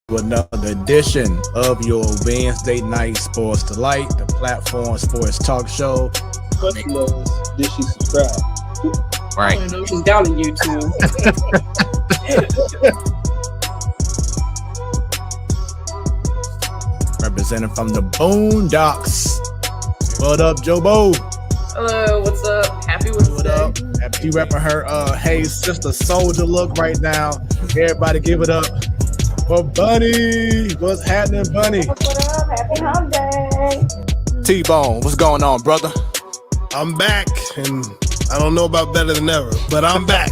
to another edition of your Wednesday night sports delight, the platform sports talk show. Question is, did she subscribe? Right. I don't know, she's down on YouTube. Representing from the Boondocks. What up, Joe Bo? Hello, what's up? Happy Wednesday. What up? She repping her Hey Sister Soldier look right now. Everybody give it up for Bunny. What's happening, Bunny? What up? Happy hump day. T-Bone, what's going on, brother? I'm back, and I don't know about better than ever, but I'm back.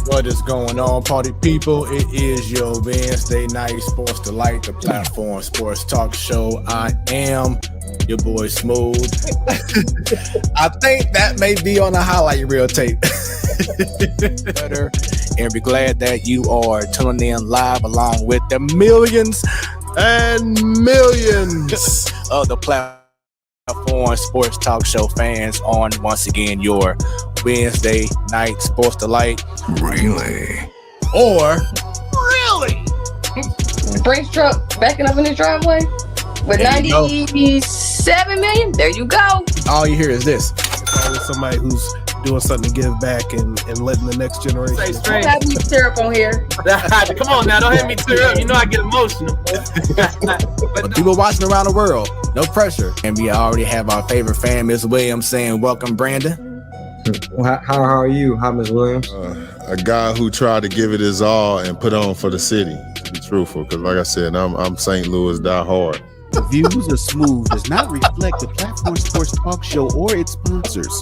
What is going on, party people? It is your Wednesday night sports delight, the platform sports talk show. I am your boy Smooth. I think that may be on a highlight reel tape. And we're glad that you are tuning in live along with the millions and millions of the platform sports talk show fans on once again your Wednesday night sports delight. Really? Or The Brinks truck backing up in his driveway with There you go. 97 million. There you go. all you hear is this. It's always somebody who's doing something to give back and letting the next generation. Say Don't straight. have me syrup on here. Come on now, don't have me tear up. You know I get emotional. But people watching around the world, no pressure. And we already have our favorite fan, Ms. Williams, saying welcome, Brandon. How are you? Hi, Ms. Williams. A guy who tried to give it his all and put on for the city, to be truthful. Because like I said, I'm St. Louis die hard. The views of Smooth does not reflect the Platform Sports Talk Show or its sponsors.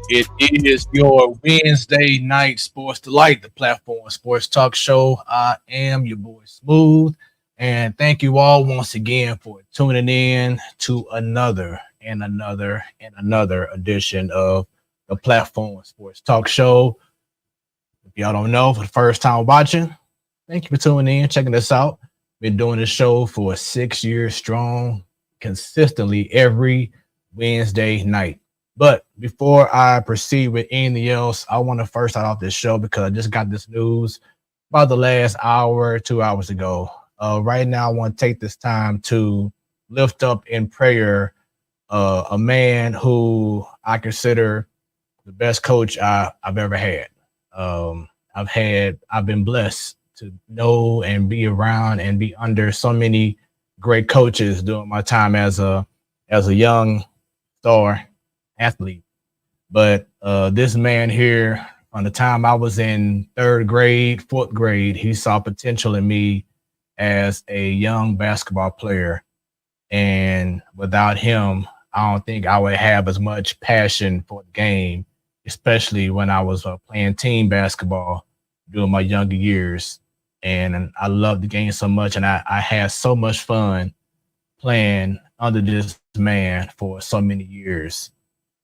It is your Wednesday night sports delight, the platform sports talk show. I am your boy Smooth, and thank you all once again for tuning in to another edition of the platform sports talk show. If y'all don't know, for the first time watching, thank you for tuning in, checking this out. Been doing this show for 6 years strong, consistently every Wednesday night. But before I proceed with anything else, I want to first start off this show because I just got this news about the last hour, 2 hours ago. Right now, I want to take this time to lift up in prayer a man who I consider the best coach I've ever had. I've been blessed to know and be around and be under so many great coaches during my time as a young star athlete. But this man here, from the time I was in 3rd grade, 4th grade, he saw potential in me as a young basketball player. And without him, I don't think I would have as much passion for the game, especially when I was playing team basketball during my younger years. And I loved the game so much, and I had so much fun playing under this man for so many years.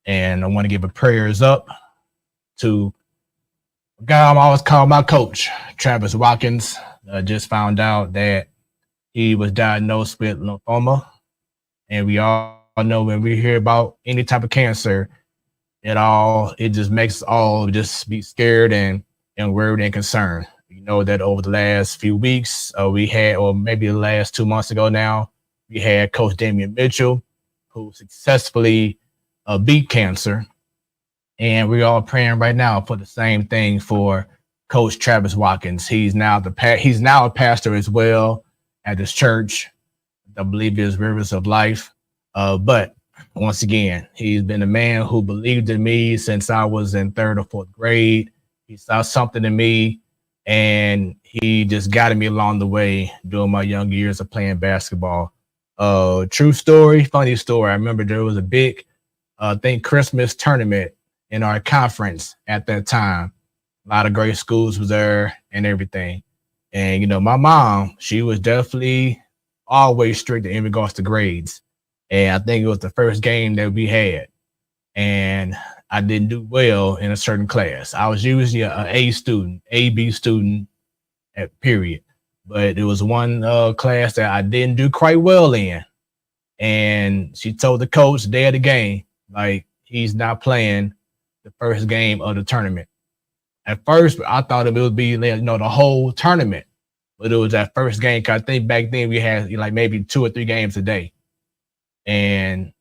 And I want to give a prayers up to a guy I'm always called my coach, Travis Watkins. Just found out that he was diagnosed with lymphoma. And we all know when we hear about any type of cancer, it just makes us all just be scared and worried and concerned. You know that over the last few weeks, we had, or maybe the last 2 months ago now, we had Coach Damian Mitchell, who successfully beat cancer. And we're all praying right now for the same thing for Coach Travis Watkins. He's now a pastor as well at his church. I believe is Rivers of Life. But once again, he's been a man who believed in me since I was in 3rd or 4th grade. He saw something in me, and he just guided me along the way during my young years of playing basketball. True story, funny story. I remember there was a big, Christmas tournament in our conference at that time. A lot of great schools was there and everything. And, you know, my mom, she was definitely always strict in regards to grades. And I think it was the first game that we had. And I didn't do well in a certain class. I was usually an A/B student at period. But there was one class that I didn't do quite well in. And she told the coach the day of the game, like, he's not playing the first game of the tournament. At first, I thought it would be, the whole tournament. But it was that first game, because I think back then we had like maybe 2 or 3 games a day. And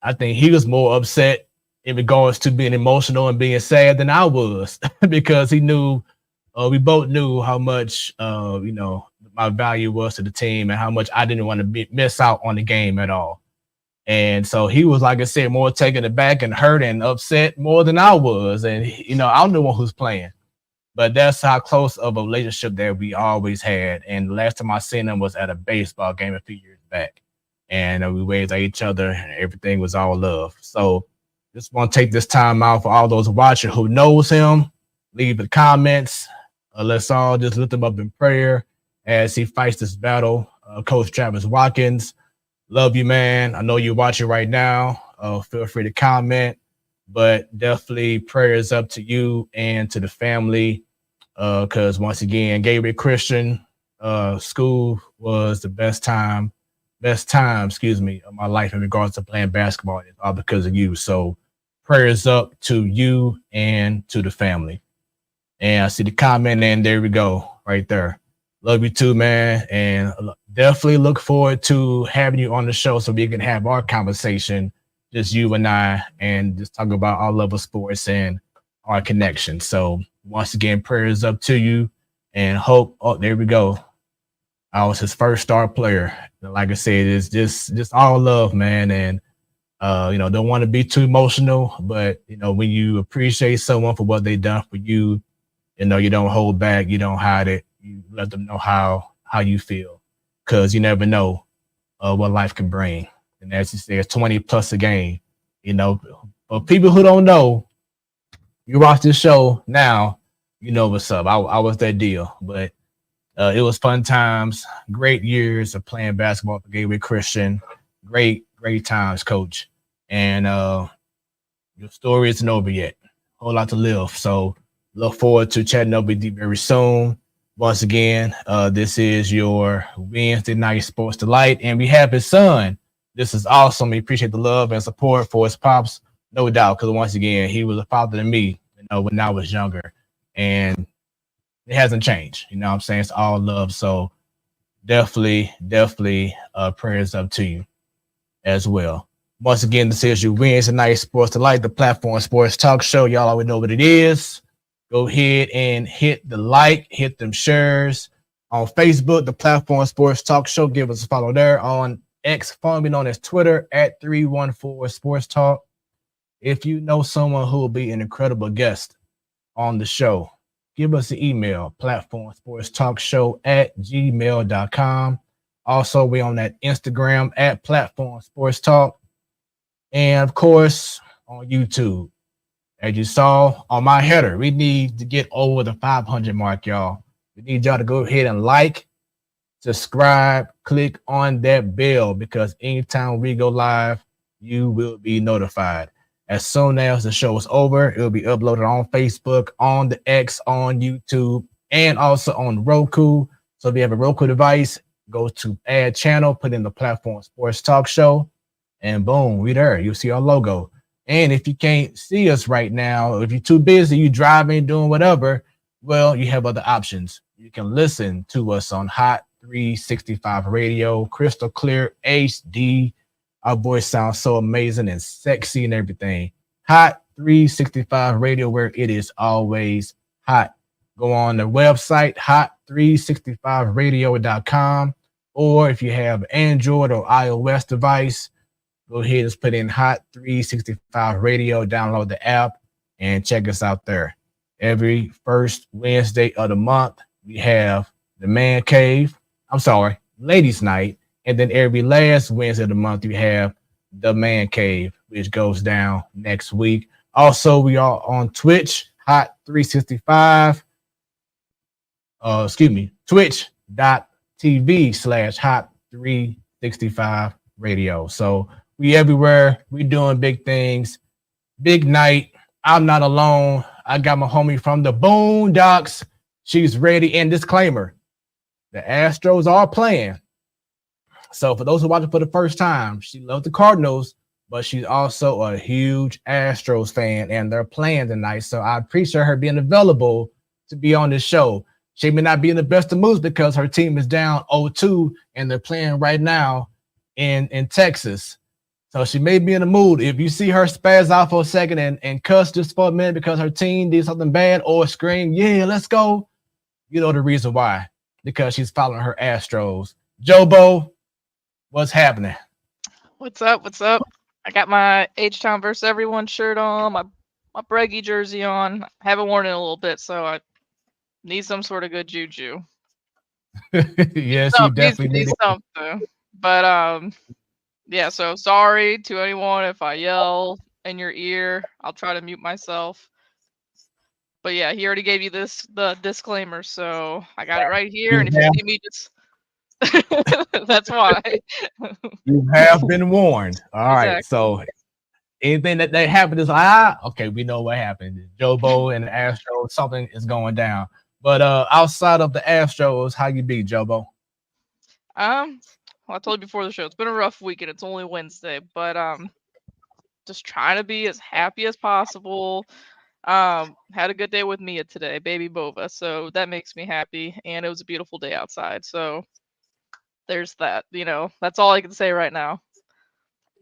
I think he was more upset in regards to being emotional and being sad than I was because he knew, we both knew how much, my value was to the team and how much I didn't want to miss out on the game at all. And so he was, like I said, more taken aback and hurt and upset more than I was. And, I'm the one who's playing. But that's how close of a relationship that we always had. And the last time I seen him was at a baseball game a few years back. And we waved at each other and everything was all love. So just want to take this time out for all those watching who knows him. Leave the comments. Let's all just lift him up in prayer as he fights this battle. Coach Travis Watkins, love you, man. I know you're watching right now. Feel free to comment, but definitely prayers up to you and to the family. Because once again, Gabriel Christian School was the best time, of my life in regards to playing basketball. It's all because of you. So prayers up to you and to the family. And I see the comment, and there we go, right there. Love you too, man. And definitely look forward to having you on the show so we can have our conversation, just you and I, and just talk about our love of sports and our connection. So once again, prayers up to you and hope. Oh, there we go. I was his first star player. Like I said, it's just all love, man. And, don't want to be too emotional, but, when you appreciate someone for what they've done for you, you don't hold back. You don't hide it. You let them know how you feel, because you never know what life can bring. And as you say, it's 20 plus a game. For people who don't know, you watch this show now, you know what's up. I was that deal, but it was fun times, great years of playing basketball together with Christian. Great times, coach. And your story isn't over yet. Whole lot to live. So look forward to chatting up with you very soon. Once again, this is your Wednesday night sports delight, and we have his son. This is awesome. We appreciate the love and support for his pops, no doubt. Because once again, he was a father to me, when I was younger, and it hasn't changed. You know what I'm saying? It's all love. So definitely, prayers up to you as well. Once again, this is your Wednesday night sports delight, the platform sports talk show. Y'all already know what it is. Go ahead and hit the like, hit them shares on Facebook, the platform sports talk show. Give us a follow there on X, formerly known as Twitter, at 314 Sports Talk. If you know someone who will be an incredible guest on the show, give us an email, platformsportstalkshow@gmail.com. Also, we on that Instagram at Platform Sports Talk. And of course, on YouTube. As you saw on my header, we need to get over the 500 mark, y'all. We need y'all to go ahead and like, subscribe, click on that bell, because anytime we go live, you will be notified. As soon as the show is over, it will be uploaded on Facebook, on the X, on YouTube, and also on Roku. So if you have a Roku device, go to add channel, put in the platform sports talk show, and boom, we there. You'll see our logo. And if you can't see us right now, if you're too busy, you driving, doing whatever, well, you have other options. You can listen to us on Hot 365 Radio, crystal clear HD. Our voice sounds so amazing and sexy and everything. Hot 365 Radio, where it is always hot. Go on the website, hot365radio.com. Or if you have Android or iOS device, go ahead and put in Hot 365 Radio, download the app, and check us out there. Every first Wednesday of the month, we have the Man Cave. Ladies' Night. And then every last Wednesday of the month, we have the Man Cave, which goes down next week. Also, we are on Twitch, Hot 365. Twitch.tv/Hot 365 Radio. So we everywhere. We doing big things. Big night. I'm not alone. I got my homie from the Boondocks. She's ready. And disclaimer, the Astros are playing. So for those who watch it for the first time, she loves the Cardinals, but she's also a huge Astros fan, and they're playing tonight. So I appreciate her being available to be on this show. She may not be in the best of moods because her team is down 0-2, and they're playing right now in Texas. So she may be in the mood. If you see her spaz out for a second and cuss just for a minute because her team did something bad, or scream, yeah, let's go, you know the reason why. Because she's following her Astros. Jobo, what's happening? What's up? I got my H-Town versus Everyone shirt on, my Breggy jersey on. I haven't worn it in a little bit, so I need some sort of good juju. Yes, you definitely need something. But yeah, so sorry to anyone if I yell in your ear. I'll try to mute myself. But yeah, he already gave you the disclaimer, so I got it right here. And if you see me just that's why. You have been warned. All right. Exactly. So anything that happened is okay, we know what happened. Jobo and the Astros, something is going down. But outside of the Astros, how you be, Jobo? Well, I told you before the show, it's been a rough week and it's only Wednesday, but just trying to be as happy as possible. Had a good day with Mia today, baby Bova, so that makes me happy, and it was a beautiful day outside, so there's that. That's all I can say right now.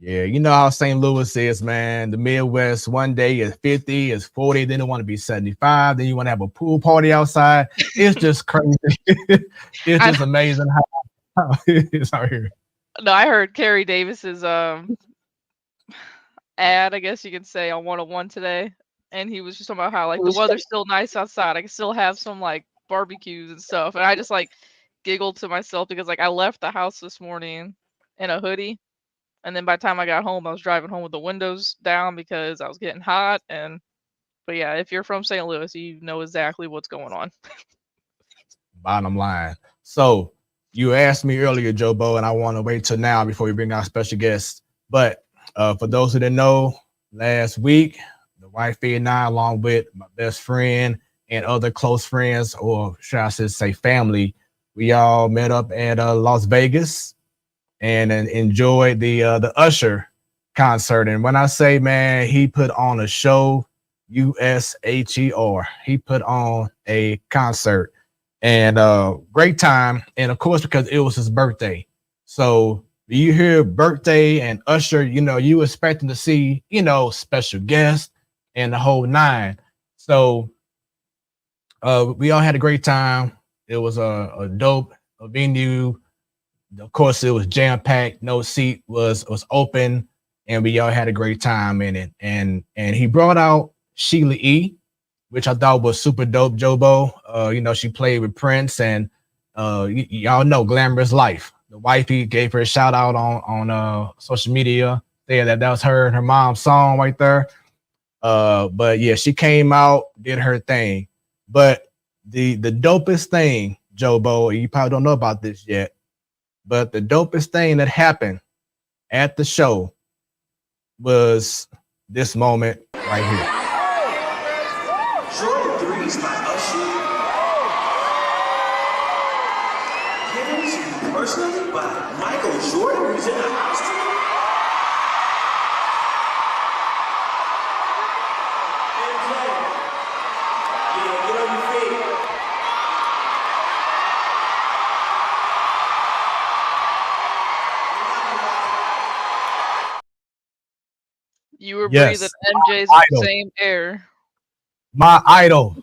Yeah, you know how St. Louis is, man. The Midwest, one day is 50, is 40, then they want to be 75, then you want to have a pool party outside. It's just crazy. It's just amazing how it's out here. No, I heard Carrie Davis's ad, I guess you could say, on 101 today, and he was just talking about how the weather's still nice outside. I can still have some barbecues and stuff, and I just giggled to myself because I left the house this morning in a hoodie, and then by the time I got home, I was driving home with the windows down because I was getting hot, and But yeah, if you're from St. Louis, you know exactly what's going on. Bottom line. So you asked me earlier, Joe Bo, and I want to wait till now before we bring our special guest. But for those who didn't know, last week, the wifey and I, along with my best friend and other close friends, or should I say family, we all met up at Las Vegas and enjoyed the Usher concert. And when I say, man, he put on a show, USHER. He put on a concert. And great time. And of course, because it was his birthday. So you hear birthday and Usher, you expecting to see, special guests and the whole nine. So we all had a great time. It was a dope venue. Of course, it was jam-packed. No seat was open. And we all had a great time in it. And he brought out Sheila E., which I thought was super dope, Jobo. She played with Prince, and y'all know Glamorous Life. The wifey gave her a shout out on social media. There, that was her and her mom's song right there. But yeah, she came out, did her thing. But the dopest thing, Jobo, you probably don't know about this yet, but the dopest thing that happened at the show was this moment right here. Jordan threes by Usher. Given to you personally by Michael Jordan, who's in the house tonight. And play. Yeah, get on your feet. You were Yes. breathing MJ's Idol. same air. My idol,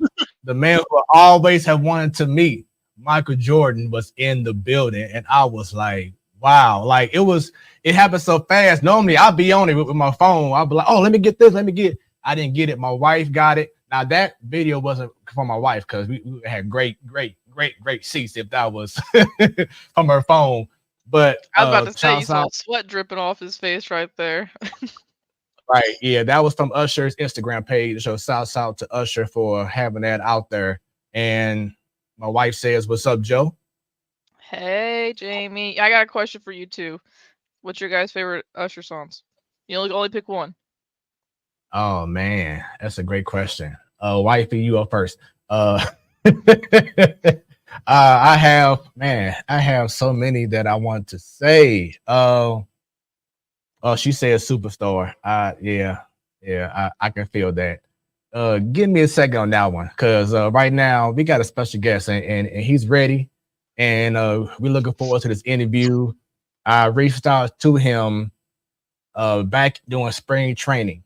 the man who I always have wanted to meet, Michael Jordan, was in the building, and I was like, wow, like it happened so fast. Normally I'll be on it with my phone. I'll be like, oh, let me get this, I didn't get it. My wife got it. Now that video wasn't from my wife because we had great seats if that was from her phone. But I was about to say, you shouts saw out. sweat dripping off his face right there. Right, yeah, that was from Usher's Instagram page. So shouts out to Usher for having that out there. And my wife says, "What's up, Joe?" Hey, Jamie. I got a question for you too. What's your guys' favorite Usher songs? You only pick one. Oh man, that's a great question. Wifey, you up first. I have so many that I want to say. Oh, she said superstar. I can feel that. Give me a second on that one, because right now we got a special guest and he's ready, and we're looking forward to this interview. I reached out to him back during spring training,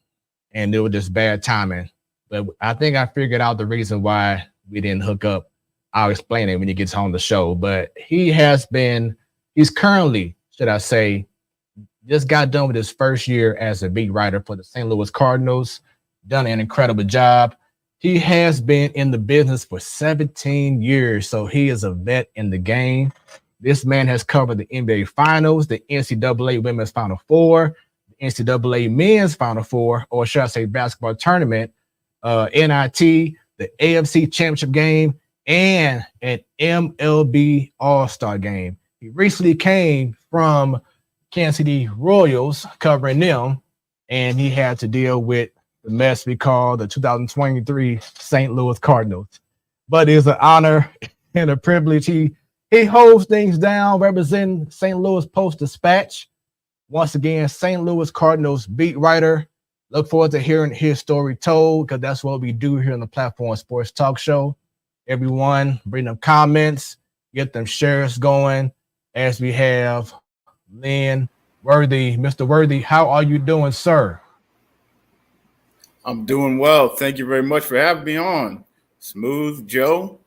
and it was just bad timing. But I think I figured out the reason why we didn't hook up. I'll explain it when he gets on the show. But he's currently, should I say, just got done with his first year as a beat writer for the St. Louis Cardinals, done an incredible job. He has been in the business for 17 years, so he is a vet in the game. This man has covered the NBA Finals, the NCAA Women's Final Four, the NCAA Men's Final Four, or should I say basketball tournament, NIT, the AFC Championship game, and an MLB All-Star game. He recently came from Kansas City Royals, covering them, and he had to deal with the mess we call the 2023 St. Louis Cardinals. But it's an honor and a privilege. He holds things down, representing St. Louis Post-Dispatch. Once again, St. Louis Cardinals beat writer. Look forward to hearing his story told, because that's what we do here on the Platform Sports Talk Show. Everyone, bring them comments, get them shares going, as we have Lynn Worthy. Mr. Worthy, how are you doing, sir? I'm doing well. Thank you very much for having me on. Smooth, Joe.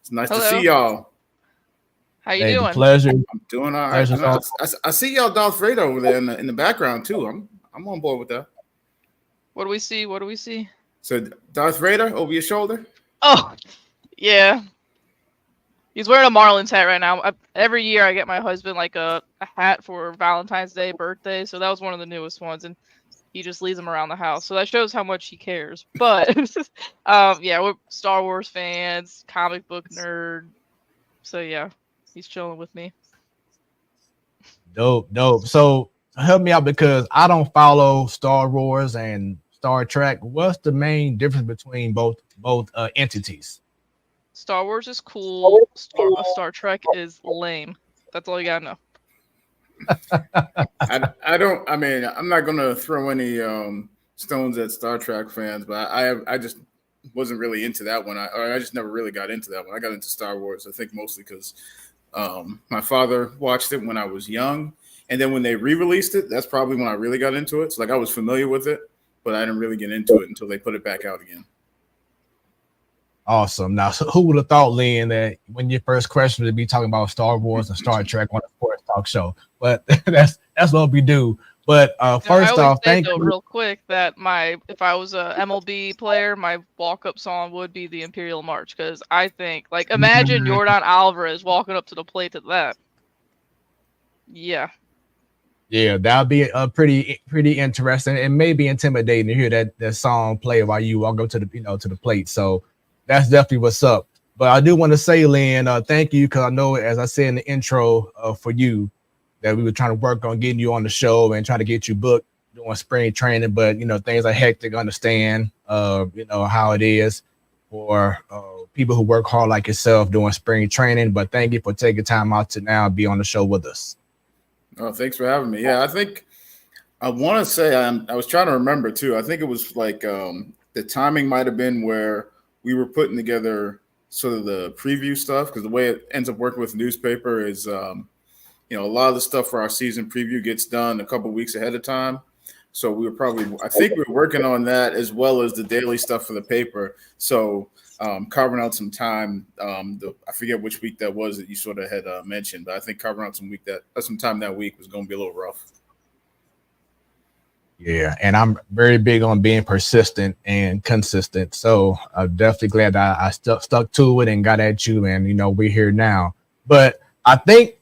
It's nice to see y'all. How you doing? Pleasure. I'm doing all right. I see y'all Darth Vader over there in the background too. I'm on board with that. What do we see? So Darth Vader over your shoulder? Oh, yeah. He's wearing a Marlins hat right now. Every year I get my husband like a hat for Valentine's Day, birthday. So that was one of the newest ones. And he just leaves them around the house. So that shows how much he cares. But yeah, we're Star Wars fans, comic book nerd. So yeah, he's chilling with me. Dope. So help me out because I don't follow Star Wars and Star Trek. What's the main difference between both entities? Star Wars is cool. Star Trek is lame. That's all you gotta know. I mean, I'm not gonna throw any stones at Star Trek fans, but I just wasn't really into that one. I just never really got into that one. I got into Star Wars, I think mostly because my father watched it when I was young, and then when they re-released it, that's probably when I really got into it. So like I was familiar with it, but I didn't really get into it until they put it back out again. Awesome. Now, so who would have thought, Lynn, that when your first question would be talking about Star Wars and Star Trek on a sports talk show? But that's what we do. But first off, thank you. Real quick, that if I was a MLB player, my walk-up song would be the Imperial March, because I think, like, imagine Yordan Alvarez walking up to the plate to that. Yeah. Yeah, that'd be pretty interesting and maybe intimidating to hear that song play while you walk up to the plate. So that's definitely what's up. But I do want to say, Lynn, thank you, because I know, as I said in the intro for you, that we were trying to work on getting you on the show and trying to get you booked doing spring training. But, things are hectic, understand, how it is for people who work hard like yourself doing spring training. But thank you for taking time out to now be on the show with us. Oh, thanks for having me. Yeah, I think I want to say I was trying to remember, too. I think it was like the timing might have been where we were putting together sort of the preview stuff, because the way it ends up working with newspaper is, a lot of the stuff for our season preview gets done a couple weeks ahead of time. So I think we were working on that as well as the daily stuff for the paper. So carving out some time, I forget which week that was that you sort of had mentioned, but I think carving out some time that week was going to be a little rough. Yeah, and I'm very big on being persistent and consistent. So I'm definitely glad that I stuck to it and got at you, and we're here now. But I think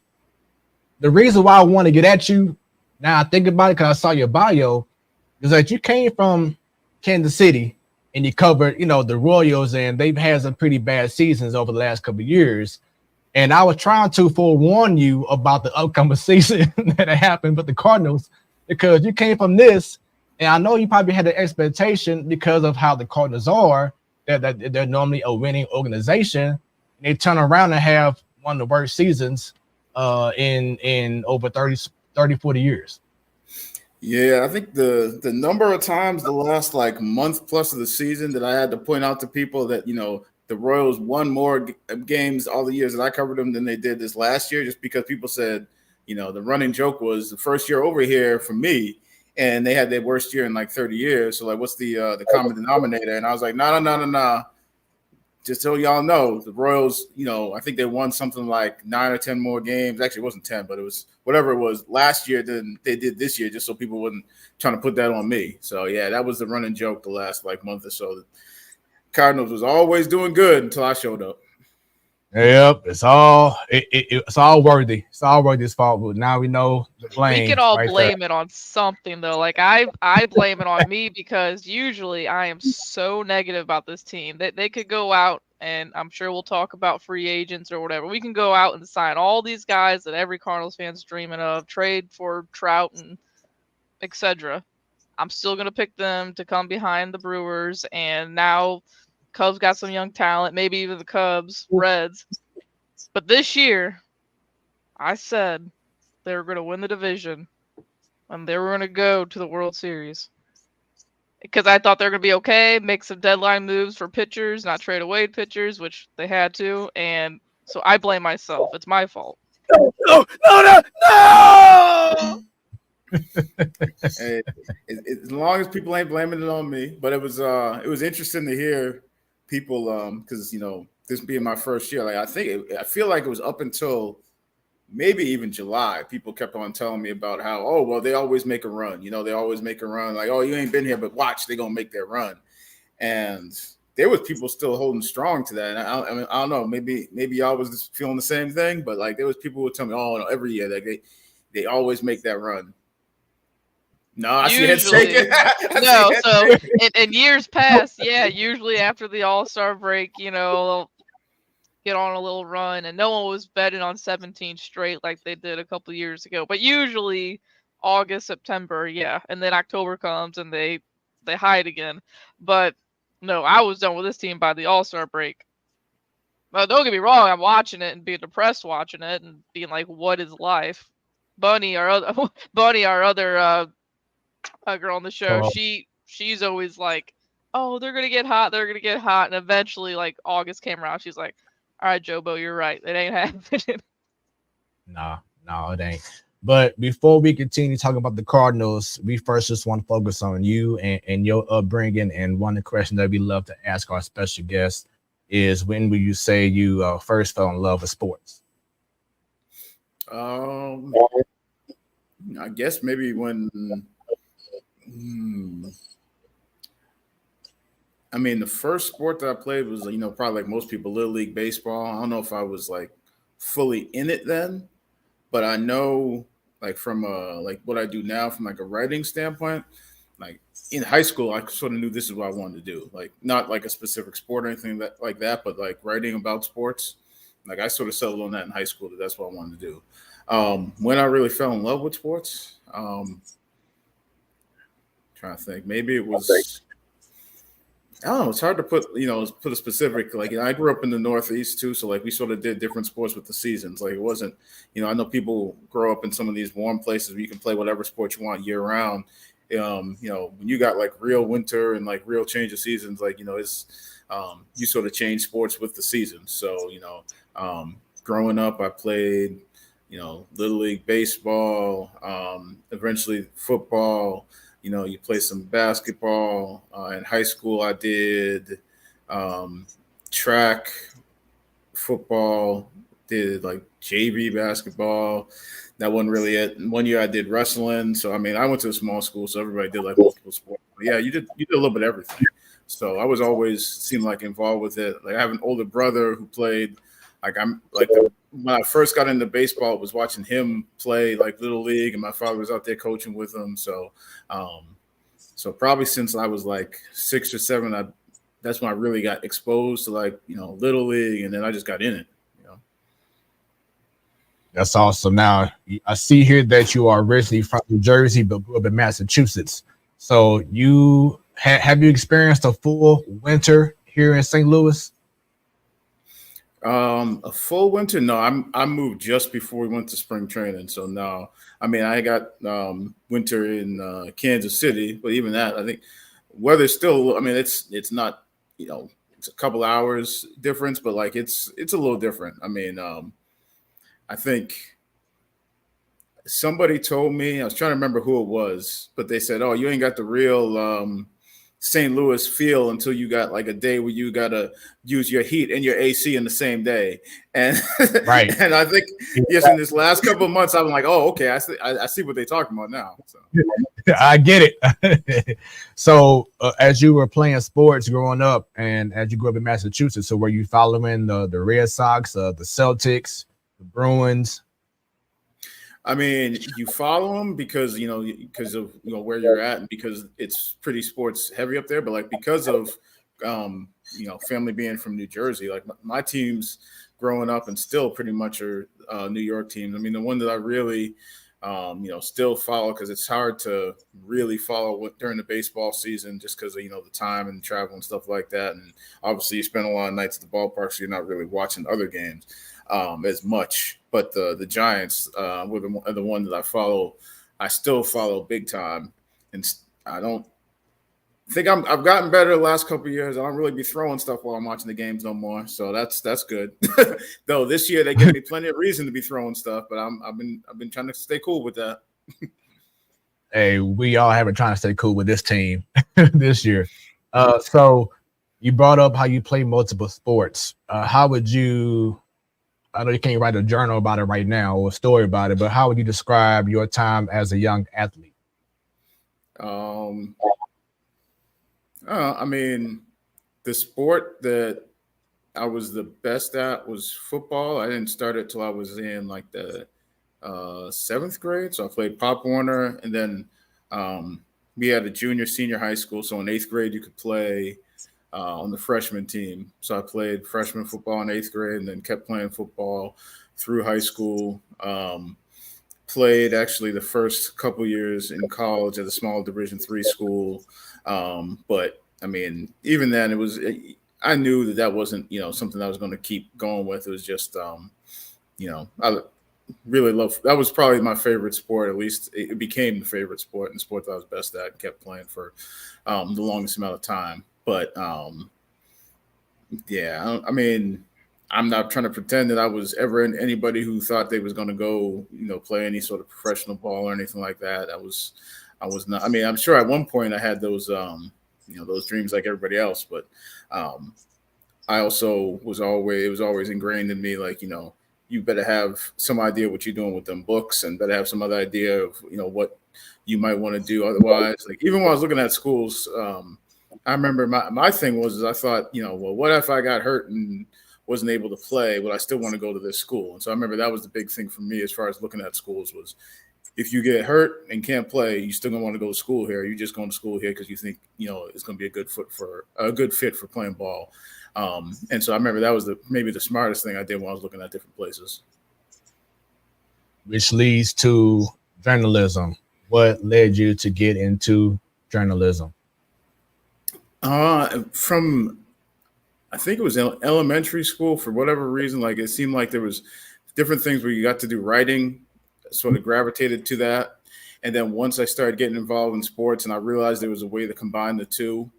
the reason why I want to get at you now, I think about it because I saw your bio, is that you came from Kansas City and you covered, the Royals, and they've had some pretty bad seasons over the last couple of years. And I was trying to forewarn you about the upcoming season that happened with the Cardinals, because you came from this, and I know you probably had an expectation because of how the Cardinals are, that they're normally a winning organization. And they turn around and have one of the worst seasons in over 40 years. Yeah, I think the number of times the last month plus of the season that I had to point out to people that, the Royals won more games all the years that I covered them than they did this last year, just because people said, the running joke was the first year over here for me, and they had their worst year in 30 years. So what's the common denominator? And I was like, no. Just so y'all know, the Royals, I think they won something like 9 or 10 more games. Actually, it wasn't 10, but it was whatever it was last year than they did this year, just so people wouldn't trying to put that on me. So yeah, that was the running joke the last month or so. The Cardinals was always doing good until I showed up. Yep, it's all Worthy. It's all Worthy's fault. But now we know the blame. We can all blame it on something, though. I blame it on me, because usually I am so negative about this team that they could go out, and I'm sure we'll talk about free agents or whatever. We can go out and sign all these guys that every Cardinals fan's dreaming of, trade for Trout and etc. I'm still gonna pick them to come behind the Brewers, and now Cubs got some young talent, maybe even the Cubs, Reds. But this year, I said they were going to win the division and they were going to go to the World Series. Because I thought they were going to be okay, make some deadline moves for pitchers, not trade away pitchers, which they had to. And so I blame myself. It's my fault. No! Hey, as long as people ain't blaming it on me, but it was interesting to hear people, because this being my first year, I feel like it was up until maybe even July, people kept on telling me about how, they always make a run. They always make a run. You ain't been here, but watch, they're gonna make their run. And there was people still holding strong to that. And I don't know, maybe y'all was just feeling the same thing, but there was people who would tell me, every year they always make that run. No, I see it shaking. No, so in years past, yeah, usually after the All-Star break, they'll get on a little run, and no one was betting on 17 straight like they did a couple years ago. But usually August, September, yeah, and then October comes and they hide again. But no, I was done with this team by the All-Star break. Well, don't get me wrong, I'm watching it and being depressed watching it and being like, what is life? Bunny, our other girl on the show, she's always like, oh, they're gonna get hot, and eventually, like, August came around, she's like, all right, Jobo, you're right, it ain't happening. No, it ain't. But before we continue talking about the Cardinals, we first just want to focus on you and your upbringing. And one of the questions that we love to ask our special guests is, when will you say you first fell in love with sports? I guess maybe when the first sport that I played was, probably like most people, Little League baseball. I don't know if I was like fully in it then, but I know, like, from like what I do now from like a writing standpoint, like in high school, I sort of knew this is what I wanted to do. Like, not like a specific sport or anything like that, but like writing about sports. Like, I sort of settled on that in high school, that that's what I wanted to do. When I really fell in love with sports, trying to think, maybe it was, I don't know, it's hard to put a specific, like, I grew up in the Northeast too, so like we sort of did different sports with the seasons. Like, it wasn't, I know people grow up in some of these warm places where you can play whatever sport you want year round. When you got like real winter and like real change of seasons, like, it's you sort of change sports with the seasons. So, growing up, I played, Little League baseball, eventually football. You play some basketball. In high school, I did track, football, did like JV basketball. That wasn't really it. One year I did wrestling. So, I went to a small school, so everybody did like multiple sports. But yeah, you did a little bit of everything. So I was always seemed like involved with it. Like, I have an older brother who played. Like, when I first got into baseball, I was watching him play like Little League, and my father was out there coaching with him. So, so probably since I was like 6 or 7, that's when I really got exposed to like, Little League, and then I just got in it. That's awesome. Now, I see here that you are originally from New Jersey, but grew up in Massachusetts. So you have you experienced a full winter here in St. Louis? A full winter? No, I moved just before we went to spring training. So no, I got winter in Kansas City, but even that, I think weather's still. It's not, it's a couple hours difference, but like it's a little different. I think somebody told me, I was trying to remember who it was, but they said, "Oh, you ain't got the real St. Louis feel until you got like a day where you got to use your heat and your AC in the same day." And right. And I think, yes, in this last couple of months, I'm like, oh, okay, I see what they're talking about now. So. I get it. So as you were playing sports growing up, and as you grew up in Massachusetts, so were you following the Red Sox, the Celtics, the Bruins? You follow them because of where you're at, and because it's pretty sports heavy up there. But like, because of family being from New Jersey, like my teams growing up and still pretty much are New York teams. The one that I really still follow, because it's hard to really follow during the baseball season just because of the time and travel and stuff like that. And obviously you spend a lot of nights at the ballpark, so you're not really watching other games as much. But the Giants were the one that I follow. I still follow big time, and I don't think I've gotten better the last couple of years. I don't really be throwing stuff while I'm watching the games no more, so that's good. Though this year they give me plenty of reason to be throwing stuff, but I've been trying to stay cool with that. Hey, we all have been trying to stay cool with this team this year. So you brought up how you play multiple sports. How would you? I know you can't write a journal about it right now or a story about it, but how would you describe your time as a young athlete? The sport that I was the best at was football. I didn't start it till I was in like the 7th grade. So I played Pop Warner, and then we had a junior, senior high school. So in 8th grade, you could play on the freshman team. So I played freshman football in 8th grade and then kept playing football through high school. Played actually the first couple years in college at a small Division III school. But I mean, even then, I knew that wasn't, something I was going to keep going with. It was just, I really love, that was probably my favorite sport. At least it became the favorite sport and the sport that I was best at and kept playing for the longest amount of time. But yeah, I mean, I'm not trying to pretend that I was ever anybody who thought they was going to go, play any sort of professional ball or anything like that. I was not. I mean, I'm sure at one point I had those, those dreams like everybody else. But I also it was always ingrained in me, like, you better have some idea what you're doing with them books, and better have some other idea of, what you might want to do. Otherwise, like even when I was looking at schools, I remember my thing was I thought, well, what if I got hurt and wasn't able to play? Would I still want to go to this school? And so I remember that was the big thing for me as far as looking at schools was, if you get hurt and can't play, you still gonna want to go to school here. You just going to school here because you think it's gonna be a good fit for playing ball. And so I remember that was maybe the smartest thing I did when I was looking at different places. Which leads to journalism. What led you to get into journalism? From I think it was elementary school, for whatever reason. Like it seemed like there was different things where you got to do writing, sort of gravitated to that. And then once I started getting involved in sports and I realized there was a way to combine the two,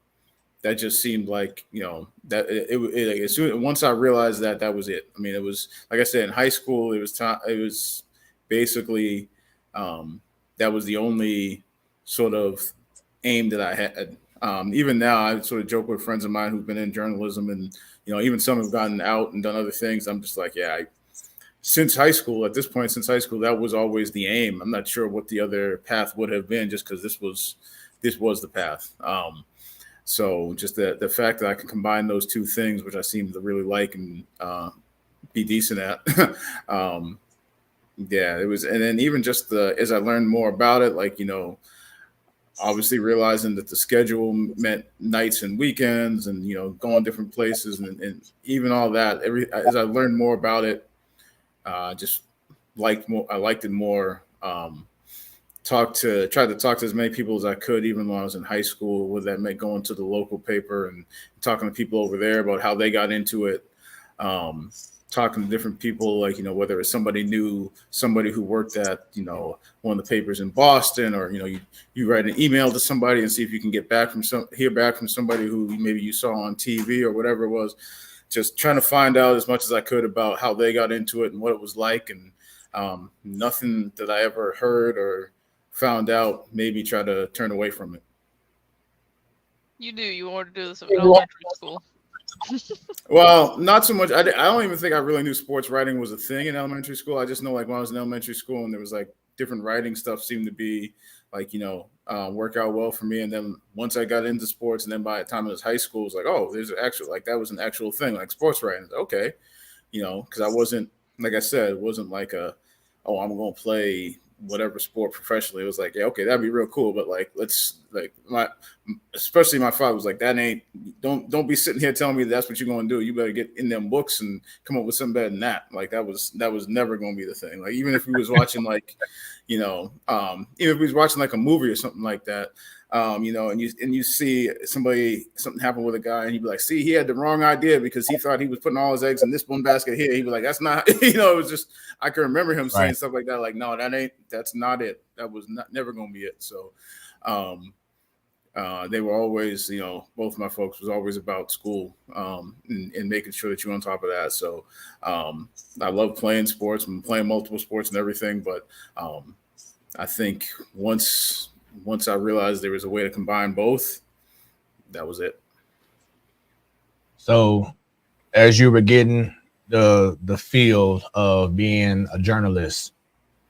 that just seemed like, that once I realized that was it. I mean, it was, like I said, in high school, it was basically, that was the only sort of aim that I had. Even now, I sort of joke with friends of mine who've been in journalism, and even some have gotten out and done other things. I'm just like, since high school, that was always the aim. I'm not sure what the other path would have been, just because this was the path. So just the fact that I can combine those two things, which I seem to really like and be decent at. It was, and then even just as I learned more about it, like, obviously realizing that the schedule meant nights and weekends and, going different places and even all that, as I learned more about it, I liked it more. Tried to talk to as many people as I could, even when I was in high school, whether that meant going to the local paper and talking to people over there about how they got into it. Talking to different people, like, whether it's somebody who worked at, one of the papers in Boston, or, you write an email to somebody and see if you can hear back from somebody who maybe you saw on TV or whatever it was. Just trying to find out as much as I could about how they got into it and what it was like. And nothing that I ever heard or found out made me try to turn away from it. You wanted to do this in elementary school. Well, not so much. I don't even think I really knew sports writing was a thing in elementary school. I just know, like, when I was in elementary school and there was like different writing stuff seemed to be like, work out well for me. And then once I got into sports, and then by the time it was high school, it was like, oh, there's that was an actual thing, like sports writing. Okay. Because I wasn't, like I said, it wasn't like I'm going to play whatever sport professionally. It was like, yeah, okay, that'd be real cool. But especially my father was like, don't be sitting here telling me that's what you're going to do. You better get in them books and come up with something better than that. Like that was never going to be the thing. Like, even if we was watching even if we was watching like a movie or something like that, and you see something happen with a guy, and he'd be like, see, he had the wrong idea because he thought he was putting all his eggs in this one basket here. He'd be like, that's not, it was just, I can remember him saying stuff like that. Like, no, that's not it. That was never going to be it. So, they were always, both of my folks was always about school, and making sure that you're on top of that. So, I love playing sports and playing multiple sports and everything. But, I think once I realized there was a way to combine both, that was it. So as you were getting the field of being a journalist,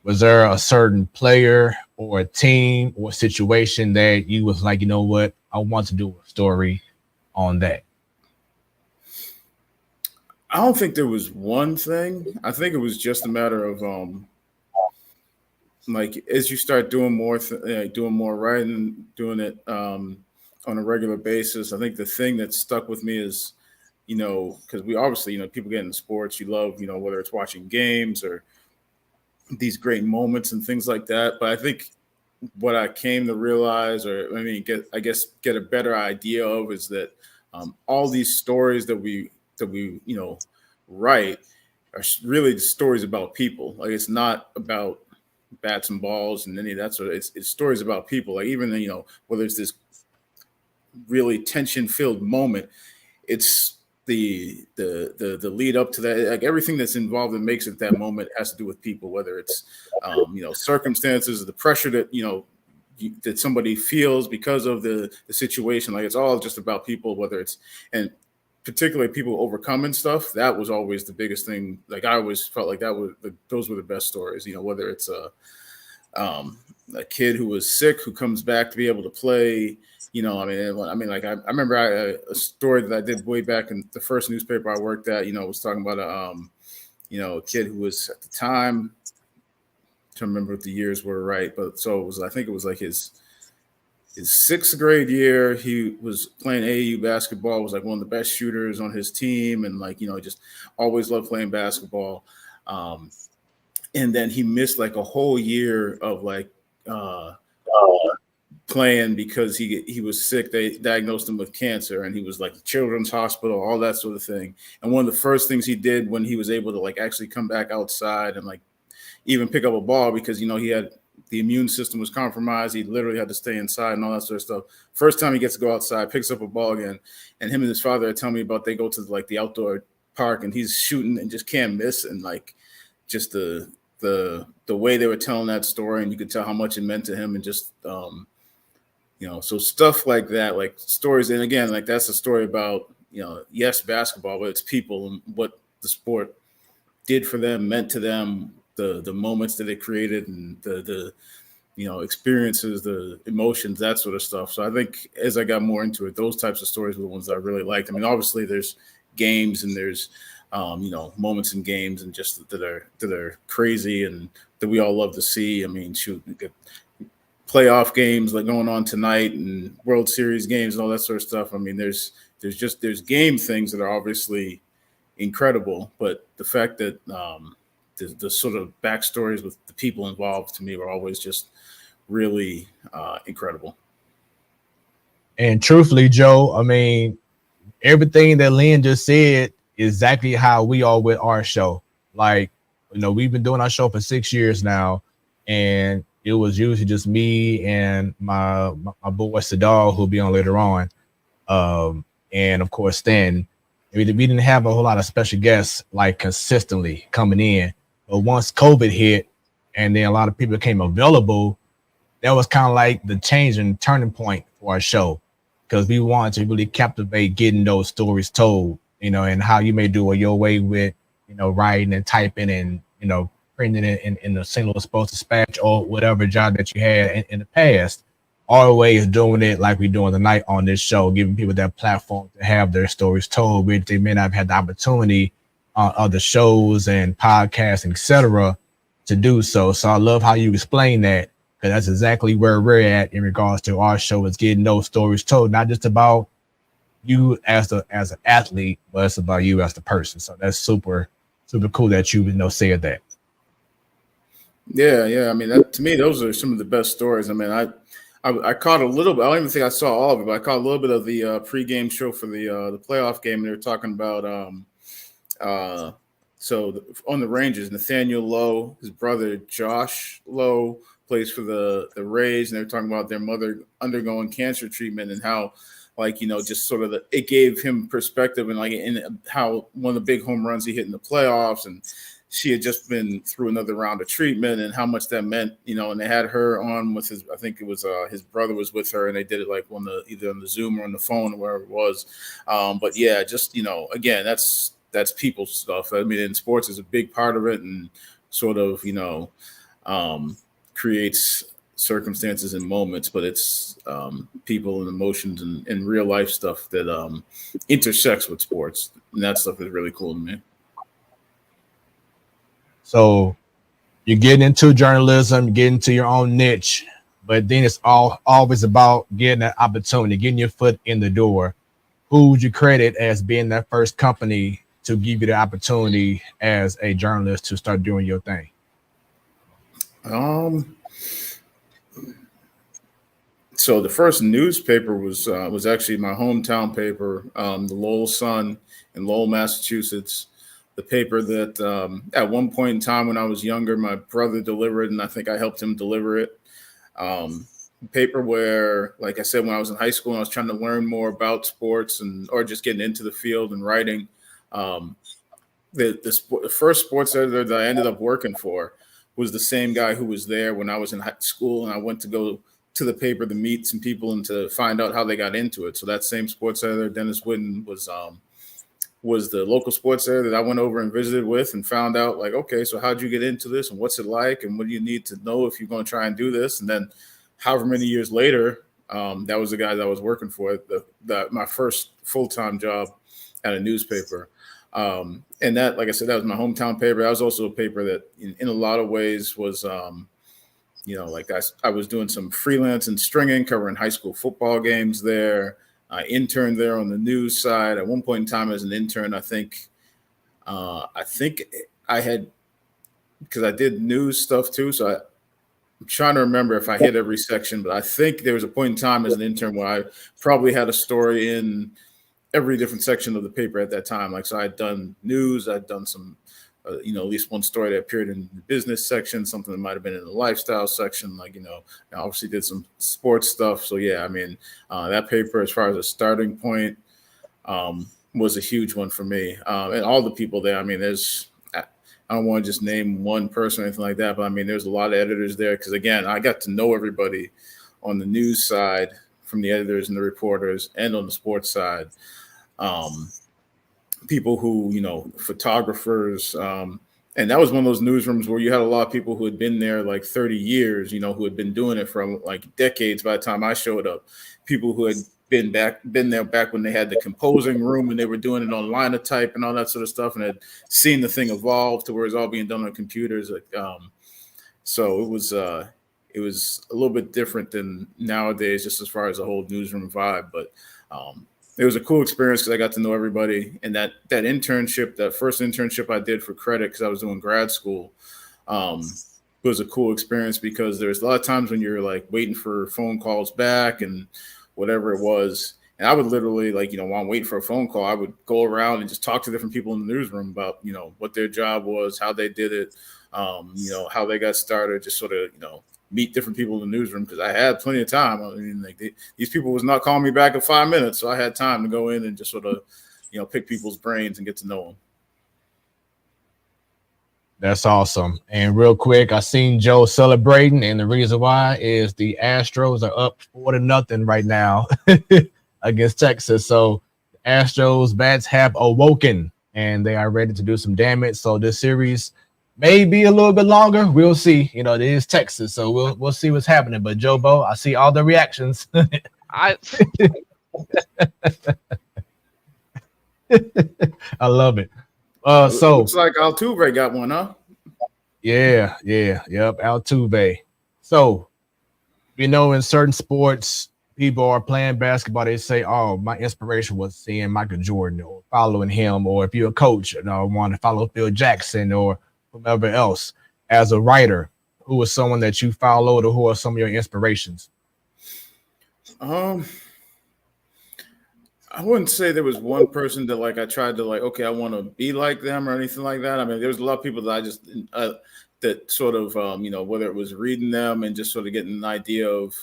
was there a certain player or a team or situation that you was like, you know what, I want to do a story on that? I don't think there was one thing. I think it was just a matter of like as you start doing more writing, doing it on a regular basis, I think the thing that stuck with me is, because we obviously, people get into sports, you love, whether it's watching games or these great moments and things like that. But I think what I came to realize, get a better idea of, is that all these stories that we write are really stories about people. Like, it's not about bats and balls and any of that sort of. It's stories about people. Like, even whether it's this really tension filled moment, it's the lead up to that. Like, everything that's involved that makes it that moment has to do with people. Whether it's circumstances, the pressure that that somebody feels because of the situation. Like, it's all just about people. Whether it's, and particularly people overcoming stuff, that was always the biggest thing. Like, I always felt like those were the best stories. Whether it's a kid who was sick who comes back to be able to play. I remember a story that I did way back in the first newspaper I worked at. Was talking about a kid who was at the time. To remember what the years were, right? But so it was. I think it was like his sixth grade year. He was playing AAU basketball. Was like one of the best shooters on his team, and just always loved playing basketball. And then he missed like a whole year of playing because he was sick. They diagnosed him with cancer, and he was like the children's hospital, all that sort of thing. And one of the first things he did when he was able to actually come back outside and even pick up a ball, because he had the immune system was compromised. He literally had to stay inside and all that sort of stuff. First time he gets to go outside, picks up a ball again, and him and his father are telling me about, they go to the outdoor park and he's shooting and just can't miss, and just the way they were telling that story, and you could tell how much it meant to him, and just so stuff like that, like stories. And again, that's a story about yes, basketball, but it's people and what the sport did for them, meant to them, the moments that it created, and the experiences, the emotions, that sort of stuff. So I think as I got more into it, those types of stories were the ones that I really liked. I mean, obviously there's games and there's moments in games and just that are crazy and that we all love to see. I mean, shoot, playoff games like going on tonight and World Series games and all that sort of stuff. I mean, there's game things that are obviously incredible, but the fact that the sort of backstories with the people involved, to me, were always just really incredible. And truthfully, Joe, I mean, everything that Lynn just said is exactly how we are with our show. Like, we've been doing our show for 6 years now, and it was usually just me and my boy Sadal, who'll be on later on, and of course Stan. We didn't have a whole lot of special guests consistently coming in. But once COVID hit and then a lot of people became available, that was kind of like the change and turning point for our show, because we wanted to really captivate getting those stories told, and how you may do it your way with, writing and typing and, printing it in the St. Louis Post Dispatch or whatever job that you had in the past. Always doing it like we're doing tonight on this show, giving people that platform to have their stories told, which they may not have had the opportunity on other shows and podcasts, etc., to do so. So I love how you explain that, because that's exactly where we're at in regards to our show, is getting those stories told, not just about you as an athlete, but it's about you as the person. So that's super, super cool that you said that. Yeah. I mean, to me, those are some of the best stories. I mean, I caught a little bit. I don't even think I saw all of it, but I caught a little bit of the pregame show for the playoff game. And they were talking about so on the Rangers, Nathaniel Lowe, his brother Josh Lowe, plays for the Rays, and they were talking about their mother undergoing cancer treatment and how, just sort of it gave him perspective, and in how one of the big home runs he hit in the playoffs, and she had just been through another round of treatment, and how much that meant, and they had her on with I think it was his brother was with her, and they did it either on the Zoom or on the phone or wherever it was. But yeah, just, again, that's people stuff. I mean, in sports is a big part of it, and sort of, creates circumstances and moments, but it's people and emotions and real life stuff that intersects with sports. And that stuff is really cool to me. So you're getting into journalism, getting into your own niche, but then it's always about getting that opportunity, getting your foot in the door. Who would you credit as being that first company to give you the opportunity as a journalist to start doing your thing? So the first newspaper was actually my hometown paper, the Lowell Sun in Lowell, Massachusetts. The paper that at one point in time when I was younger, my brother delivered, and I think I helped him deliver it. Paper where, like I said, when I was in high school and I was trying to learn more about sports or just getting into the field and writing, the first sports editor that I ended up working for was the same guy who was there when I was in high school, and I went to go to the paper to meet some people and to find out how they got into it. So that same sports editor, Dennis Whitten, was the local sports editor that I went over and visited with and found out, like, okay, so how'd you get into this and what's it like and what do you need to know if you're going to try and do this? And then however many years later, that was the guy that I was working for, my first full-time job at a newspaper. And that, like I said, that was my hometown paper. That was also a paper that in a lot of ways was, like I was doing some freelance and stringing, covering high school football games there. I interned there on the news side. At one point in time as an intern, I think I had, because I did news stuff too. So I'm trying to remember if I hit every section, but I think there was a point in time as an intern where I probably had a story in every different section of the paper at that time. Like, so I'd done news, I'd done some, at least one story that appeared in the business section, something that might have been in the lifestyle section. Like, I obviously did some sports stuff. So yeah, I mean, that paper, as far as a starting point, was a huge one for me. And all the people there, I mean, I don't want to just name one person or anything like that, but I mean, there's a lot of editors there. Cause again, I got to know everybody on the news side, from the editors and the reporters, and on the sports side. People who, photographers, and that was one of those newsrooms where you had a lot of people who had been there like 30 years, who had been doing it for like decades by the time I showed up. People who had been there back when they had the composing room and they were doing it on linotype and all that sort of stuff, and had seen the thing evolve to where it's all being done on computers. So it was a little bit different than nowadays, just as far as the whole newsroom vibe. But it was a cool experience because I got to know everybody. And that internship, that first internship I did for credit because I was doing grad school, was a cool experience because there's a lot of times when you're like waiting for phone calls back and whatever it was. And I would literally, like, while I'm waiting for a phone call, I would go around and just talk to different people in the newsroom about, what their job was, how they did it, how they got started, just sort of, meet different people in the newsroom because I had plenty of time. I mean, like these people was not calling me back in 5 minutes, so I had time to go in and just sort of, pick people's brains and get to know them. That's awesome. And real quick, I seen Joe celebrating, and the reason why is the Astros are up 4-0 right now against Texas. So the Astros bats have awoken, and they are ready to do some damage. So this series may be a little bit longer. We'll see. It is Texas, so we'll see what's happening. But Joe Bo, I see all the reactions. I love it. So looks like Altuve got one, huh? Yep, Altuve. So in certain sports, people are playing basketball. They say, "Oh, my inspiration was seeing Michael Jordan or following him." Or if you're a coach, want to follow Phil Jackson or whomever else. As a writer, who is someone that you followed, or who are some of your inspirations? I wouldn't say there was one person that I tried to okay, I want to be like them or anything like that. I mean, there was a lot of people that I just that sort of whether it was reading them and just sort of getting an idea of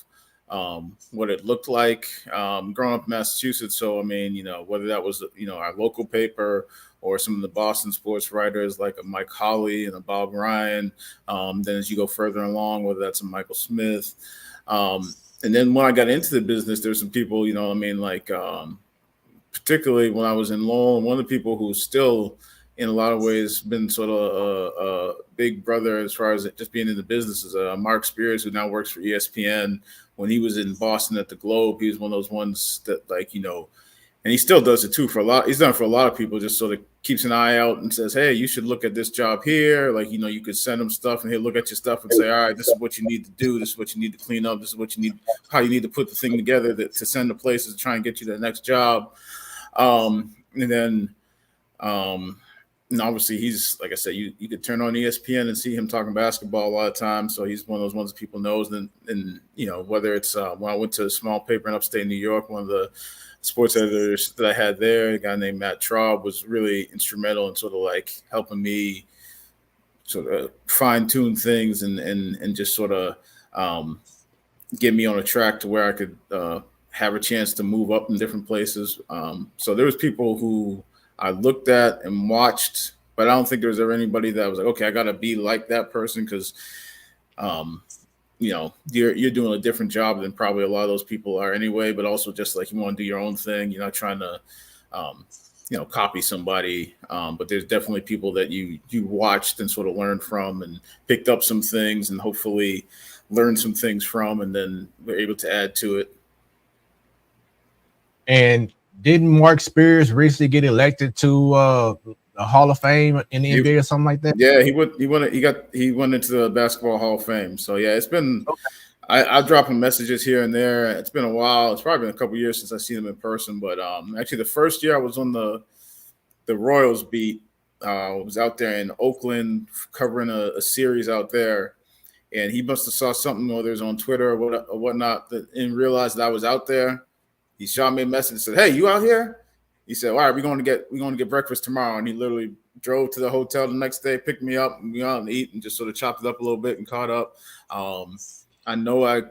what it looked like growing up in Massachusetts. So I mean, whether that was our local paper or some of the Boston sports writers like a Mike Hawley and a Bob Ryan. Then as you go further along, whether that's a Michael Smith. And then when I got into the business, there's some people, particularly when I was in Lowell, one of the people who's still in a lot of ways been sort of a big brother as far as just being in the business is Mark Spears, who now works for ESPN. When he was in Boston at the Globe, he was one of those ones that and he still does it too for a lot. He's done it for a lot of people. Just sort of keeps an eye out and says, "Hey, you should look at this job here." Like, you know, you could send him stuff, and he'll look at your stuff and say, "All right, this is what you need to do. This is what you need to clean up. This is what you need, how you need to put the thing together to send to places to try and get you to the next job." And then, and obviously, he's, like I said, you could turn on ESPN and see him talking basketball a lot of times. So he's one of those ones that people knows. And you know, whether it's when I went to a small paper in upstate New York, one of the sports editors that I had there, a guy named Matt Traub, was really instrumental in sort of like helping me sort of fine tune things and just sort of get me on a track to where I could have a chance to move up in different places. So there was people who I looked at and watched, but I don't think there was ever anybody that was like, okay, I got to be like that person, because you know, you're doing a different job than probably a lot of those people are anyway, but also just like you want to do your own thing. You're not trying to, you know, copy somebody. But there's definitely people that you watched and sort of learned from and picked up some things and hopefully learned some things from, and then were able to add to it. And didn't Mark Spears recently get elected to the Hall of Fame in the NBA or something like that? Yeah, he went into the Basketball Hall of Fame. So yeah, it's been. Okay. I drop him messages here and there. It's been a while. It's probably been a couple of years since I've seen him in person. But actually, the first year I was on the Royals beat, I was out there in Oakland covering a series out there, and he must have saw something, whether it was on Twitter or whatnot, and realized that I was out there. He shot me a message and said, "Hey, you out here?" He said, "All right, we're going to get breakfast tomorrow." And he literally drove to the hotel the next day, picked me up, and we went out and eat, and just sort of chopped it up a little bit and caught up. I know I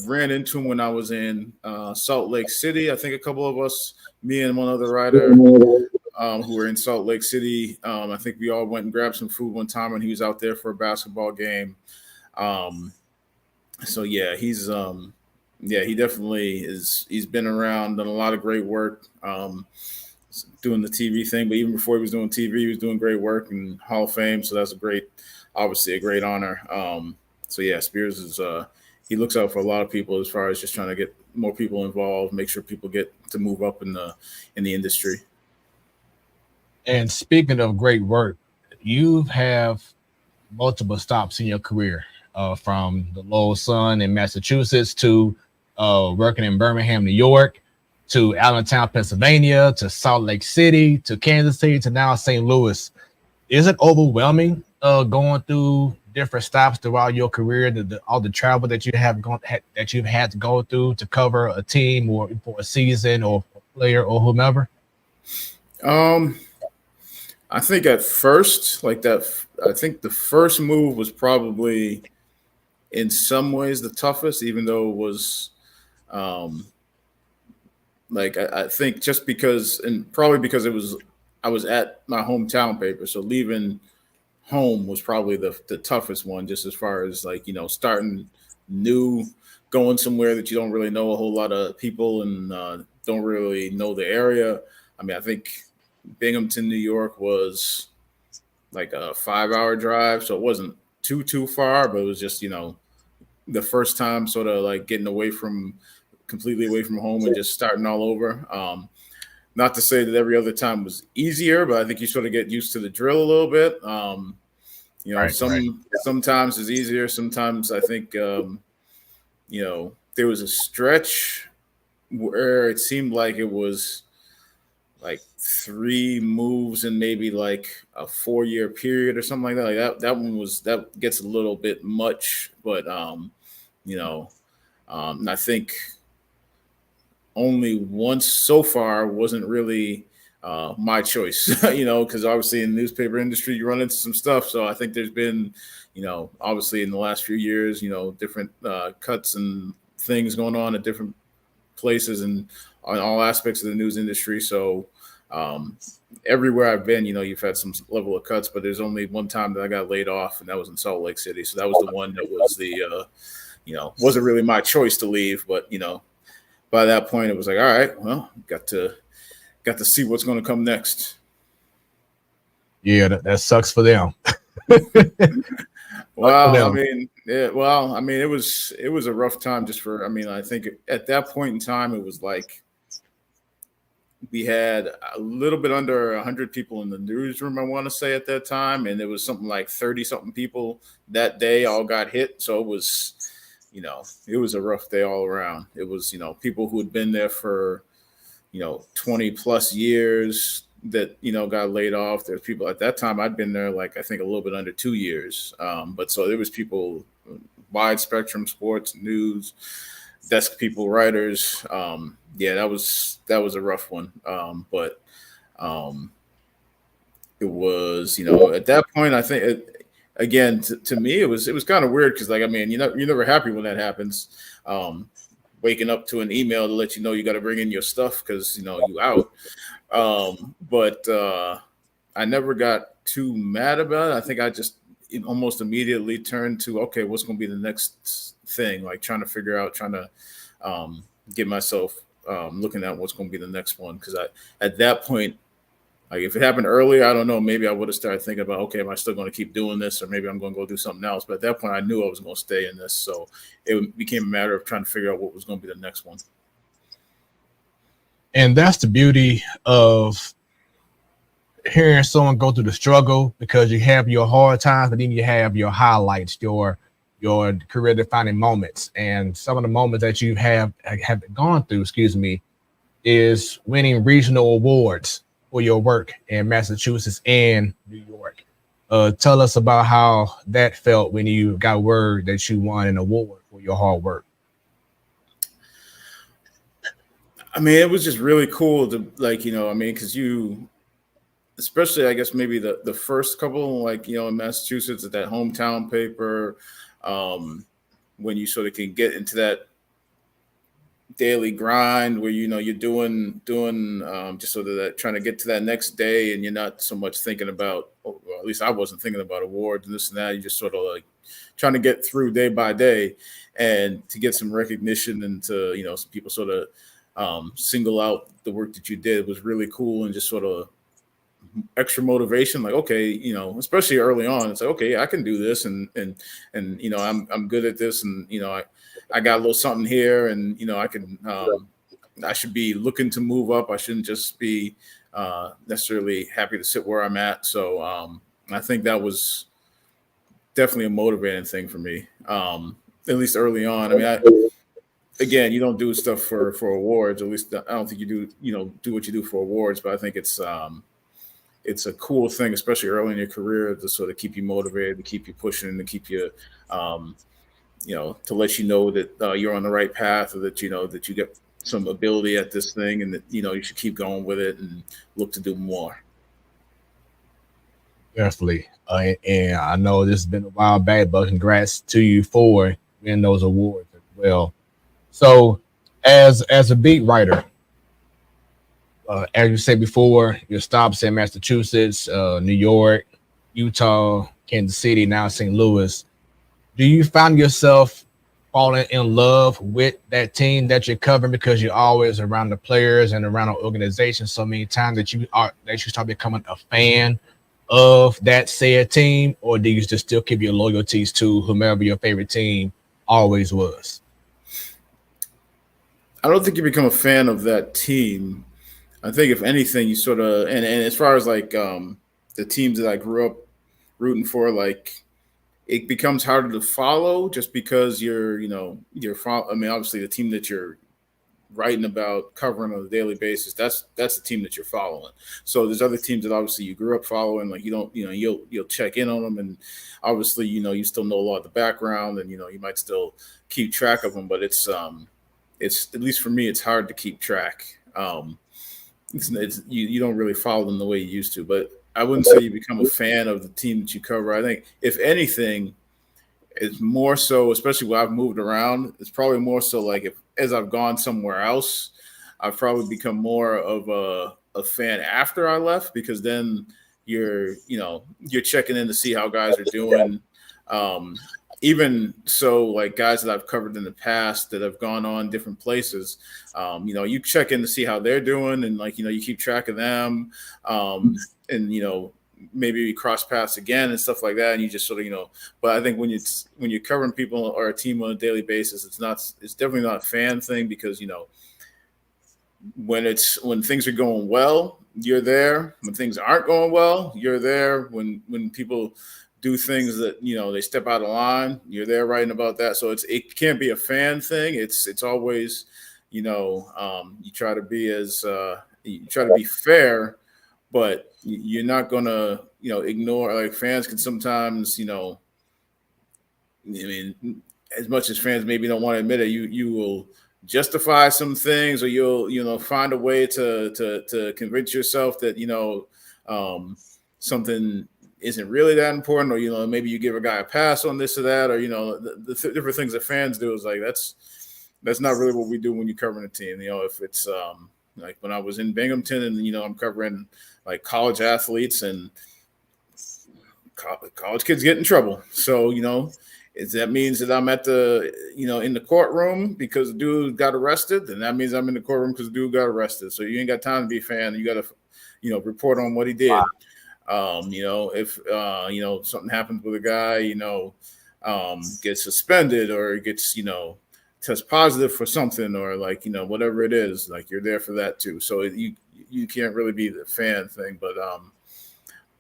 ran into him when I was in Salt Lake City. I think a couple of us, me and one other writer, who were in Salt Lake City. I think we all went and grabbed some food one time when he was out there for a basketball game. So yeah, he's he definitely is. He's been around, done a lot of great work, doing the TV thing. But even before he was doing TV, he was doing great work in Hall of Fame. So that's obviously a great honor. So yeah, Spears is he looks out for a lot of people as far as just trying to get more people involved, make sure people get to move up in the industry. And speaking of great work, you have multiple stops in your career, from the Lowell Sun in Massachusetts to working in Birmingham, New York, to Allentown, Pennsylvania, to Salt Lake City, to Kansas City, to now St. Louis. Is it overwhelming going through different stops throughout your career, all the travel that you've had to go through to cover a team or for a season or a player or whomever? I think at first, I think the first move was probably in some ways the toughest, even though it was I think just because, and probably because I was at my hometown paper, so leaving home was probably the toughest one, just as far as starting new, going somewhere that you don't really know a whole lot of people and don't really know the area. I mean, I think Binghamton, New York was like a 5-hour drive, so it wasn't too far, but it was just the first time sort of like getting completely away from home and just starting all over. Not to say that every other time was easier, but I think you sort of get used to the drill a little bit. Sometimes it's easier. Sometimes I think, there was a stretch where it seemed like it was like 3 moves in maybe like a 4-year period or something like that. That gets a little bit much, but and I think only once so far wasn't really my choice, because obviously in the newspaper industry, you run into some stuff. So I think there's been, obviously in the last few years, different cuts and things going on at different places and on all aspects of the news industry. So everywhere I've been, you've had some level of cuts, but there's only one time that I got laid off, and that was in Salt Lake City. So that was the one that was wasn't really my choice to leave, but by that point, it was like, all right, well, got to see what's going to come next. Yeah, that sucks for them. Well, I mean, it was a rough time I think at that point in time, it was like we had a little bit under 100 people in the newsroom, I want to say, at that time. And it was something like 30-something people that day all got hit. So it was, it was a rough day all around. It was, people who had been there for, 20 plus years that, got laid off. There's people at that time, I'd been there like, I think a little bit under 2 years. But so there was people, wide spectrum, sports, news, desk people, writers. Yeah, that was a rough one. But it was, at that point, I think again, to me, it was kind of weird because, like, I mean, you're never happy when that happens. Waking up to an email to let you know you got to bring in your stuff because you out. But I never got too mad about it. I think I just almost immediately turned to, okay, what's going to be the next thing? Like trying to get myself looking at what's going to be the next one. Because at that point, like if it happened earlier, I don't know, maybe I would have started thinking about, okay, am I still going to keep doing this, or maybe I'm going to go do something else. But at that point, I knew I was going to stay in this, so it became a matter of trying to figure out what was going to be the next one. And that's the beauty of hearing someone go through the struggle, because you have your hard times, but then you have your highlights, your career defining moments. And some of the moments that you have gone through, is winning regional awards for your work in Massachusetts and New York. Tell us about how that felt when you got word that you won an award for your hard work. I mean, it was just really cool to, like, because you, especially, I guess, maybe the first couple, like, in Massachusetts at that hometown paper, when you sort of can get into that daily grind where, you're doing just sort of that, trying to get to that next day, and you're not so much thinking about, or at least I wasn't thinking about awards and this and that. You just sort of like trying to get through day by day, and to get some recognition, and to, some people sort of single out the work that you did was really cool, and just sort of extra motivation. Like, okay, especially early on, it's like, okay, I can do this, and I'm good at this, and I got a little something here, and I can I should be looking to move up. I shouldn't just be necessarily happy to sit where I'm at. So I think that was definitely a motivating thing for me, at least early on. I mean, again, you don't do stuff for awards. At least I don't think you do what you do for awards. But I think it's a cool thing, especially early in your career, to sort of keep you motivated, to keep you pushing, to keep you, to let you know that you're on the right path, or that that you get some ability at this thing, and that you should keep going with it and look to do more. Definitely, and I know this has been a while back, but congrats to you for winning those awards as well. So, as a beat writer, as you said before, your stops in Massachusetts, New York, Utah, Kansas City, now St. Louis. Do you find yourself falling in love with that team that you're covering, because you're always around the players and around the organization so many times that you start becoming a fan of that said team? Or do you just still keep your loyalties to whomever your favorite team always was? I don't think you become a fan of that team. I think if anything, you sort of, and as far as like the teams that I grew up rooting for, like, it becomes harder to follow just because you're I mean, obviously the team that you're writing about, covering on a daily basis, that's the team that you're following. So there's other teams that obviously you grew up following, like you'll check in on them, and obviously you still know a lot of the background, and you might still keep track of them, but it's at least for me, it's hard to keep track. You don't really follow them the way you used to, but I wouldn't say you become a fan of the team that you cover. I think if anything, it's more so, especially when I've moved around, it's probably more so like as I've gone somewhere else, I've probably become more of a fan after I left, because then you're checking in to see how guys are doing. Even so, like guys that I've covered in the past that have gone on different places, you check in to see how they're doing, and you keep track of them, and maybe we cross paths again and stuff like that, and you just sort of But I think when you're covering people or a team on a daily basis, it's definitely not a fan thing, because when things are going well, you're there. When things aren't going well, you're there. When people do things that they step out of line, you're there writing about that. So it can't be a fan thing. It's always you try to be fair, but you're not gonna ignore. Like, fans can sometimes as much as fans maybe don't want to admit it, you will justify some things, or you'll find a way to convince yourself that something isn't really that important, or maybe you give a guy a pass on this or that, or the different things that fans do is like that's not really what we do when you're covering a team. If it's like when I was in Binghamton and I'm covering like college athletes, and college kids get in trouble, so that means that I'm at the in the courtroom because the dude got arrested, then that means I'm in the courtroom because the dude got arrested. So you ain't got time to be a fan. You got to report on what he did. If something happens with a guy, gets suspended or gets test positive for something, or whatever it is, like you're there for that too. So you can't really be the fan thing, but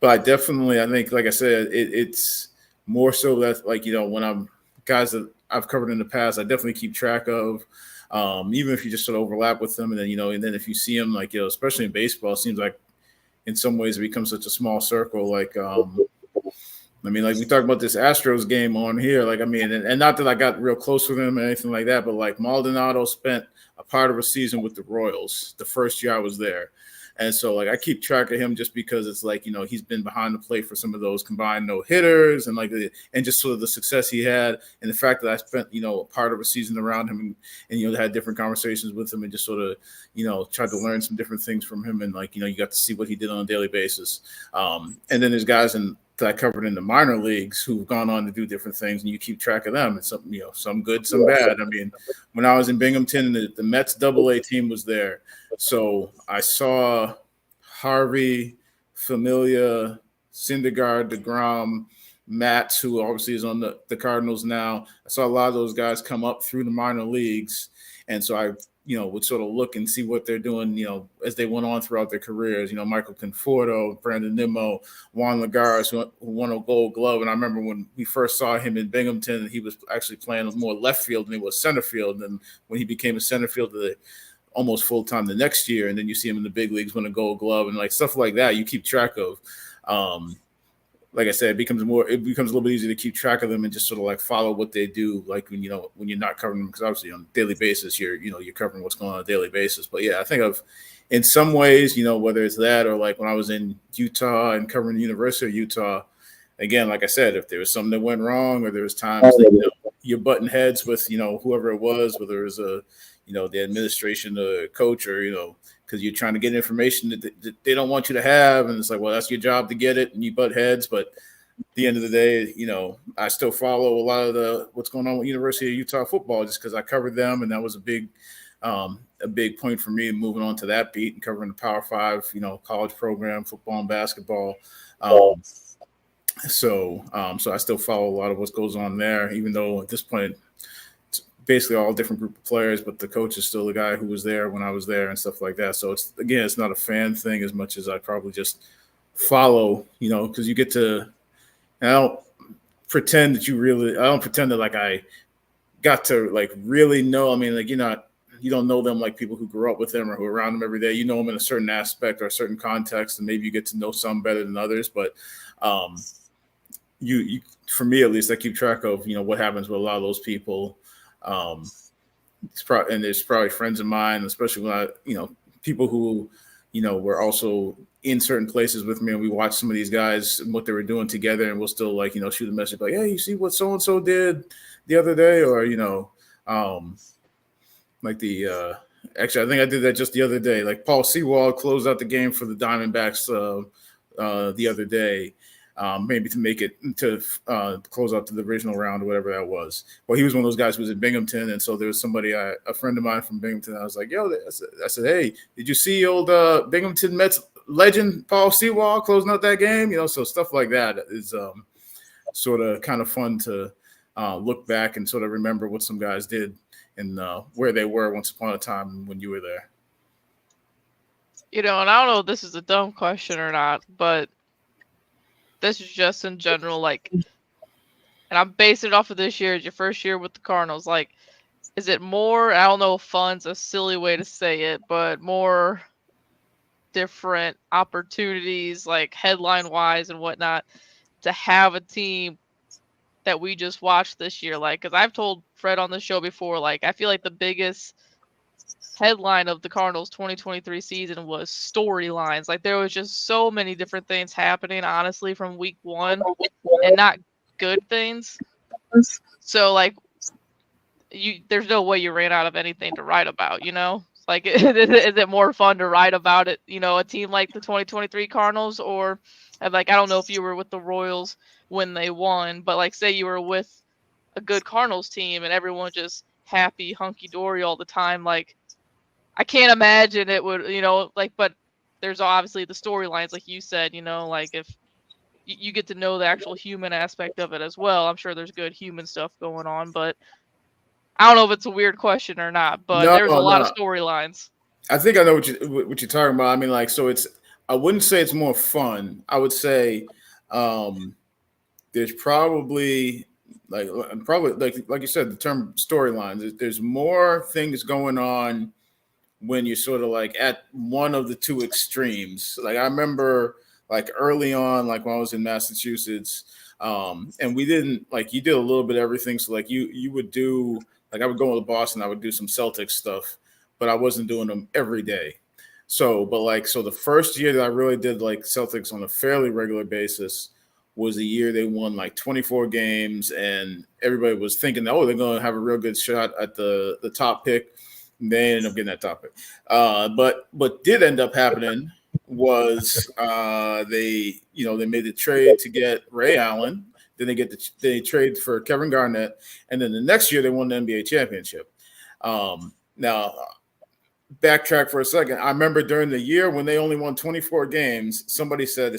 I think, like I said, it's more so that when I'm guys that I've covered in the past, I definitely keep track of, even if you just sort of overlap with them, and then if you see them, especially in baseball, it seems like in some ways it becomes such a small circle. Like we talked about this Astros game on here, and not that I got real close with him or anything like that, but Maldonado spent a part of a season with the Royals the first year I was there. And so, I keep track of him just because it's he's been behind the plate for some of those combined no-hitters, and just sort of the success he had, and the fact that I spent a part of a season around him, and had different conversations with him, and just sort of tried to learn some different things from him, and you got to see what he did on a daily basis. And then there's guys that I covered in the minor leagues who've gone on to do different things, and you keep track of them. And some good, some bad. When I was in Binghamton, the Mets AA team was there. So I saw Harvey, Familia, Syndergaard, DeGrom, Matz, who obviously is on the Cardinals now. I saw a lot of those guys come up through the minor leagues. And so I would sort of look and see what they're doing, as they went on throughout their careers. Michael Conforto, Brandon Nimmo, Juan Lagares, who won a Gold Glove. And I remember when we first saw him in Binghamton, he was actually playing more left field than he was center field. And when he became a center fielder, almost full time the next year, and then you see him in the big leagues win a Gold Glove, and stuff like that you keep track of. Like I said, it becomes a little bit easier to keep track of them and just sort of follow what they do, when you're not covering them, because obviously on a daily basis you're covering what's going on a daily basis. But yeah, I think in some ways, whether it's that or when I was in Utah and covering the University of Utah, again, like I said, if there was something that went wrong, or there was times that you're butting heads with whoever it was, whether it was the administration, the coach, or because you're trying to get information that they don't want you to have, and it's well, that's your job to get it, and you butt heads. But at the end of the day, I still follow a lot of what's going on with University of Utah football, just because I covered them, and that was a big point for me moving on to that beat and covering the Power 5, college program, football and basketball. So I still follow a lot of what goes on there, even though at this point basically all different group of players, but the coach is still the guy who was there when I was there and stuff like that. So it's not a fan thing as much as I probably just follow, because you get to, and I don't pretend that I got to really know. You don't know them like people who grew up with them or who are around them every day. You know them in a certain aspect or a certain context, and maybe you get to know some better than others. But you for me at least, I keep track of what happens with a lot of those people. And there's probably friends of mine, especially when I, people who, were also in certain places with me, and we watched some of these guys and what they were doing together, and we'll still shoot a message hey, you see what so and so did the other day, or actually I think I did that just the other day. Paul Sewald closed out the game for the Diamondbacks the other day. Maybe to make it to close out the divisional round or whatever that was. Well, he was one of those guys who was in Binghamton, and so there was somebody, a friend of mine from Binghamton. I was like, "Yo," I said, "Hey, did you see old Binghamton Mets legend Paul Sewald closing out that game?" So stuff like that is sort of kind of fun to look back and sort of remember what some guys did and where they were once upon a time when you were there. You know, and I don't know if this is a dumb question or not, but this is just in general, like, and I'm basing it off of this year, it's your first year with the Cardinals. Like, is it more, I don't know if fun's a silly way to say it, but more different opportunities, like headline wise and whatnot, to have a team that we just watched this year? Like, because I've told Fred on the show before, like, I feel like the biggest headline of the Cardinals 2023 season was storylines. Like, there was just so many different things happening, honestly, from week one, and not good things. So, like, there's no way you ran out of anything to write about, you know? Like, is it more fun to write about it, you know, a team like the 2023 Cardinals, or, like, I don't know if you were with the Royals when they won, but, like, say you were with a good Cardinals team and everyone just happy, hunky-dory all the time, like, I can't imagine it would, you know, like, but there's obviously the storylines, like you said, you know, like, if you get to know the actual human aspect of it as well. I'm sure there's good human stuff going on, but I don't know if it's a weird question or not, but there's a lot of storylines. I think I know what you're talking about. I mean, like, so I wouldn't say it's more fun. I would say there's probably like you said, the term storylines. There's more things going on when you're sort of like at one of the two extremes. Like, I remember like early on, like when I was in Massachusetts, and we didn't, like, you did a little bit of everything. So like you would do, like, I would go to Boston, I would do some Celtics stuff, but I wasn't doing them every day. So, but like, so the first year that I really did like Celtics on a fairly regular basis was the year they won like 24 games, and everybody was thinking, oh, they're going to have a real good shot at the top pick. And they ended up getting that top pick. But what did end up happening was they made the trade to get Ray Allen. Then they trade for Kevin Garnett, and then the next year they won the NBA championship. Now, backtrack for a second. I remember during the year when they only won 24 games, somebody said,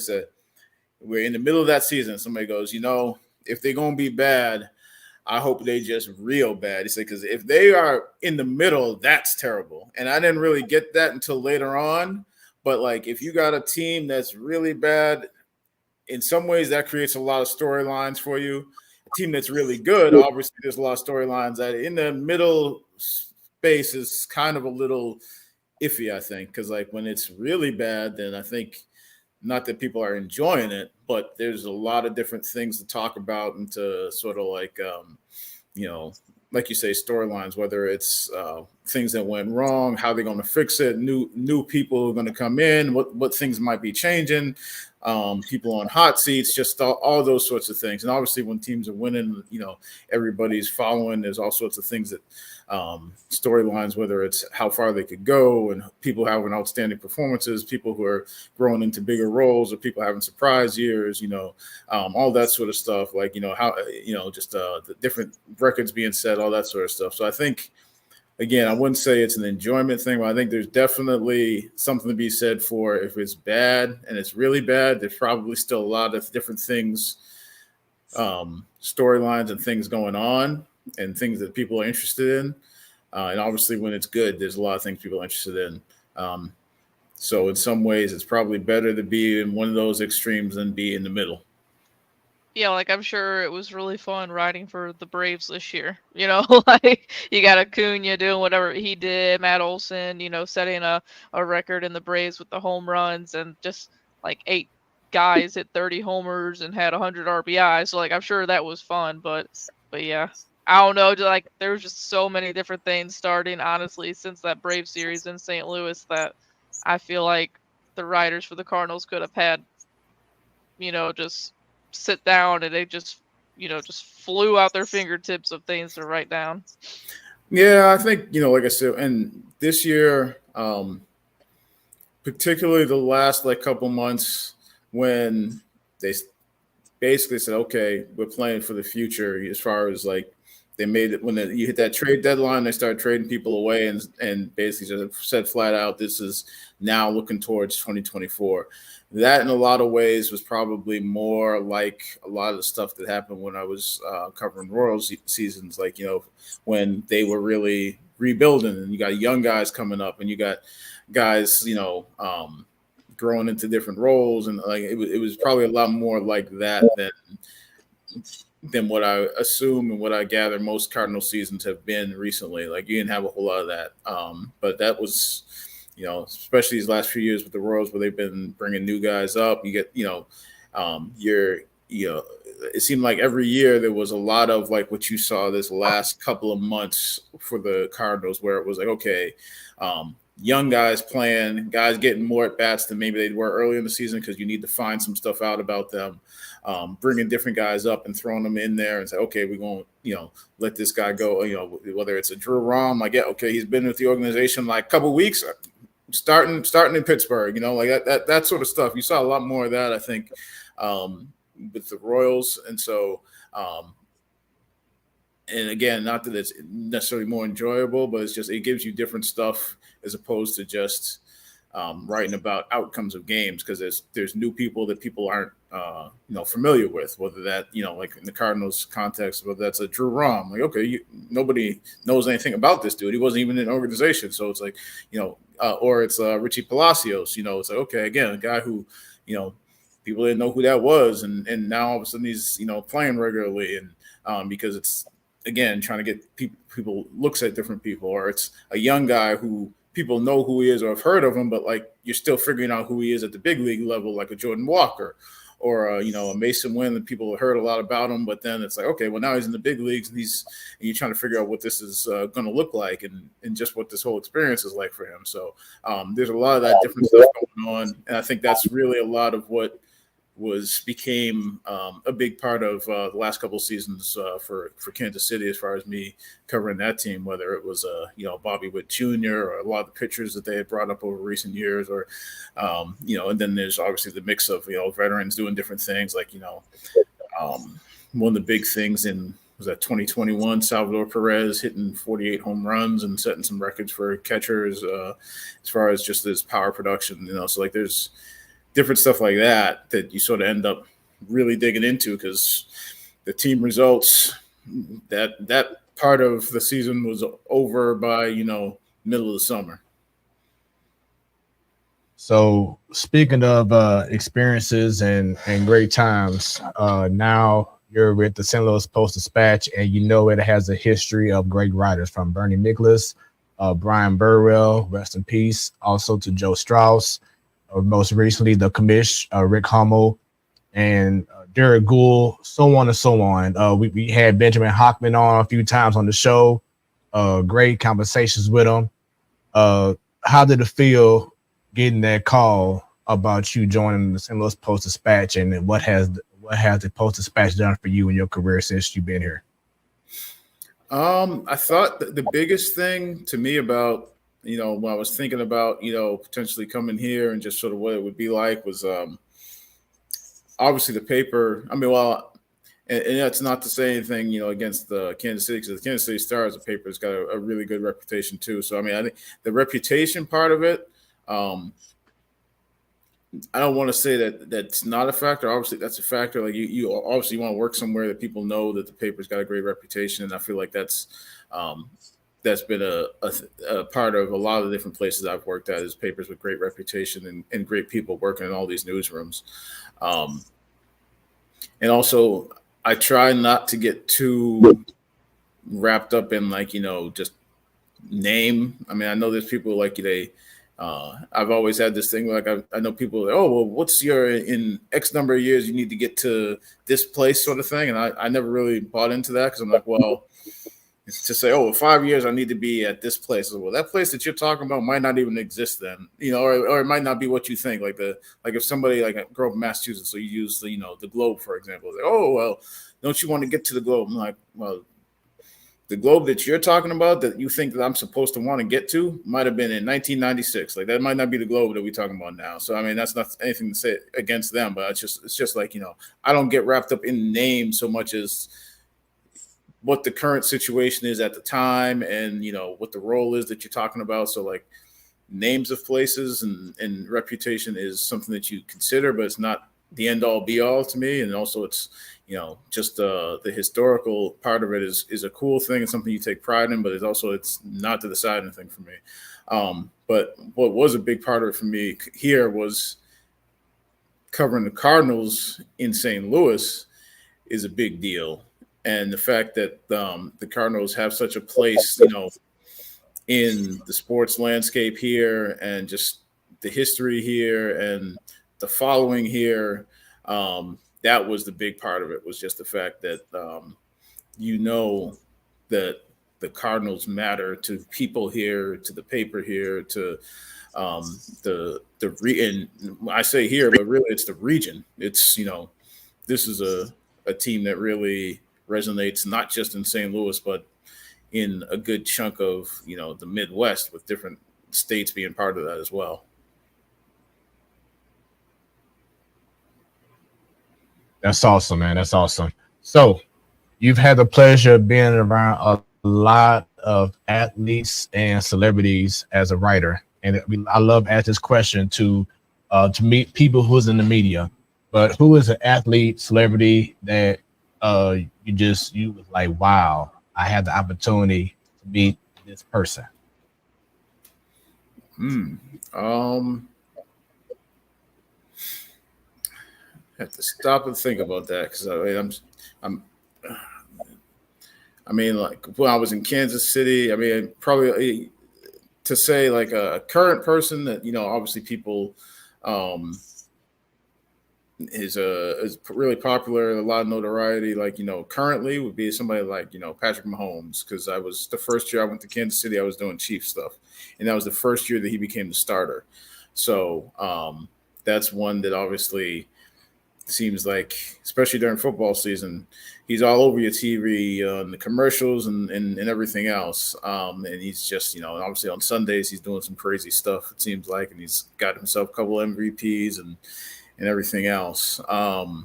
we're in the middle of that season. Somebody goes, you know, if they're going to be bad, I hope they just real bad. He said, because if they are in the middle, that's terrible. And I didn't really get that until later on. But like, if you got a team that's really bad, in some ways that creates a lot of storylines for you. A team that's really good, obviously there's a lot of storylines. That in the middle space is kind of a little iffy, I think, because like when it's really bad, then I think, not that people are enjoying it, but there's a lot of different things to talk about and to sort of like, like you say, storylines, whether it's things that went wrong, how they're going to fix it, new people are going to come in, what things might be changing, people on hot seats, just all those sorts of things. And obviously when teams are winning, you know, everybody's following. There's all sorts of things that storylines, whether it's how far they could go and people having outstanding performances, people who are growing into bigger roles, or people having surprise years, you know, all that sort of stuff. Like, you know, how, you know, just the different records being set, all that sort of stuff. So I think, again, I wouldn't say it's an enjoyment thing, but I think there's definitely something to be said for if it's bad and it's really bad, there's probably still a lot of different things, storylines and things going on and things that people are interested in. And obviously when it's good, there's a lot of things people are interested in. So in some ways, it's probably better to be in one of those extremes than be in the middle. Yeah, like, I'm sure it was really fun writing for the Braves this year. You know, like, you got Acuna doing whatever he did, Matt Olson, you know, setting a record in the Braves with the home runs, and just like 8 guys hit 30 homers and had 100 RBIs. So like, I'm sure that was fun, but yeah, I don't know. Like, there was just so many different things starting, honestly, since that Brave series in St. Louis that I feel like the writers for the Cardinals could have had, you know, just sit down and they just, you know, just flew out their fingertips of things to write down. Yeah, I think, you know, like I said, and this year, particularly the last like couple months when they basically said, okay, we're playing for the future, as far as like they made it when you hit that trade deadline, they started trading people away and basically just said flat out, this is now looking towards 2024. That in a lot of ways was probably more like a lot of the stuff that happened when I was covering Royals seasons, like, you know, when they were really rebuilding, and you got young guys coming up, and you got guys, growing into different roles, and like it was probably a lot more like that than what I assume and what I gather most Cardinal seasons have been recently. Like, you didn't have a whole lot of that, but that was, especially these last few years with the Royals, where they've been bringing new guys up. You get, it seemed like every year there was a lot of like what you saw this last couple of months for the Cardinals, where it was like, okay, young guys playing, guys getting more at bats than maybe they were earlier in the season, because you need to find some stuff out about them, bringing different guys up and throwing them in there and say, okay, we're going to, let this guy go, whether it's a Drew Rom, like, yeah, okay, he's been with the organization like a couple of weeks, starting in Pittsburgh, like that sort of stuff. You saw a lot more of that, I think, with the Royals. And so, and again, not that it's necessarily more enjoyable, but it's just, it gives you different stuff as opposed to just writing about outcomes of games, because there's new people that people aren't familiar with, whether that, like in the Cardinals context, whether that's a Drew Rom, like, okay, nobody knows anything about this dude. He wasn't even in an organization. So it's like, or it's Richie Palacios, it's like, okay, again, a guy who, people didn't know who that was. And now all of a sudden he's, playing regularly. And because it's, again, trying to get people looks at different people, or it's a young guy who people know who he is or have heard of him, but like you're still figuring out who he is at the big league level, like a Jordan Walker or a Mason Wynn, that people have heard a lot about him, but then it's like, okay, well, now he's in the big leagues, and you're trying to figure out what this is going to look like, and just what this whole experience is like for him. So there's a lot of that different stuff going on, and I think that's really a lot of what became a big part of the last couple of seasons for Kansas City, as far as me covering that team, whether it was Bobby Witt Jr. or a lot of the pitchers that they had brought up over recent years, or and then there's obviously the mix of veterans doing different things, like one of the big things was that 2021, Salvador Perez hitting 48 home runs and setting some records for catchers as far as just his power production, so like there's different stuff like that you sort of end up really digging into, because the team results, that part of the season was over by, middle of the summer. So speaking of experiences and great times, now you're with the St. Louis Post-Dispatch, and it has a history of great writers, from Bernie Nicholas, Brian Burwell, rest in peace, also to Joe Strauss, most recently the commish, Rick Hummel, and Derek Gould, so on and so on. We had Benjamin Hockman on a few times on the show. Great conversations with him. How did it feel getting that call about you joining the St. Louis Post-Dispatch, and what has the Post-Dispatch done for you in your career since you've been here? I thought the biggest thing to me about when I was thinking about, potentially coming here and just sort of what it would be like, was obviously the paper. I mean, and that's not to say anything, against the Kansas City, because the Kansas City Star as a paper has got a really good reputation too. So, I mean, I think the reputation part of it, I don't want to say that that's not a factor. Obviously, that's a factor. Like you obviously want to work somewhere that people know that the paper's got a great reputation, and I feel like that's been a part of a lot of the different places I've worked at, is papers with great reputation and great people working in all these newsrooms. And also, I try not to get too wrapped up in just name. I mean, I know there's people like I've always had this thing like I know people like, oh, well, what's in X number of years you need to get to this place sort of thing. And I never really bought into that, because I'm like, well, it's to say, in 5 years I need to be at this place. Well, that place that you're talking about might not even exist then, or it might not be what you think. Like if somebody, like, I grew up in Massachusetts, so you use the Globe, for example. Like, oh, well, don't you want to get to the Globe? I'm like, well, the Globe that you're talking about that you think that I'm supposed to want to get to might have been in 1996. Like, that might not be the Globe that we're talking about now. So, I mean, that's not anything to say against them, but it's just like, I don't get wrapped up in names so much as what the current situation is at the time, and what the role is that you're talking about. So, like, names of places and reputation is something that you consider, but it's not the end all be all to me, and also it's just the historical part of it is a cool thing and something you take pride in, but it's not the deciding thing for me. But what was a big part of it for me here was covering the Cardinals in St. Louis is a big deal, and the fact that the Cardinals have such a place, in the sports landscape here, and just the history here and the following here. That was the big part of it, was just the fact that that the Cardinals matter to people here, to the paper here, to and I say here, but really it's the region. It's this is a team that really resonates not just in St. Louis, but in a good chunk of the Midwest, with different states being part of that as well. That's awesome, man. That's awesome. So you've had the pleasure of being around a lot of athletes and celebrities as a writer. And I love asking this question to meet people who's in the media. But who is an athlete, celebrity that you was like, wow, I had the opportunity to meet this person? Have to stop and think about that, because like when I was in Kansas City, probably to say like a current person that obviously people is really popular, a lot of notoriety, like currently would be somebody like Patrick Mahomes, because I was the first year I went to Kansas City, I was doing Chief stuff, and that was the first year that he became the starter. So that's one that obviously seems like, especially during football season, he's all over your TV, the commercials and everything else. And he's just, obviously on Sundays, he's doing some crazy stuff, it seems like, and he's got himself a couple MVPs and everything else. To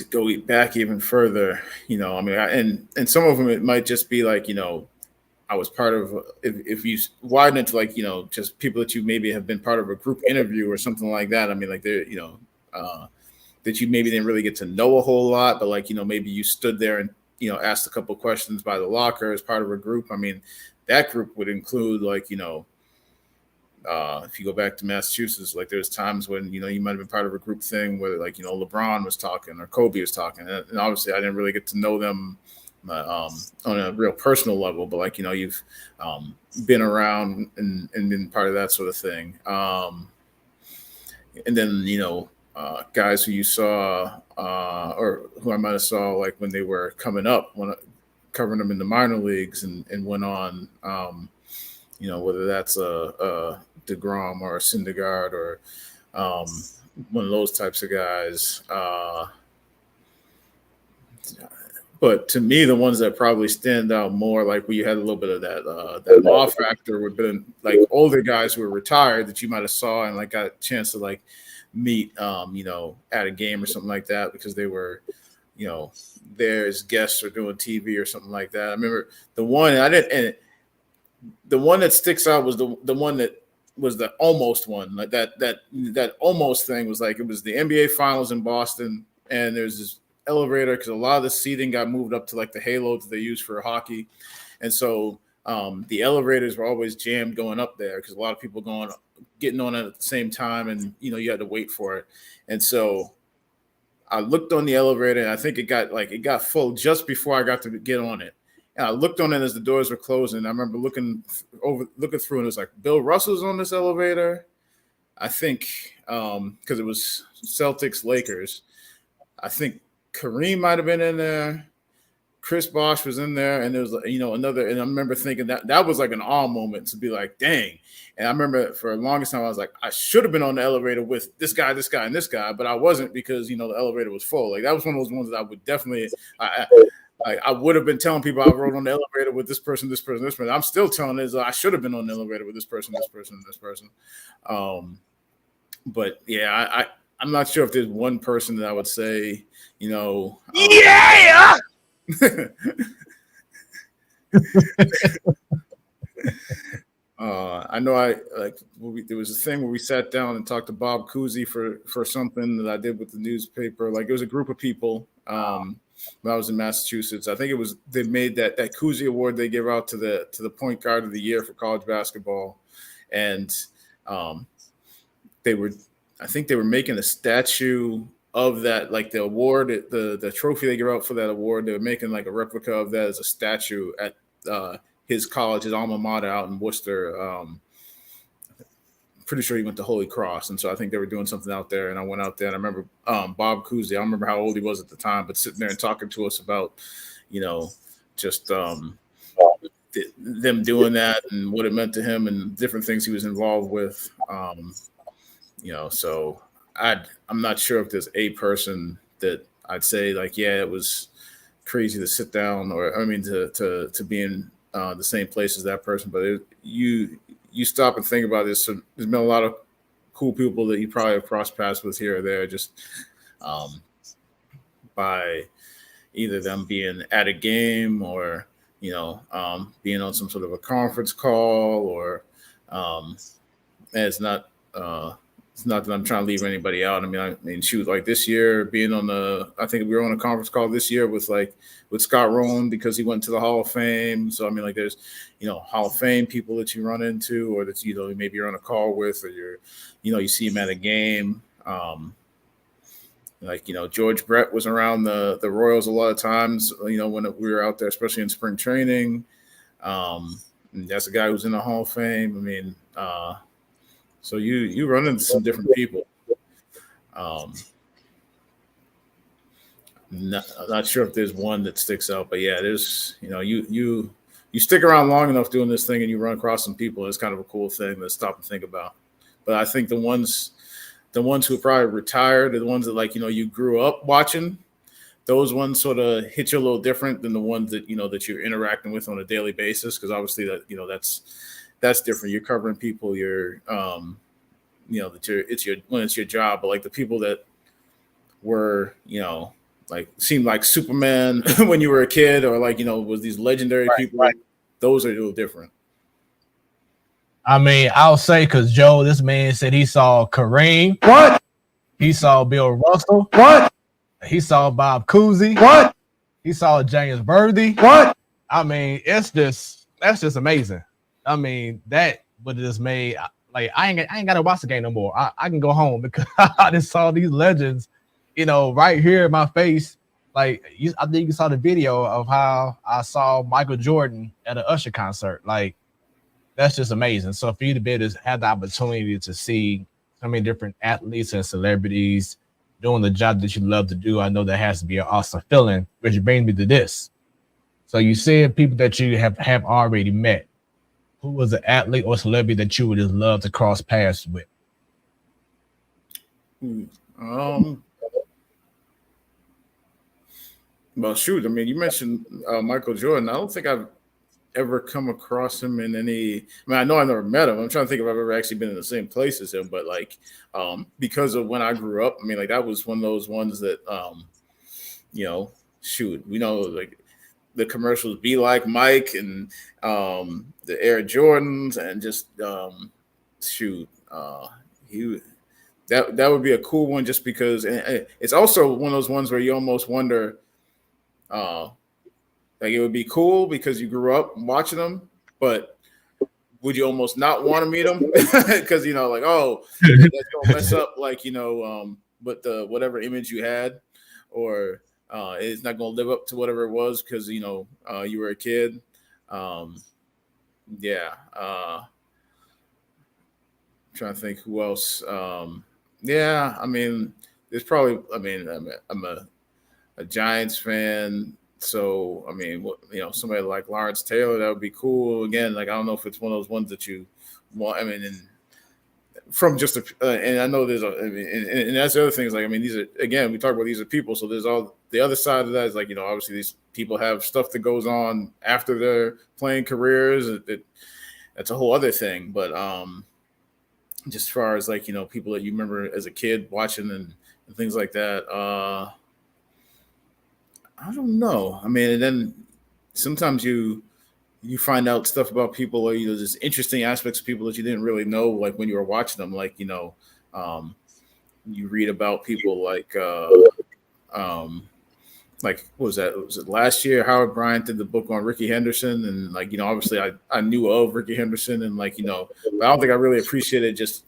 go back even further, and some of them, it might just be like, I was part of, if you widen it to like, just people that you maybe have been part of a group interview or something like that. Like they're, that you maybe didn't really get to know a whole lot, but like, maybe you stood there and, asked a couple of questions by the locker as part of a group. That group would include like, if you go back to Massachusetts, like there's times when, you might've been part of a group thing where like, LeBron was talking or Kobe was talking. And obviously I didn't really get to know them on a real personal level, but like you've been around and been part of that sort of thing, and then guys who you saw or who I might have saw like when they were coming up, when covering them in the minor leagues and went on, whether that's a DeGrom or a Syndergaard or one of those types of guys. But to me, the ones that probably stand out more, like where you had a little bit of that awe factor, would have been like older guys who were retired that you might have saw and like got a chance to like meet, at a game or something like that, because they were, there as guests or doing TV or something like that. I remember the one the one that sticks out was the one that was the almost one, like that almost thing was like, it was the NBA Finals in Boston, and there's this elevator because a lot of the seating got moved up to like the halos that they use for hockey, and so the elevators were always jammed going up there because a lot of people getting on it at the same time, and you had to wait for it. And so I looked on the elevator, and I think it got full just before I got to get on it. And I looked on it as the doors were closing. I remember looking through, and it was like Bill Russell's on this elevator, I think, because it was Celtics Lakers. I think Kareem might have been in there. Chris Bosh was in there, and there was another. And I remember thinking that was like an awe moment to be like, dang. And I remember for the longest time I was like, I should have been on the elevator with this guy, and this guy, but I wasn't, because the elevator was full. Like that was one of those ones that I would definitely. I would have been telling people I rode on the elevator with this person, this person, this person. I'm still telling this I should have been on the elevator with this person, this person, this person. But yeah, I'm not sure if there's one person that I would say, yeah. I know there was a thing where we sat down and talked to Bob Cousy for something that I did with the newspaper. Like it was a group of people when I was in Massachusetts. I think they made that Cousy Award they give out to the point guard of the year for college basketball, and they were making a statue of that, like the award, the trophy they give out for that award. They were making like a replica of that as a statue at his college, his alma mater out in Worcester. Pretty sure he went to Holy Cross, and so I think they were doing something out there. And I went out there, and I remember Bob Cousy. I don't remember how old he was at the time, but sitting there and talking to us about, just them doing that and what it meant to him and different things he was involved with. So I'm not sure if there's a person that I'd say like, yeah, it was crazy to sit down, or to be in the same place as that person. But you stop and think about this. So there's been a lot of cool people that you probably have crossed paths with here or there, just by either them being at a game or being on some sort of a conference call, or and it's not that I'm trying to leave anybody out. I mean, shoot, like this year being I think we were on a conference call this year with Scott Rowan because he went to the Hall of Fame. So, there's, Hall of Fame people that you run into, or that, maybe you're on a call with, or you see him at a game. George Brett was around the Royals a lot of times, when we were out there, especially in spring training. And that's a guy who's in the Hall of Fame. So you run into some different people. I'm not sure if there's one that sticks out, but yeah, there's you stick around long enough doing this thing and you run across some people. It's kind of a cool thing to stop and think about. But I think the ones who are probably retired are the ones that you grew up watching. Those ones sort of hit you a little different than the ones that that you're interacting with on a daily basis, because obviously that's different. You're covering people. You're, it's your job. But like the people that were, seemed like Superman when you were a kid, or was these legendary people. Right. Those are a little different. I'll say, because Joe, this man said he saw Kareem. What? He saw Bill Russell. What? He saw Bob Cousy. What? He saw James Worthy. What? That's just amazing. That would have just made I ain't gotta watch the game no more. I can go home because I just saw these legends, right here in my face. I think you saw the video of how I saw Michael Jordan at an Usher concert. That's just amazing. So for you to be able to have the opportunity to see so many different athletes and celebrities doing the job that you love to do, I know that has to be an awesome feeling. Which brings me to this. So you said people that you have already met. Who was an athlete or celebrity that you would just love to cross paths with? Well, shoot. You mentioned Michael Jordan. I don't think I've ever come across him in any. I know I've never met him. I'm trying to think if I've ever actually been in the same place as him. But because of when I grew up, that was one of those ones that, shoot, the commercials Be Like Mike and the Air Jordans, and just that would be a cool one, just because it's also one of those ones where you almost wonder it would be cool because you grew up watching them, but would you almost not want to meet them because that's gonna mess up but the whatever image you had, or it's not going to live up to whatever it was because, you were a kid. I'm trying to think who else. There's probably, I'm a Giants fan. So, somebody like Lawrence Taylor, that would be cool. Again, I don't know if it's one of those ones that you want, from just and I know there's and that's the other thing is these are, again, we talk about these are people, so there's all the other side of that is obviously these people have stuff that goes on after their playing careers. That's a whole other thing. But just as far as people that you remember as a kid watching and things like that, I don't know. And then sometimes you you find out stuff about people, or just interesting aspects of people that you didn't really know, like when you were watching them. Like you read about people like what was that? Was it last year? Howard Bryant did the book on Ricky Henderson, and obviously I knew of Ricky Henderson, and but I don't think I really appreciated just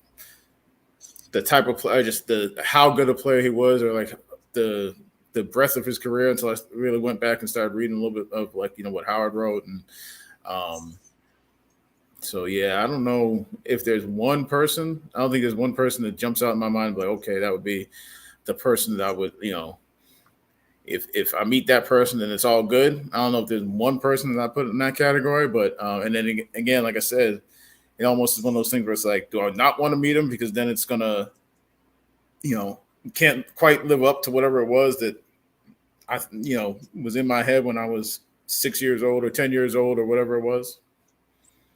the type of player, just how good a player he was, or the breadth of his career until I really went back and started reading a little bit of what Howard wrote, and so yeah, I don't know if there's one person. I don't think there's one person that jumps out in my mind like, okay, that would be the person that I would if I meet that person, then it's all good. I don't know if there's one person that I put in that category, but and then again, like I said, it almost is one of those things where it's like, do I not want to meet him because then it's gonna, can't quite live up to whatever it was that I, was in my head when I was 6 years old or 10 years old or whatever it was.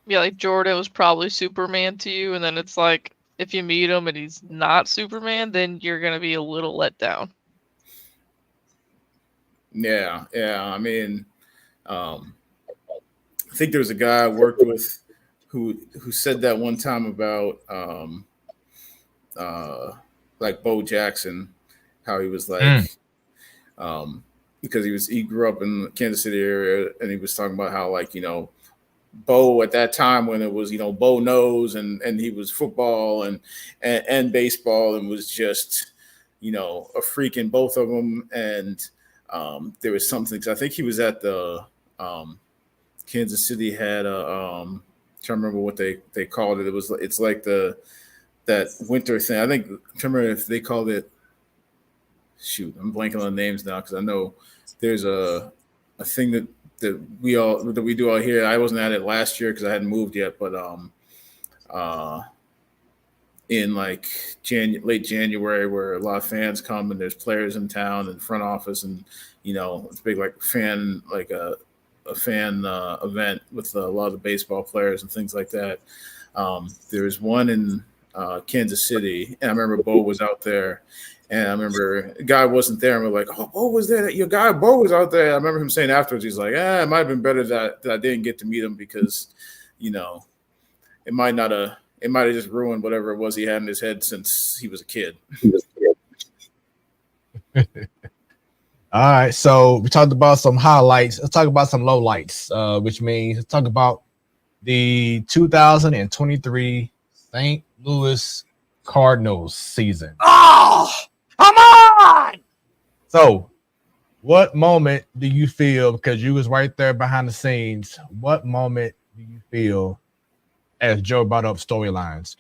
Yeah, like Jordan was probably Superman to you, and then it's like if you meet him and he's not Superman, then you're gonna be a little let down. Yeah. I mean, I think there was a guy I worked with who said that one time about Bo Jackson, how he was because he grew up in the Kansas City area, and he was talking about how Bo at that time when it was Bo knows and he was football and baseball and was just a freak in both of them, and there was something, because I think he was at the Kansas City had a trying to remember what they called it. It's like that winter thing. I think I'm trying to remember if they called it. Shoot, I'm blanking on the names now because I know there's a thing that we do out here. I wasn't at it last year because I hadn't moved yet, but in late January, where a lot of fans come and there's players in town and front office, and it's big fan a fan event with a lot of the baseball players and things like that. There's one in Kansas City, and I remember Bo was out there, and I remember a guy wasn't there, and we're like, "Oh, Bo was there. Your guy Bo was out there." I remember him saying afterwards, he's like, "It might have been better that I didn't get to meet him because, it might have just ruined whatever it was he had in his head since he was a kid." All right, so we talked about some highlights. Let's talk about some lowlights, which means let's talk about the 2023 St. Louis Cardinals season. Oh, come on! So, what moment do you feel, because you was right there behind the scenes, what moment do you feel, as Joe brought up storylines,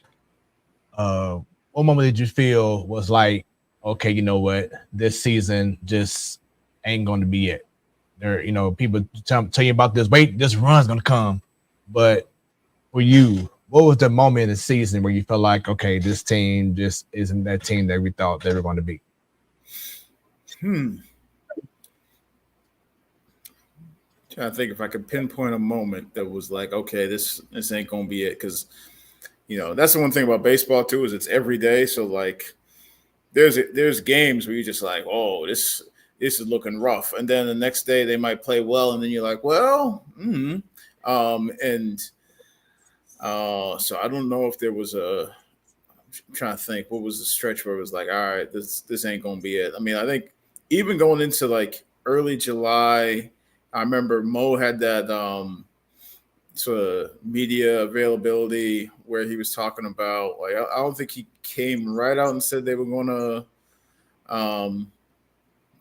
what moment did you feel was like, okay, you know what, this season just ain't going to be it? There, people tell you about this. Wait, this run's going to come. But for you, what was the moment in the season where you felt like, okay, this team just isn't that team that we thought they were going to be? Trying to think if I could pinpoint a moment that was like, okay, this ain't going to be it. Because, that's the one thing about baseball too, is it's every day. So there's games where you're just like, oh, this is looking rough. And then the next day they might play well. And then you're like, well, so I don't know if there was I'm trying to think, what was the stretch where it was like, all right, this ain't going to be it. I mean, I think even going into early July, I remember Mo had that sort of media availability where he was talking about, I don't think he came right out and said they were going to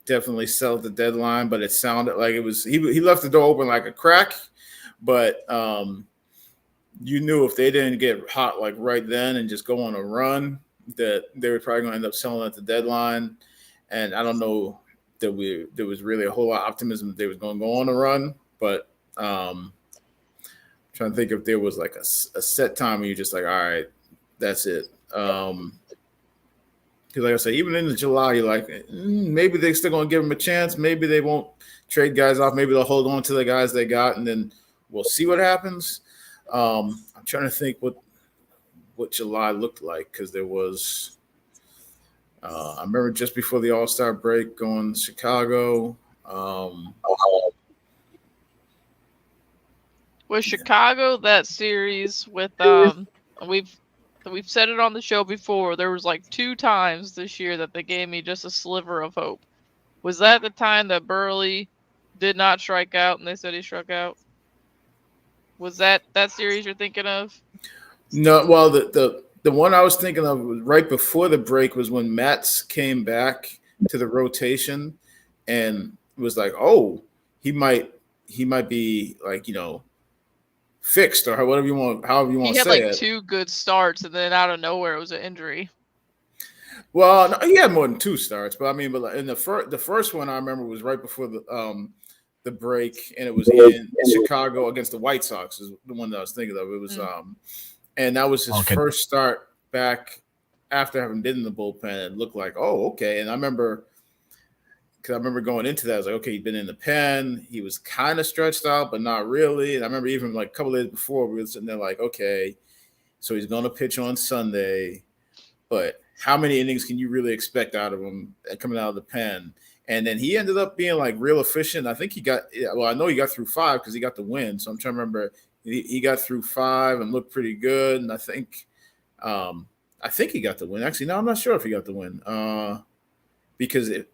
definitely sell at the deadline, but it sounded like it was, he left the door open like a crack, but you knew if they didn't get hot right then and just go on a run, that they were probably going to end up selling at the deadline. And I don't know that there was really a whole lot of optimism that they was going to go on a run, but trying to think if there was a set time where you're just like, all right, that's it. Because like I said, even in July, you're like, maybe they're still going to give them a chance. Maybe they won't trade guys off. Maybe they'll hold on to the guys they got, and then we'll see what happens. I'm trying to think what July looked like, because there was I remember just before the All-Star break going to Chicago. with Chicago, that series with we've said it on the show before. There was like 2 times this year that they gave me just a sliver of hope. Was that the time that Burley did not strike out and they said he struck out? Was that series you're thinking of? No, well, the one I was thinking of was right before the break was when Matz came back to the rotation and was like, oh, he might be like, fixed or whatever you want, however you want He to had say like it. 2 good starts and then out of nowhere it was an injury. Well, no, he had more than 2 starts, but I mean, but in the first one I remember was right before the break, and it was in Chicago against the White Sox is the one that I was thinking of. It was and that was his first start back after having been in the bullpen. It looked like, oh, okay. And I remember going into that, I was like, okay, he'd been in the pen. He was kind of stretched out, but not really. And I remember even like a couple of days before, we were sitting there like, okay, so he's going to pitch on Sunday, but how many innings can you really expect out of him coming out of the pen? And then he ended up being like real efficient. I think I know he got through 5 because he got the win. So I'm trying to remember. He got through 5 and looked pretty good. And I think he got the win. Actually, no, I'm not sure if he got the win because I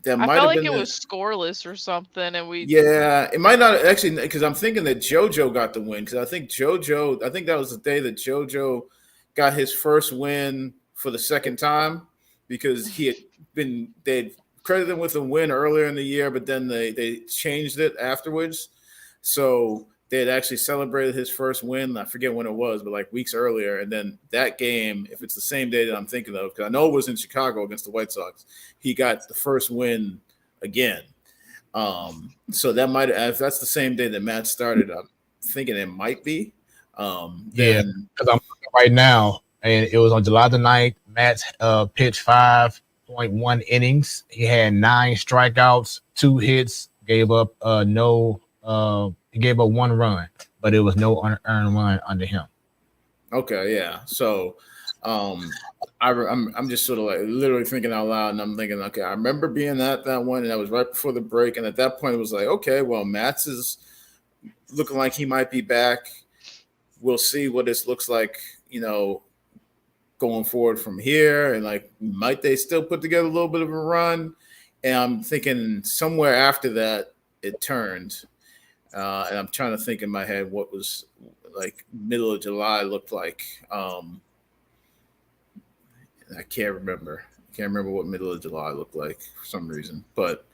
felt like it was scoreless or something, and it might not actually because I'm thinking that JoJo got the win because I think that was the day that JoJo got his first win for the second time because they'd credited him with a win earlier in the year, but then they changed it afterwards. So they had actually celebrated his first win. I forget when it was, but like weeks earlier. And then that game, if it's the same day that I'm thinking of, because I know it was in Chicago against the White Sox, he got the first win again. So that might, if that's the same day that Matt started, I'm thinking it might be. Because I'm looking right now, and it was on July the 9th. Matt pitched 5.1 innings. He had 9 strikeouts, 2 hits, gave up he gave up 1 run, but it was no unearned run under him. Okay, yeah. So I'm just sort of like literally thinking out loud, and I'm thinking, okay, I remember being at that one, and that was right before the break. And at that point, it was like, okay, well, Matz is looking like he might be back. We'll see what this looks like, going forward from here. And like, might they still put together a little bit of a run? And I'm thinking somewhere after that, it turned. And I'm trying to think in my head what was like middle of July looked like. I can't remember. What middle of July looked like for some reason. But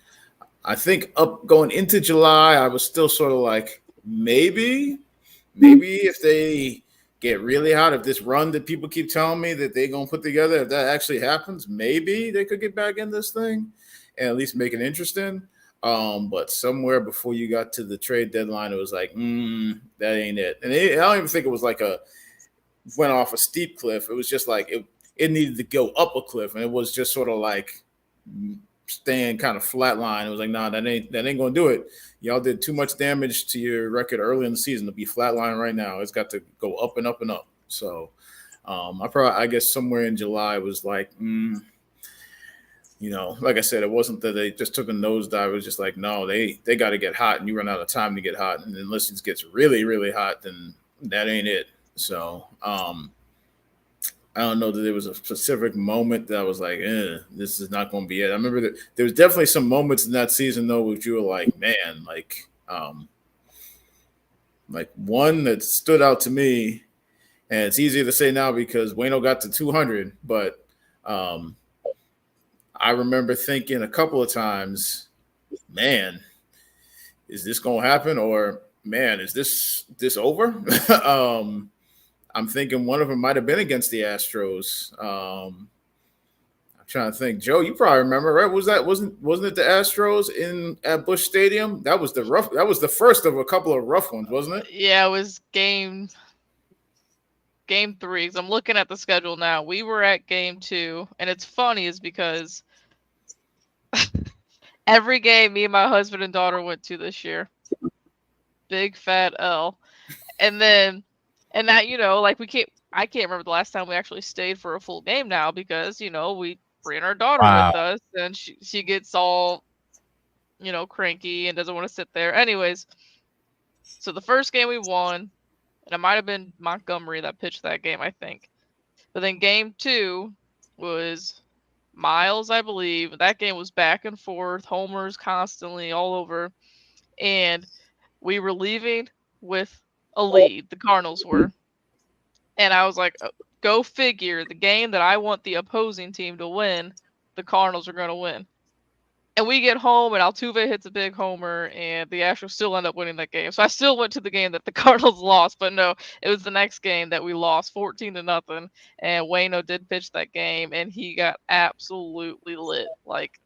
I think going into July, I was still sort of like, maybe if they get really hot, if this run that people keep telling me that they're going to put together, if that actually happens, maybe they could get back in this thing and at least make it interesting. But somewhere before you got to the trade deadline, it was like, that ain't it. And I don't even think it was like went off a steep cliff. It was just like it needed to go up a cliff, and it was just sort of like staying kind of flat line. It was like, nah, that ain't gonna do it. Y'all did too much damage to your record early in the season to be flat line right now. It's got to go up and up and up. So I guess somewhere in July was like, like I said, it wasn't that they just took a nosedive. It was just like, no, they got to get hot, and you run out of time to get hot. And unless it gets really, really hot, then that ain't it. So I don't know that there was a specific moment that I was like, this is not going to be it. I remember that there was definitely some moments in that season, though, which you were like, man, like one that stood out to me, and it's easier to say now because Waino got to 200, but I remember thinking a couple of times, man, is this going to happen? Or, man, is this over? I'm thinking one of them might have been against the Astros. I'm trying to think. Joe, you probably remember, right? Wasn't it the Astros at Busch Stadium? That was the first of a couple of rough ones, wasn't it? Yeah, it was game 3. Because I'm looking at the schedule now. We were at game 2, and it's funny is because every game me and my husband and daughter went to this year, big fat L, and that I can't remember the last time we actually stayed for a full game now because we bring our daughter with us and she gets all cranky and doesn't want to sit there. Anyways, So the first game we won, and it might have been Montgomery that pitched that game, I think. But then game 2 was Miles, I believe. That game was back and forth, homers constantly all over. And we were leaving with a lead. The Cardinals were. And I was like, go figure. The game that I want the opposing team to win, the Cardinals are going to win. And we get home, and Altuve hits a big homer, and the Astros still end up winning that game. So I still went to the game that the Cardinals lost, but no, it was the next game that we lost 14-0. And Waino did pitch that game, and he got absolutely lit. Like,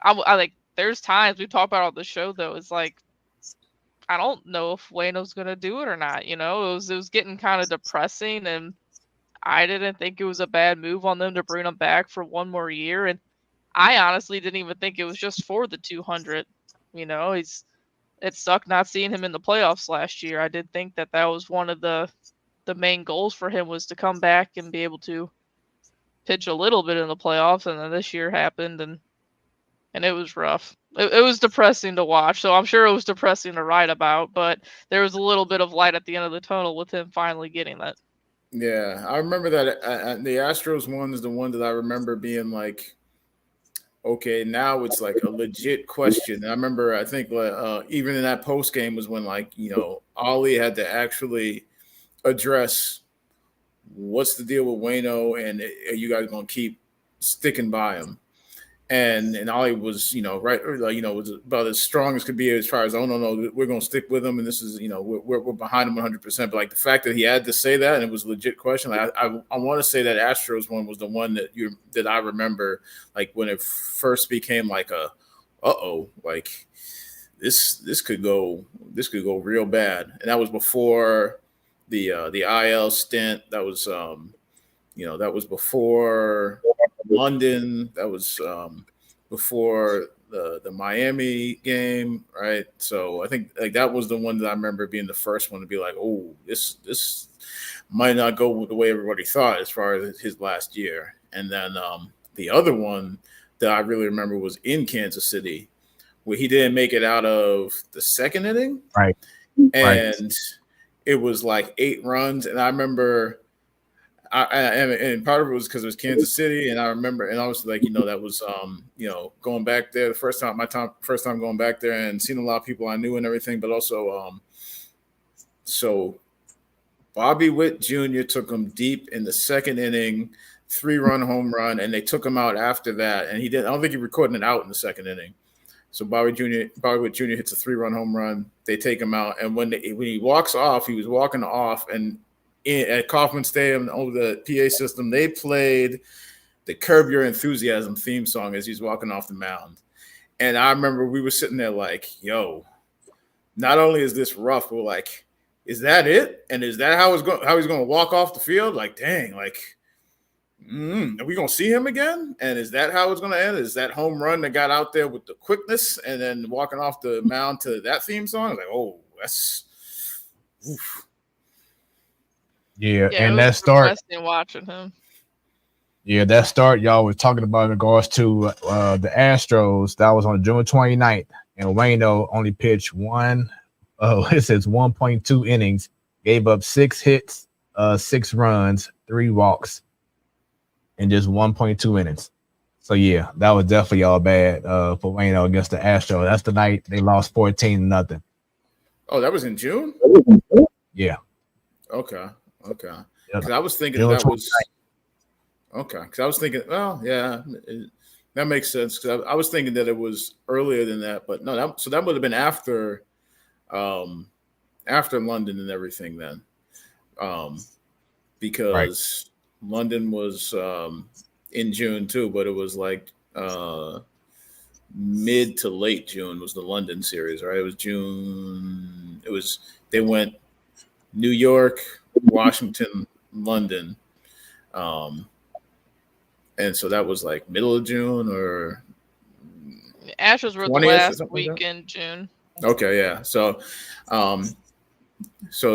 I like. There's times we talk about on the show though. It's like, I don't know if Waino's gonna do it or not. You know, it was getting kind of depressing, and I didn't think it was a bad move on them to bring him back for one more year. And I honestly didn't even think it was just for the 200. You know, it sucked not seeing him in the playoffs last year. I did think that was one of the main goals for him, was to come back and be able to pitch a little bit in the playoffs. And then this year happened, and it was rough. It was depressing to watch. So I'm sure it was depressing to write about, but there was a little bit of light at the end of the tunnel with him finally getting that. Yeah, I remember that the Astros one is the one that I remember being like, okay, now it's like a legit question. I remember, I think even in that post game was when, like, you know, Ollie had to actually address what's the deal with Waino, and are you guys going to keep sticking by him? And Ollie was, you know, right, you know, was about as strong as could be as far as, oh no, we're going to stick with him, and this is, you know, we're behind him 100%. But like the fact that he had to say that, and it was a legit question. Like, I want to say that Astros one was the one that I remember, like when it first became like like this could go real bad, and that was before the IL stint. That was you know, that was before London. That was before the Miami game, right? So I think like that was the one that I remember being the first one to be like, oh, this might not go the way everybody thought as far as his last year. And then the other one that I really remember was in Kansas City, where he didn't make it out of the second inning, right? And it was like 8 runs, and I remember. And part of it was because it was Kansas City, and I remember, and I was like, you know, that was, you know, going back there the first time going back there and seeing a lot of people I knew and everything, but also, so Bobby Witt Jr. took him deep in the second inning, 3-run home run, and they took him out after that, and I don't think he recorded it out in the second inning. So Bobby Witt Jr. hits a 3-run home run, they take him out, and when he walks off, he was walking off, and at Kauffman Stadium over the PA system, they played the Curb Your Enthusiasm theme song as he's walking off the mound. And I remember we were sitting there like, yo, not only is this rough, we're like, is that it? And is that how he's going to walk off the field? Like, dang, like, are we going to see him again? And is that how it's going to end? Is that home run that got out there with the quickness and then walking off the mound to that theme song? I was like, oh, that's oof. Yeah, and that start watching him. Yeah, that start y'all was talking about in regards to the Astros. That was on June 29th, and Waino only pitched 1.2 innings, gave up 6 hits, 6 runs, 3 walks, in just 1.2 innings. So yeah, that was definitely all bad for Waino against the Astros. That's the night they lost 14-0. Oh, that was in June? Yeah. Okay. Okay. Yep. Because I was thinking June that was okay. Because I was thinking, well, yeah, that makes sense. Because I was thinking that it was earlier than that, but no. That would have been after London and everything then, because London was in June too, but it was like mid to late June was the London series, right? It was June. They went New York, Washington, London, and so that was like middle of June or Astros were the last week in June. Okay, yeah. So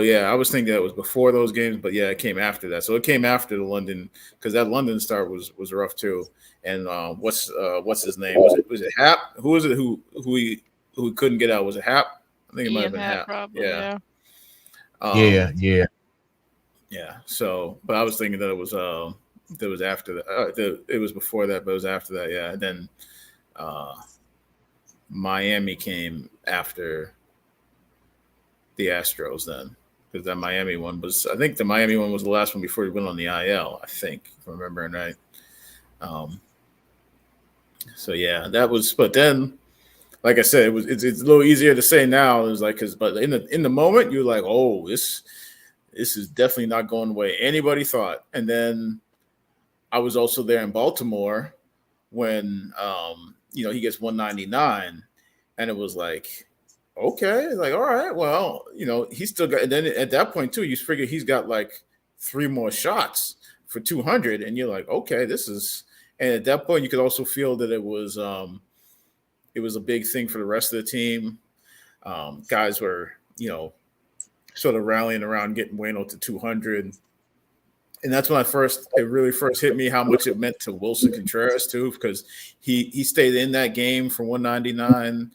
yeah, I was thinking that it was before those games, but yeah, it came after that. So it came after the London, because that London start was rough too. And what's his name? Was it Hap? Who was it who couldn't get out? Was it Hap? I think it might have been had half. probably, Yeah. Yeah. So, but I was thinking that it was after that. It was before that, but it was after that. Yeah. And then Miami came after the Astros then, because that Miami one was, I think the Miami one was the last one before he went on the IL, I think, if I'm remembering right. So yeah, that was, but then, like I said, it's a little easier to say now. It was like, but in the moment, you're like, oh, this is definitely not going the way anybody thought. And then I was also there in Baltimore when he gets 199, and it was like, okay, like, all right, well, he's still got, and then at that point too, you figure he's got like 3 more shots for 200, and you're like, okay, this is, and at that point you could also feel that it was a big thing for the rest of the team. Guys were, sort of rallying around getting Waino to 200. And that's when it really first hit me how much it meant to Wilson Contreras too, because he stayed in that game for 199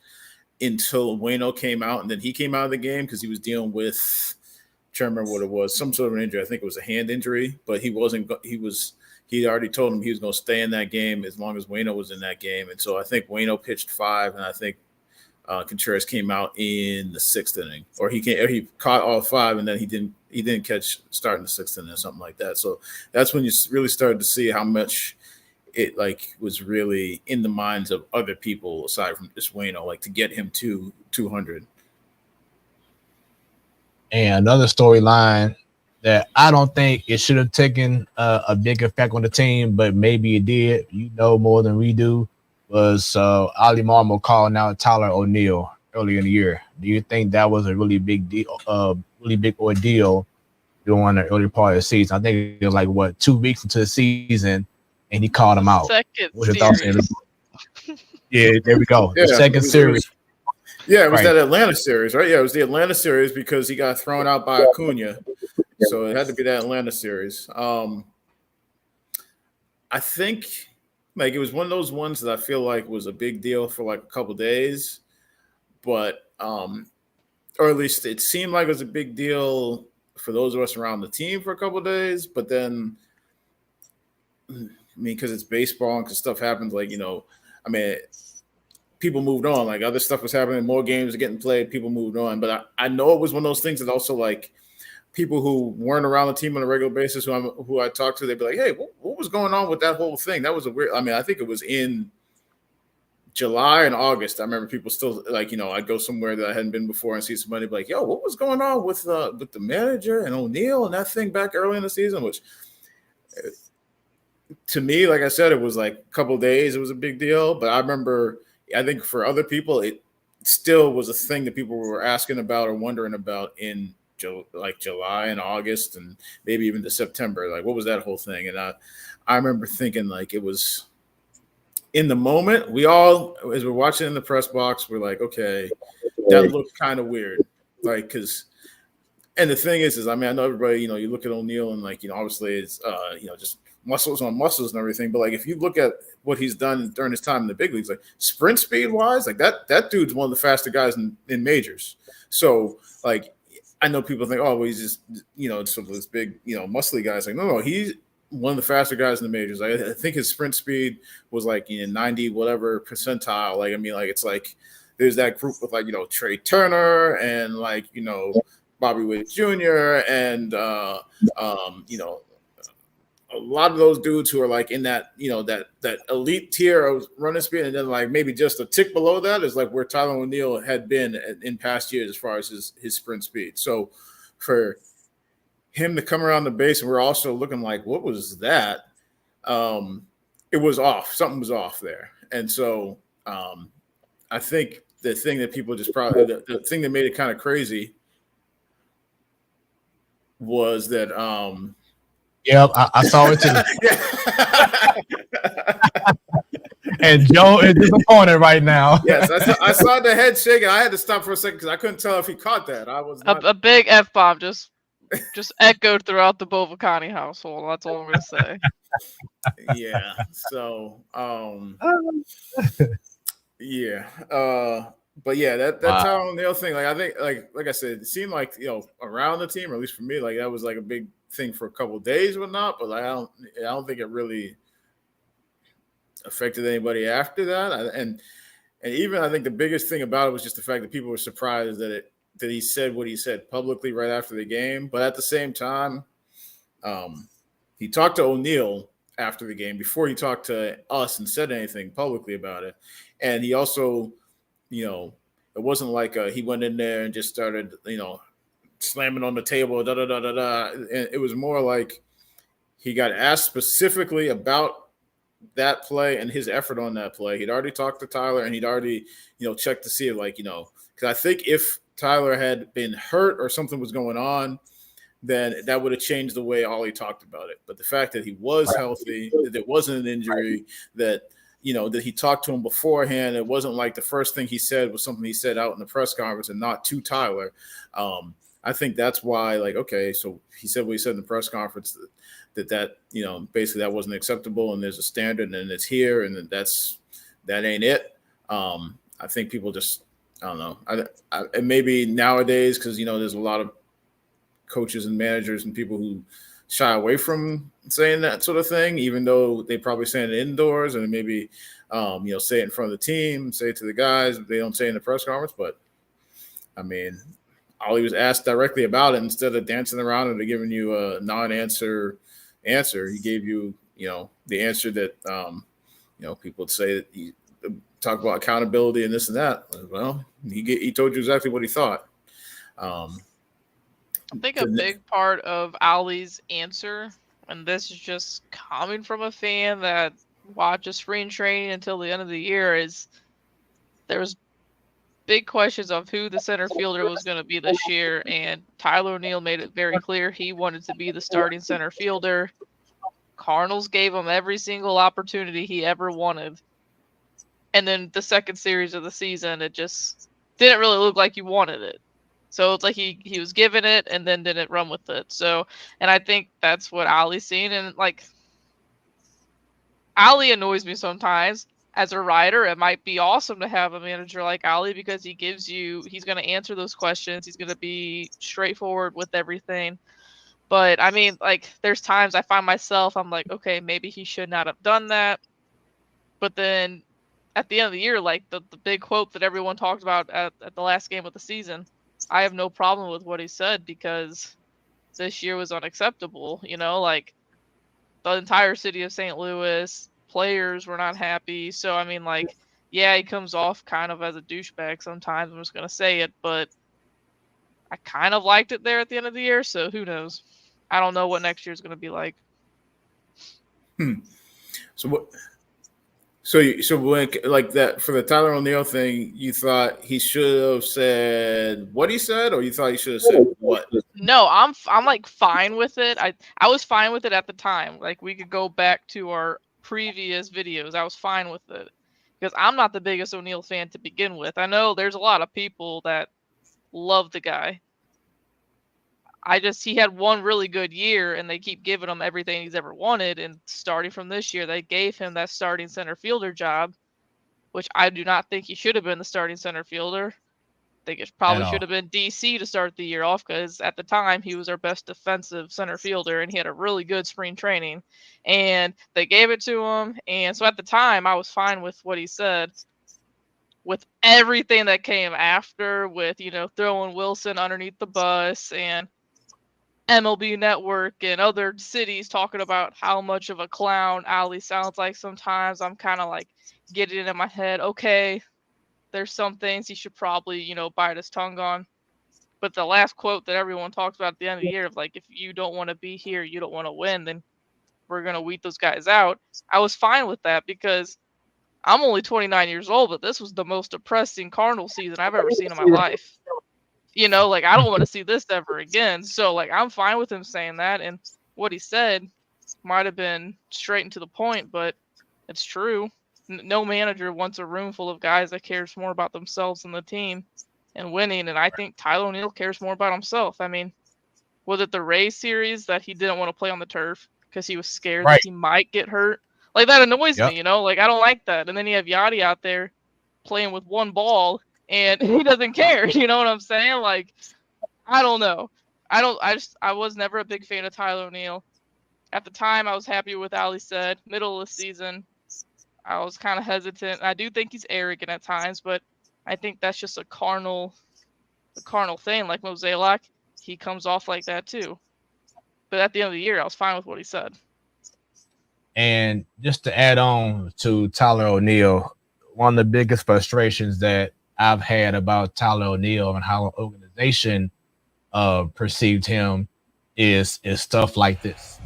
until Waino came out, and then he came out of the game because he was dealing with, I can't remember what it was, some sort of an injury. I think it was a hand injury, but he already told him he was going to stay in that game as long as Waino was in that game. And so I think Waino pitched 5, and I think Contreras came out in the 6th inning, or he caught all 5, and then he didn't catch starting the 6th inning or something like that. So that's when you really started to see how much it was really in the minds of other people aside from just Waino, to get him to 200. And another storyline that I don't think it should have taken a big effect on the team, but maybe it did. More than we do. Was Ali Marmol calling out Tyler O'Neill earlier in the year? Do you think that was a really big deal, really big ordeal during the early part of the season? I think it was 2 weeks into the season, and he called him out. Second series. Yeah, there we go. Yeah, the second series. It was that Atlanta series, right? Yeah, it was the Atlanta series because he got thrown out by Acuna. So it had to be that Atlanta series. I think it was one of those ones that I feel like was a big deal for a couple days, but or at least it seemed like it was a big deal for those of us around the team for a couple days. But then, because it's baseball and because stuff happens, people moved on. Other stuff was happening, more games were getting played, people moved on. But I know it was one of those things that also people who weren't around the team on a regular basis, who I talked to, they'd be like, hey, what was going on with that whole thing? That was a weird, I think it was in July and August. I remember people still I'd go somewhere that I hadn't been before and see somebody be like, yo, what was going on with the manager and O'Neill and that thing back early in the season, which to me, like I said, it was a couple of days. It was a big deal. But I remember, I think for other people, it still was a thing that people were asking about or wondering about in July and August and maybe even to September. What was that whole thing? And I remember thinking it was in the moment, we all, as we're watching in the press box, we're like, okay, that looked kind of weird. And the thing is I know everybody, you look at O'Neill and obviously it's, just muscles on muscles and everything. But if you look at what he's done during his time in the big leagues, sprint speed wise, that dude's one of the faster guys in majors. So I know people think, oh, well, he's just, sort of this big, muscly guy. It's no, he's one of the faster guys in the majors. I think his sprint speed was 90 whatever percentile. It's there's that group with Trey Turner and Bobby Witt Jr. and a lot of those dudes who are in that that elite tier of running speed, and then maybe just a tick below that is where Tyler O'Neill had been in past years as far as his sprint speed. So for him to come around the base, and we're also looking what was that? It was off. Something was off there. And so I think the thing that people just probably the thing that made it kind of crazy was that Yep, I saw it too. And Joe is disappointed right now. Yes, I saw the head shaking. I had to stop for a second because I couldn't tell if he caught that. I was not... a big F-bomb just echoed throughout the Bovacani household. That's all I'm gonna say. Yeah. So yeah. But yeah, that Wow. Tyler O'Neill thing, like I think, like I said, it seemed like around the team, or at least for me, like that was like a big thing for a couple of days, whatnot. But like, I don't think it really affected anybody after that. And even I think the biggest thing about it was just the fact that people were surprised that he said what he said publicly right after the game. But at the same time, he talked to O'Neill after the game before he talked to us and said anything publicly about it. And he also, it wasn't like he went in there and just started, slamming on the table, da da da da da. And it was more like he got asked specifically about that play and his effort on that play. He'd already talked to Tyler, and he'd already, checked to see if, because I think if Tyler had been hurt or something was going on, then that would have changed the way Ollie talked about it. But the fact that he was healthy, that it wasn't an injury, that that he talked to him beforehand, it wasn't like the first thing he said was something he said out in the press conference and not to Tyler. I think that's why, okay, so he said what he said in the press conference, that basically that wasn't acceptable, and there's a standard, and it's here, and that ain't it. I think people just, I don't know. And maybe nowadays, because there's a lot of coaches and managers and people who shy away from saying that sort of thing, even though they probably say it indoors, and maybe say it in front of the team, say it to the guys. They don't say it in the press conference, but I mean, Ollie was asked directly about it. Instead of dancing around and giving you a non-answer answer, he gave you the answer that people would say that he talk about accountability and this and that. Well, he told you exactly what he thought. I think a big part of Ollie's answer, and this is just coming from a fan that watches spring training until the end of the year, is there was big questions of who the center fielder was going to be this year, and Tyler O'Neill made it very clear he wanted to be the starting center fielder. Cardinals gave him every single opportunity he ever wanted. And then the second series of the season, it just didn't really look like he wanted it. So it's like he was given it and then didn't run with it. So, and I think that's what Ollie's seen. And Ollie annoys me sometimes. As a writer, it might be awesome to have a manager like Ollie, because he's going to answer those questions. He's going to be straightforward with everything. But I mean, there's times I find myself, I'm like, okay, maybe he should not have done that. But then at the end of the year, the big quote that everyone talked about at the last game of the season, I have no problem with what he said, because this year was unacceptable. The entire city of St. Louis, players were not happy. So, I mean, yeah, he comes off kind of as a douchebag sometimes. I'm just going to say it, but I kind of liked it there at the end of the year. So who knows? I don't know what next year is going to be like. So what? So when that for the Tyler O'Neill thing, you thought he should have said what he said, or you thought he should have said what? No, I'm fine with it. I was fine with it at the time. We could go back to our previous videos. I was fine with it, because I'm not the biggest O'Neill fan to begin with. I know there's a lot of people that love the guy. He had one really good year, and they keep giving him everything he's ever wanted. And starting from this year, they gave him that starting center fielder job, which I do not think he should have been the starting center fielder. I think it probably should have been DC to start the year off, because at the time he was our best defensive center fielder, and he had a really good spring training. And they gave it to him. And so at the time, I was fine with what he said. With everything that came after, with, throwing Wilson underneath the bus, and MLB Network and other cities talking about how much of a clown Ollie sounds like sometimes, I'm kind of getting it in my head, okay, there's some things he should probably, bite his tongue on. But the last quote that everyone talks about at the end of the year of if you don't want to be here, you don't want to win, then we're going to weed those guys out. I was fine with that, because I'm only 29 years old, but this was the most depressing Cardinal season I've ever seen in my life. I don't want to see this ever again. So, I'm fine with him saying that. And what he said might have been straight and to the point, but it's true. No manager wants a room full of guys that cares more about themselves than the team and winning. And I think Tyler O'Neill cares more about himself. I mean, was it the Rays series that he didn't want to play on the turf because he was scared that he might get hurt? That annoys me, I don't like that. And then you have Yachty out there playing with one ball, and he doesn't care. You know what I'm saying? Like, I don't know. I was never a big fan of Tyler O'Neill. At the time, I was happy with Ali said. Middle of the season, I was kind of hesitant. I do think he's arrogant at times, but I think that's just a carnal thing. Like Mosaic, he comes off like that too. But at the end of the year, I was fine with what he said. And just to add on to Tyler O'Neill, one of the biggest frustrations that I've had about Tyler O'Neill and how the organization perceived him is stuff like this.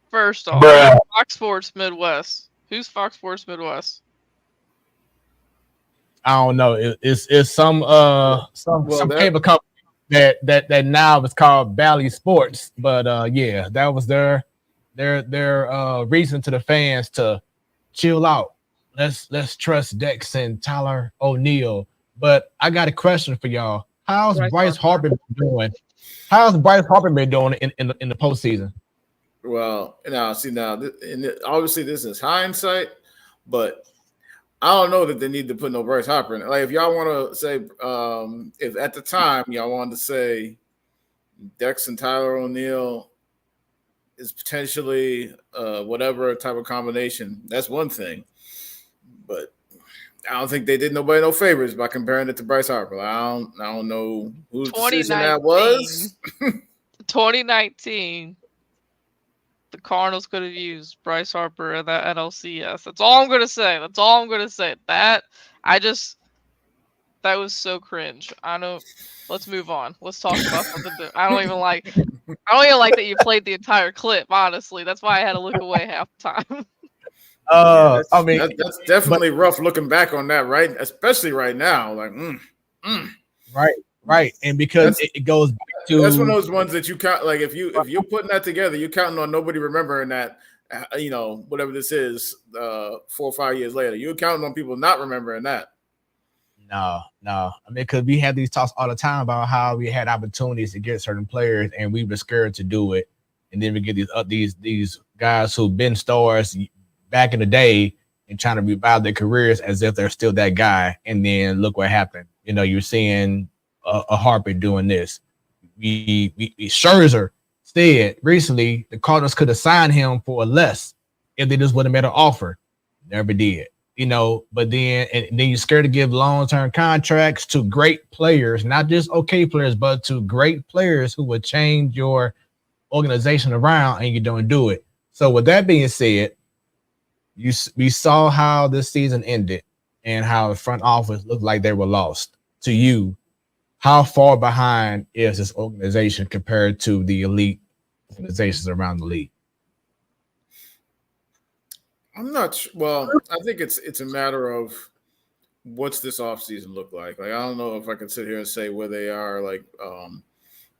First off, Fox Sports Midwest. Who's Fox Sports Midwest? I don't know. It's some cable company that now is called Bally Sports. But yeah, that was their reason to the fans to chill out. Let's trust Dex and Tyler O'Neill. But I got a question for y'all. How's Bryce Harper been doing? How's Bryce Harper been doing in the postseason? Well, obviously this is hindsight, but I don't know that they need to put no Bryce Harper in it. Like, if y'all want to say, if at the time y'all wanted to say Dex and Tyler O'Neill is potentially whatever type of combination, that's one thing. But I don't think they did nobody no favors by comparing it to Bryce Harper. I don't know whose decision that was. 2019. The Cardinals could have used Bryce Harper in that NLCS. That's all I'm gonna say. That was so cringe. I know. Let's move on. Let's talk about something that I don't even like that you played the entire clip. Honestly, that's why I had to look away half the time. That's definitely rough looking back on that, right? Especially right now. Like, Right, and because it goes back to, that's one of those ones that you count. Like, if you're putting that together, you're counting on nobody remembering that. Whatever this is, 4 or 5 years later, you're counting on people not remembering that. No. I mean, because we had these talks all the time about how we had opportunities to get certain players, and we were scared to do it, and then we get these guys who've been stars back in the day and trying to revive their careers as if they're still that guy, and then look what happened. You're seeing a Harper doing this. Scherzer said recently the Cardinals could have signed him for less if they just would have made an offer. Never did. But then you're scared to give long-term contracts to great players, not just okay players, but to great players who would change your organization around, and you don't do it. So with that being said, we saw how this season ended and how the front office looked like they were lost. To you, how far behind is this organization compared to the elite organizations around the league? I'm not sure. Well, I think it's a matter of what's this offseason look like. Like, I don't know if I can sit here and say where they are, like,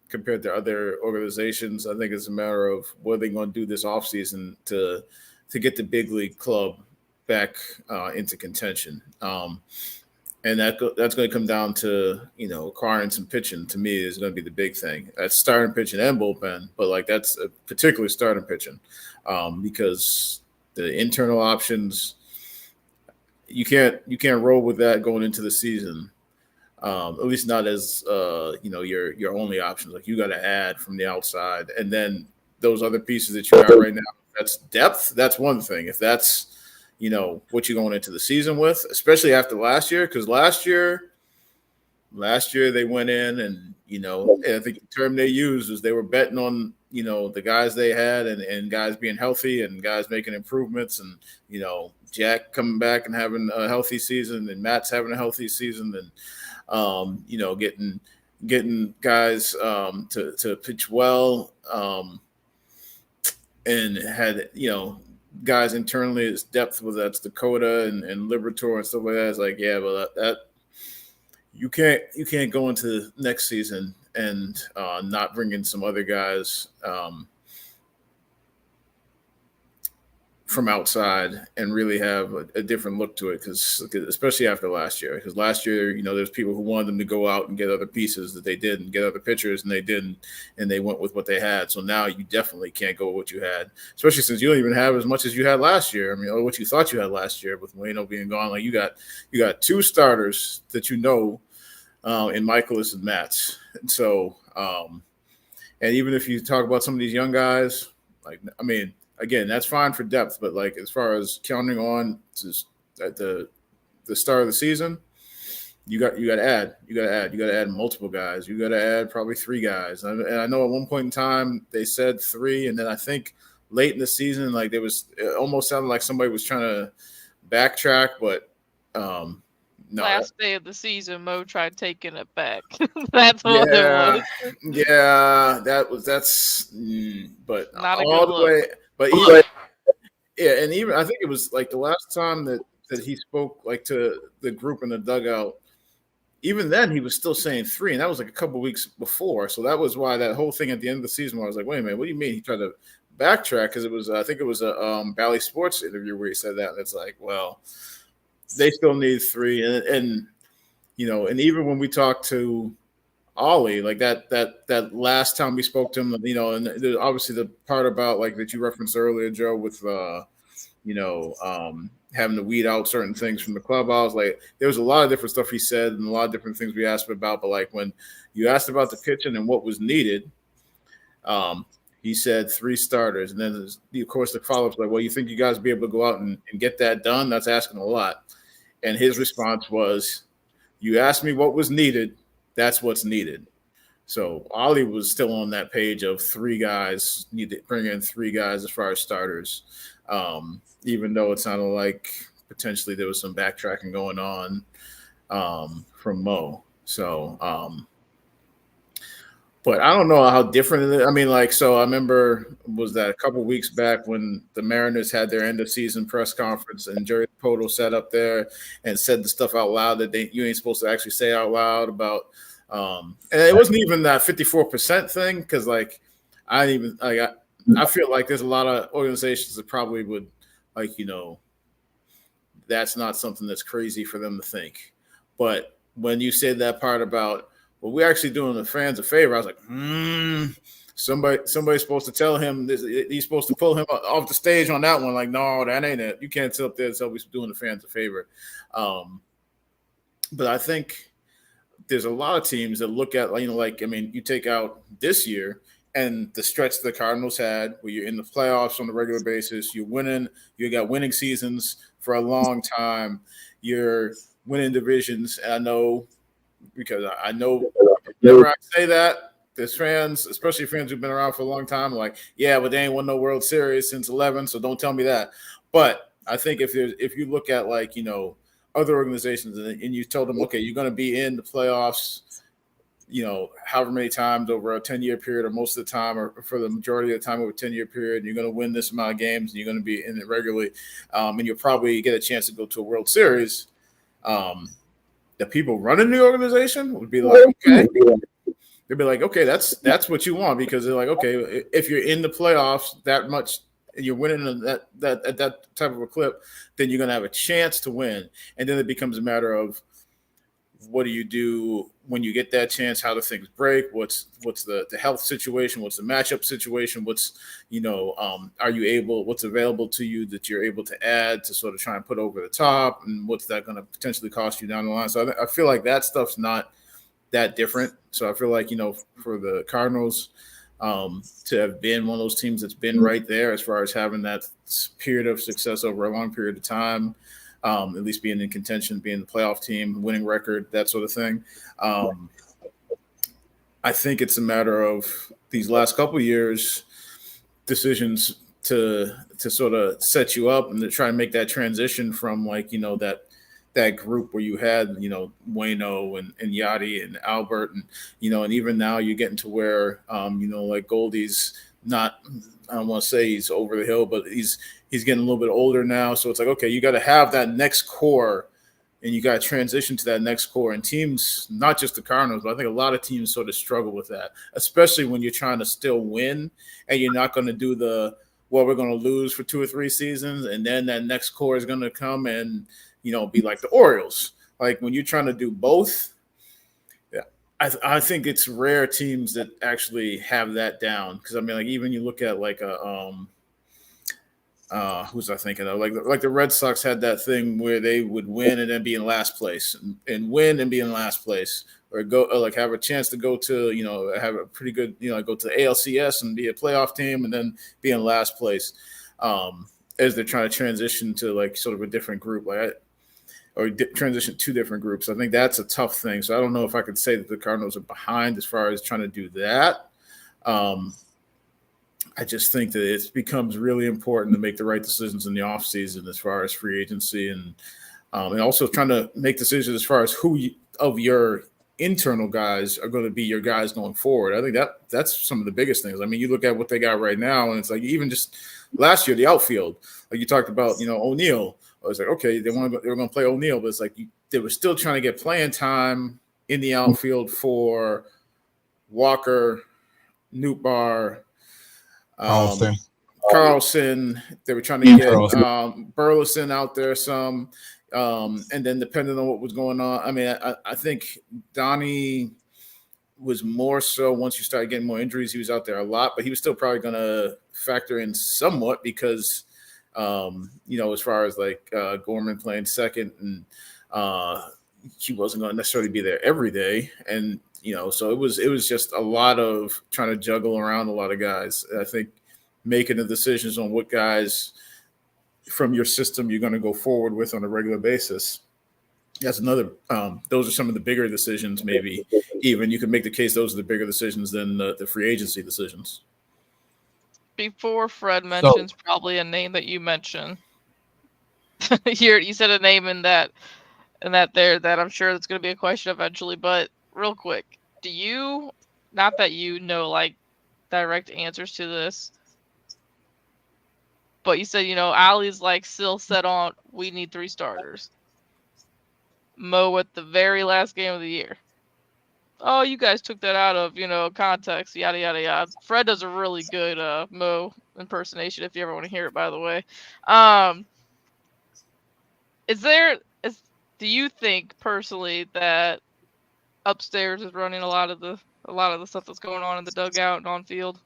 compared to other organizations. I think it's a matter of what they're going to do this offseason to get the big league club back into contention. And that's going to come down to, acquiring some pitching. To me, is going to be the big thing. That's starting pitching and bullpen, but like that's particularly starting pitching, because the internal options, you can't roll with that going into the season. At least not as your only options. Like you got to add from the outside, and then those other pieces that you got right now. That's depth. That's one thing. If that's what you're going into the season with, especially after last year, because last year they went in and I think the term they used was they were betting on the guys they had and guys being healthy and guys making improvements and Jack coming back and having a healthy season and Matt's having a healthy season and getting guys to pitch well and had guys internally as depth, whether that's Dakota and Libertor and stuff like that. It's like, yeah, but that you can't go into next season and not bring in some other guys from outside and really have a different look to it, because especially after last year, because last year there's people who wanted them to go out and get other pieces that they didn't, get other pitchers and they didn't, and they went with what they had. So now you definitely can't go with what you had, especially since you don't even have as much as you had last year. I mean, or what you thought you had last year with Wayno being gone. Like you got two starters that in Michaelis and Matts, and so and even if you talk about some of these young guys, again, that's fine for depth, but like as far as counting on at the start of the season, you got to add multiple guys. You got to add probably 3 guys. And I know at one point in time they said 3, and then I think late in the season, like it almost sounded like somebody was trying to backtrack, but no. Last day of the season, Mo tried taking it back. That's what it was. Yeah, but not a all good the look. way. But and even I think it was like the last time that he spoke like to the group in the dugout. Even then, he was still saying 3, and that was like a couple weeks before. So that was why that whole thing at the end of the season, where I was like, "Wait a minute, what do you mean?" He tried to backtrack because it was, I think it was a Bally Sports interview where he said that. And it's like, well, they still need 3, and even when we talked to Ollie, like that last time we spoke to him, and there's obviously the part about like that you referenced earlier, Joe, with having to weed out certain things from the clubhouse. Like there was a lot of different stuff he said and a lot of different things we asked him about. But like when you asked about the pitching and what was needed, he said 3 starters, and then of course the follow-up's like, well, you think you guys will be able to go out and get that done? That's asking a lot. And his response was, you asked me what was needed. That's what's needed. So Ollie was still on that page of 3 guys, need to bring in 3 guys as far as starters, even though it sounded like potentially there was some backtracking going on from Mo. So, but I don't know how different it is. I mean, like, so I remember, was that a couple weeks back when the Mariners had their end of season press conference and Jerry Poto sat up there and said the stuff out loud that you ain't supposed to actually say out loud about, and it wasn't even that 54% thing. Cause like, I feel like there's a lot of organizations that probably would like, that's not something that's crazy for them to think. But when you said that part about, well, we're actually doing the fans a favor, I was like, somebody's supposed to tell him this. He's supposed to pull him off the stage on that one. Like, no, that ain't it. You can't sit up there and tell we're doing the fans a favor. But I think there's a lot of teams that look at, you take out this year and the stretch the Cardinals had where you're in the playoffs on a regular basis, you're winning, you got winning seasons for a long time, you're winning divisions. And I know, because I know whenever I say that, there's fans, especially fans who've been around for a long time, like, yeah, but they ain't won no World Series since 11, so don't tell me that. But I think if you look at other organizations and you told them, okay, you're going to be in the playoffs, however many times over a 10-year period, or most of the time, or for the majority of the time over a 10-year period, and you're going to win this amount of games, and you're going to be in it regularly, and you'll probably get a chance to go to a World Series. The people running the organization would be like, okay. They'd be like, okay, that's what you want, because they're like, okay, if you're in the playoffs that much and you're winning at that type of a clip, then you're going to have a chance to win. And then it becomes a matter of what do you do when you get that chance? How do things break? What's the health situation? What's the matchup situation? What's are you able? What's available to you that you're able to add to sort of try and put over the top? And what's that going to potentially cost you down the line? So I feel like that stuff's not that different. So I feel like for the Cardinals to have been one of those teams that's been right there as far as having that period of success over a long period of time. At least being in contention, being the playoff team, winning record, that sort of thing. I think it's a matter of these last couple of years, decisions to sort of set you up and to try and make that transition from that group where you had Wayno and Yachty and Albert and and even now you're getting to where like Goldie's not. I don't want to say he's over the hill, but he's getting a little bit older now. So it's like, okay, you got to have that next core and you got to transition to that next core. And teams, not just the Cardinals, but I think a lot of teams sort of struggle with that, especially when you're trying to still win and you're not going to do we're going to lose for 2 or 3 seasons. And then that next core is going to come and, be like the Orioles. Like when you're trying to do both, I think it's rare teams that actually have that down. Because I mean, like even you look at like who's I thinking of? Like the Red Sox had that thing where they would win and then be in last place, and win and be in last place, or go like have a chance to go to have a pretty good go to the ALCS and be a playoff team and then be in last place, as they're trying to transition to like sort of a different group transition to different groups. I think that's a tough thing. So I don't know if I could say that the Cardinals are behind as far as trying to do that. I just think that it becomes really important to make the right decisions in the offseason as far as free agency and also trying to make decisions as far as who of your internal guys are going to be your guys going forward. I think that's some of the biggest things. I mean, you look at what they got right now, and it's like even just last year, the outfield, like you talked about, O'Neal. I was like, okay, they were going to play O'Neal, but it's like they were still trying to get playing time in the outfield for Walker, Nootbaar, Carlson. They were trying to get Burleson out there some. And then depending on what was going on, I mean, I think Donnie was more so once you started getting more injuries, he was out there a lot, but he was still probably going to factor in somewhat because – as far as like Gorman playing second and he wasn't going to necessarily be there every day. And, so it was just a lot of trying to juggle around a lot of guys. I think making the decisions on what guys from your system you're going to go forward with on a regular basis. That's another, those are some of the bigger decisions. Maybe even you could make the case those are the bigger decisions than the free agency decisions. Before Fred mentions probably a name that you mentioned, you said a name in that there that I'm sure that's going to be a question eventually. But real quick, do you, not that like direct answers to this, but you said Ali's like still set on we need 3 starters. Mo at the very last game of the year. Oh, you guys took that out of, context, yada, yada, yada. Fred does a really good Mo impersonation if you ever want to hear it, by the way. Do you think personally that upstairs is running a lot of the stuff that's going on in the dugout and on field?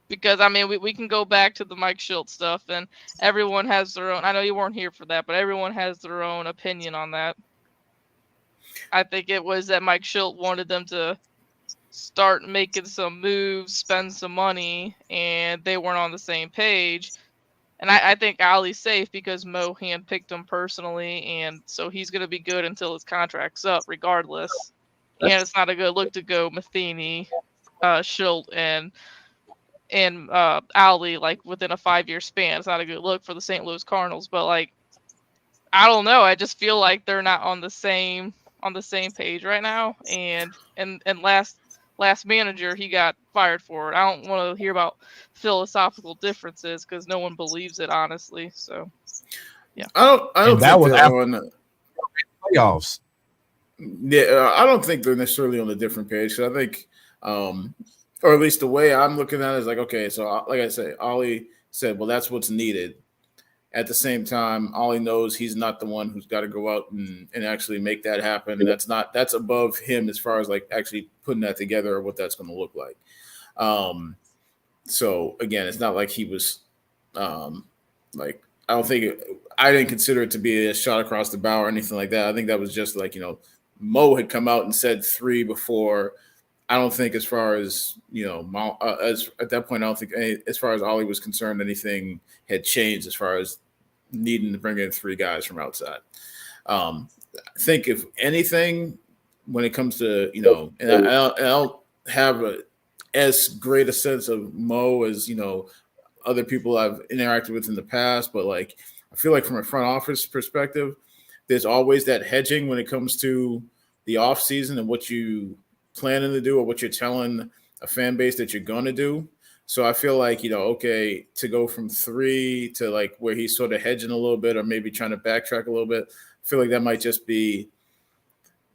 Because, I mean, we can go back to the Mike Schilt stuff, and everyone has their own, I know you weren't here for that, but everyone has their own opinion on that. I think it was that Mike Schilt wanted them to start making some moves, spend some money, and they weren't on the same page. And I think Ali's safe because Mo handpicked him personally, and so he's going to be good until his contract's up, regardless. And it's not a good look to go Matheny, Schilt, and Ali like within a 5-year span. It's not a good look for the St. Louis Cardinals, but like I don't know. I just feel like they're not on the same page right now. And last manager, he got fired for it. I don't want to hear about philosophical differences because no one believes it, honestly. So, yeah. I don't that think was they're after on the playoffs. Yeah, I don't think they're necessarily on a different page. So I think, or at least the way I'm looking at it is like, okay, so like I say, Ollie said, well, that's what's needed. At the same time, Ollie knows he's not the one who's got to go out and actually make that happen. That's above him as far as like actually putting that together or what that's going to look like. So again, it's not like he was like, I didn't consider it to be a shot across the bow or anything like that. I think that was just like, Mo had come out and said 3 before. I don't think as far as, as at that point, I don't think as far as Ollie was concerned, anything had changed as far as needing to bring in 3 guys from outside. I think if anything, when it comes to, and I don't have as great a sense of Mo as, other people I've interacted with in the past, but like, I feel like from a front office perspective, there's always that hedging when it comes to the off season and what you planning to do or what you're telling a fan base that you're going to do. So I feel like, okay, to go from 3 to like where he's sort of hedging a little bit or maybe trying to backtrack a little bit, I feel like that might just be,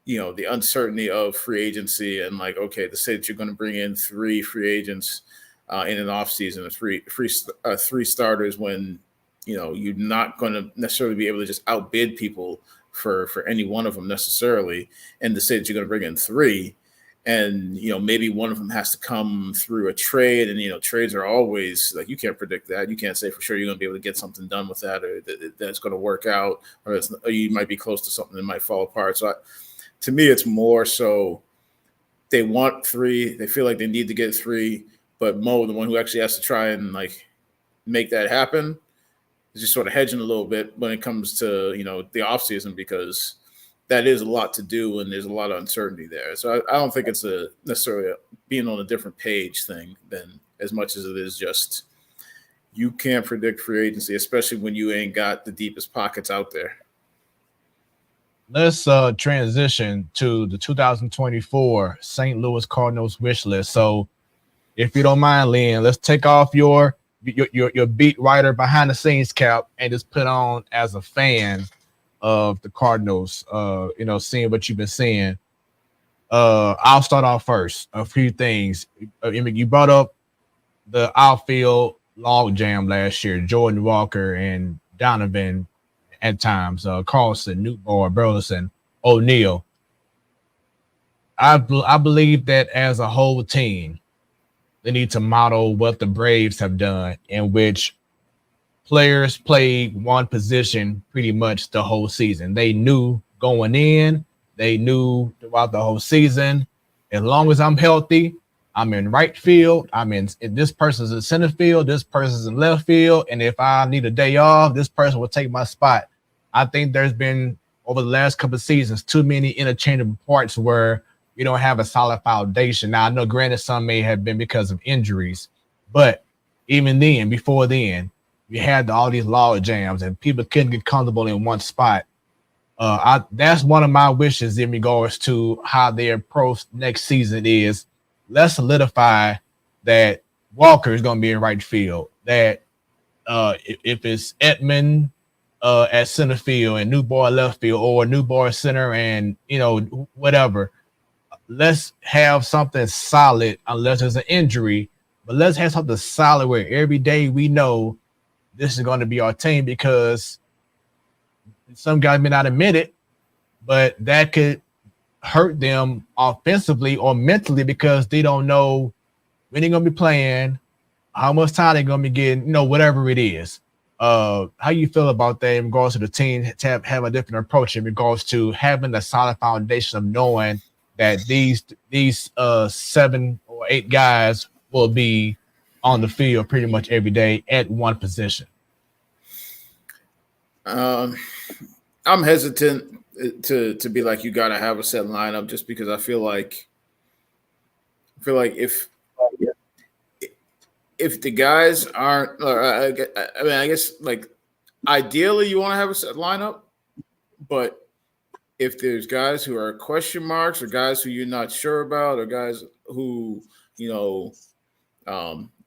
the uncertainty of free agency and like, okay, to say that you're going to bring in 3 free agents in an offseason, 3 starters when, you're not going to necessarily be able to just outbid people for any one of them necessarily. And to say that you're going to bring in 3 and, maybe one of them has to come through a trade. And, trades are always like, you can't predict that. You can't say for sure you're going to be able to get something done with that or that's going to work out or you might be close to something that might fall apart. So to me, it's more so they want 3. They feel like they need to get 3. But Mo, the one who actually has to try and like make that happen, is just sort of hedging a little bit when it comes to, the offseason because that is a lot to do and there's a lot of uncertainty there. So I don't think it's necessarily being on a different page thing than as much as it is just you can't predict free agency, especially when you ain't got the deepest pockets out there. Let's transition to the 2024 St. Louis Cardinals wish list. So if you don't mind, Lynn, let's take off your beat writer behind the scenes cap and just put on as a fan of the Cardinals, seeing what you've been seeing. I'll start off first. A few things. You brought up the outfield log jam last year, Jordan Walker and Donovan at times, Carlson, Newbar, Burleson, O'Neal. I believe that as a whole team, they need to model what the Braves have done, in which players played one position pretty much the whole season. They knew going in, they knew throughout the whole season, as long as I'm healthy, I'm in right field, if this person's in center field, this person's in left field, and if I need a day off, this person will take my spot. I think there's been, over the last couple of seasons, too many interchangeable parts where we don't have a solid foundation. Now, I know granted some may have been because of injuries, but even then, before then, we had all these log jams and people couldn't get comfortable in one spot. That's one of my wishes in regards to how their approach next season is. Let's solidify that Walker is going to be in right field, that if it's Edmund at center field and Newbar left field or Newbar center and, whatever, let's have something solid unless there's an injury, but let's have something solid where every day we know this is going to be our team, because some guys may not admit it, but that could hurt them offensively or mentally because they don't know when they're going to be playing, how much time they're going to be getting, whatever it is. How you feel about that in regards to the team to have a different approach in regards to having a solid foundation of knowing that these 7 or 8 guys will be on the field pretty much every day at one position? I'm hesitant to be like, you got to have a set lineup, just because I feel like if the guys aren't, I guess like ideally you want to have a set lineup, but if there's guys who are question marks or guys who you're not sure about or guys who,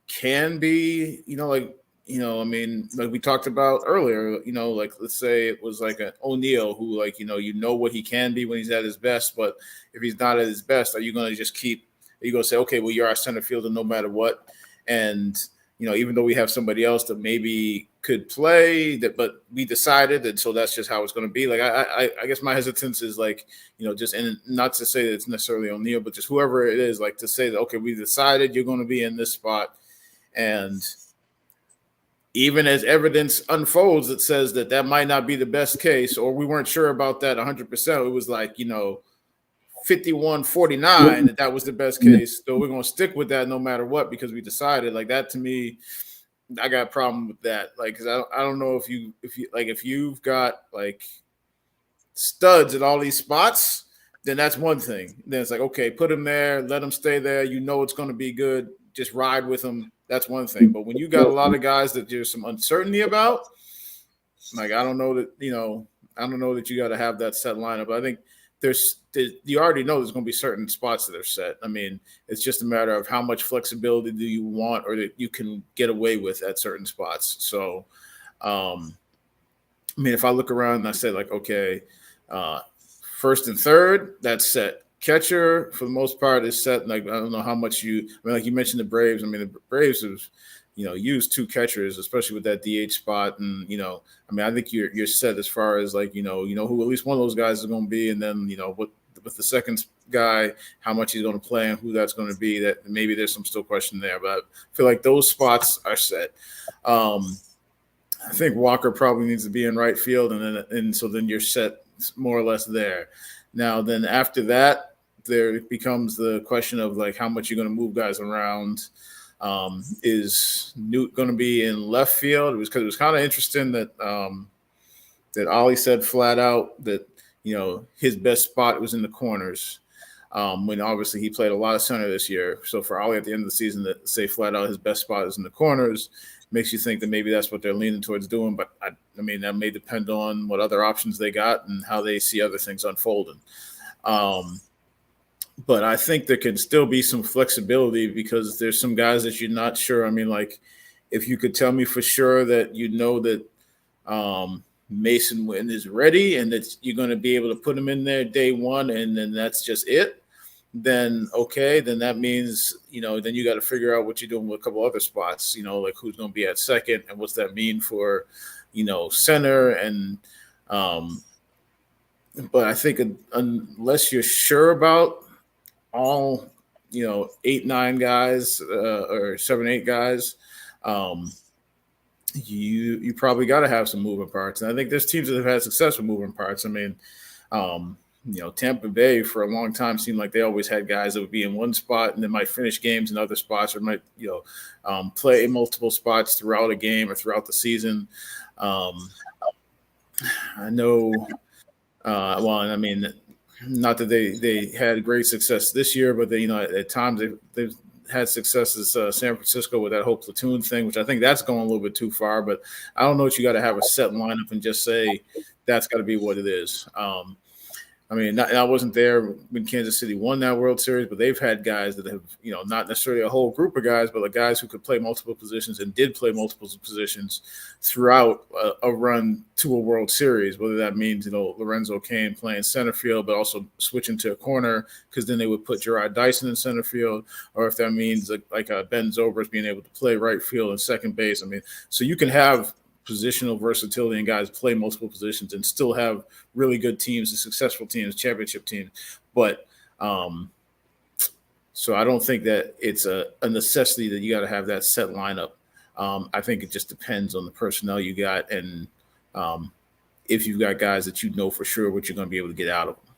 can be, like we talked about earlier, like let's say it was like an O'Neal who what he can be when he's at his best, but if he's not at his best, are you going to say, okay, well, you're our center fielder no matter what? And even though we have somebody else that maybe could play that, but we decided, and so that's just how it's going to be. Like, I guess my hesitance is like, just, and not to say that it's necessarily O'Neal, but just whoever it is, like to say that, okay, we decided you're going to be in this spot. And even as evidence unfolds, it says that might not be the best case, or we weren't sure about that 100%. It was like, 51-49 that was the best case. So we're going to stick with that no matter what, because we decided. Like, that to me, I got a problem with that. Like, because I don't know if you've got like studs at all these spots, then that's one thing. Then it's like, okay, put them there, let them stay there. It's going to be good. Just ride with them. That's one thing. But when you got a lot of guys that there's some uncertainty about, like, I don't know that you got to have that set lineup. I think you already know there's going to be certain spots that are set. I mean, it's just a matter of how much flexibility do you want, or that you can get away with at certain spots. So, I mean, if I look around and I say, like, okay, first and third, that's set. Catcher, for the most part, is set. Like, I don't know how much like you mentioned the Braves. I mean, the Braves have, used 2 catchers, especially with that DH spot. And, I mean, I think you're set as far as like, who at least one of those guys is going to be. And then, with the second guy, how much he's going to play and who that's going to be, that maybe there's some still question there. But I feel like those spots are set. I think Walker probably needs to be in right field. And so then you're set more or less there. Now, then after that, there becomes the question of like how much you're going to move guys around. Is Newt going to be in left field? It was kind of interesting that that Ollie said flat out that his best spot was in the corners. When obviously he played a lot of center this year. So for Ollie at the end of the season to say flat out his best spot is in the corners makes you think that maybe that's what they're leaning towards doing. But I mean, that may depend on what other options they got and how they see other things unfolding. But I think there can still be some flexibility because there's some guys that you're not sure. I mean, like, if you could tell me for sure that that Mason Wynn is ready and that you're going to be able to put him in there day one and then that's just it, then okay, then that means, then you got to figure out what you're doing with a couple other spots, like who's going to be at second and what's that mean for, center. And but I think unless you're sure about all 8-9 guys or 7-8 guys, you probably got to have some moving parts. And I think there's teams that have had success with moving parts. I mean, Tampa Bay for a long time seemed like they always had guys that would be in one spot and they might finish games in other spots or might play in multiple spots throughout a game or throughout the season. I know. Well, I mean, not that they had great success this year, but they, at times they've had success as San Francisco with that whole platoon thing, which I think that's going a little bit too far. But I don't know if you got to have a set lineup and just say that's got to be what it is. I mean, I wasn't there when Kansas City won that World Series, but they've had guys that have, not necessarily a whole group of guys, but like guys who could play multiple positions and did play multiple positions throughout a run to a World Series, whether that means, Lorenzo Cain playing center field, but also switching to a corner because then they would put Gerard Dyson in center field, or if that means like Ben Zobrist being able to play right field and second base. I mean, so you can have positional versatility and guys play multiple positions and still have really good teams and successful teams, championship teams. But so I don't think that it's a necessity that you got to have that set lineup. I think it just depends on the personnel you got and if you've got guys that for sure what you're going to be able to get out of them.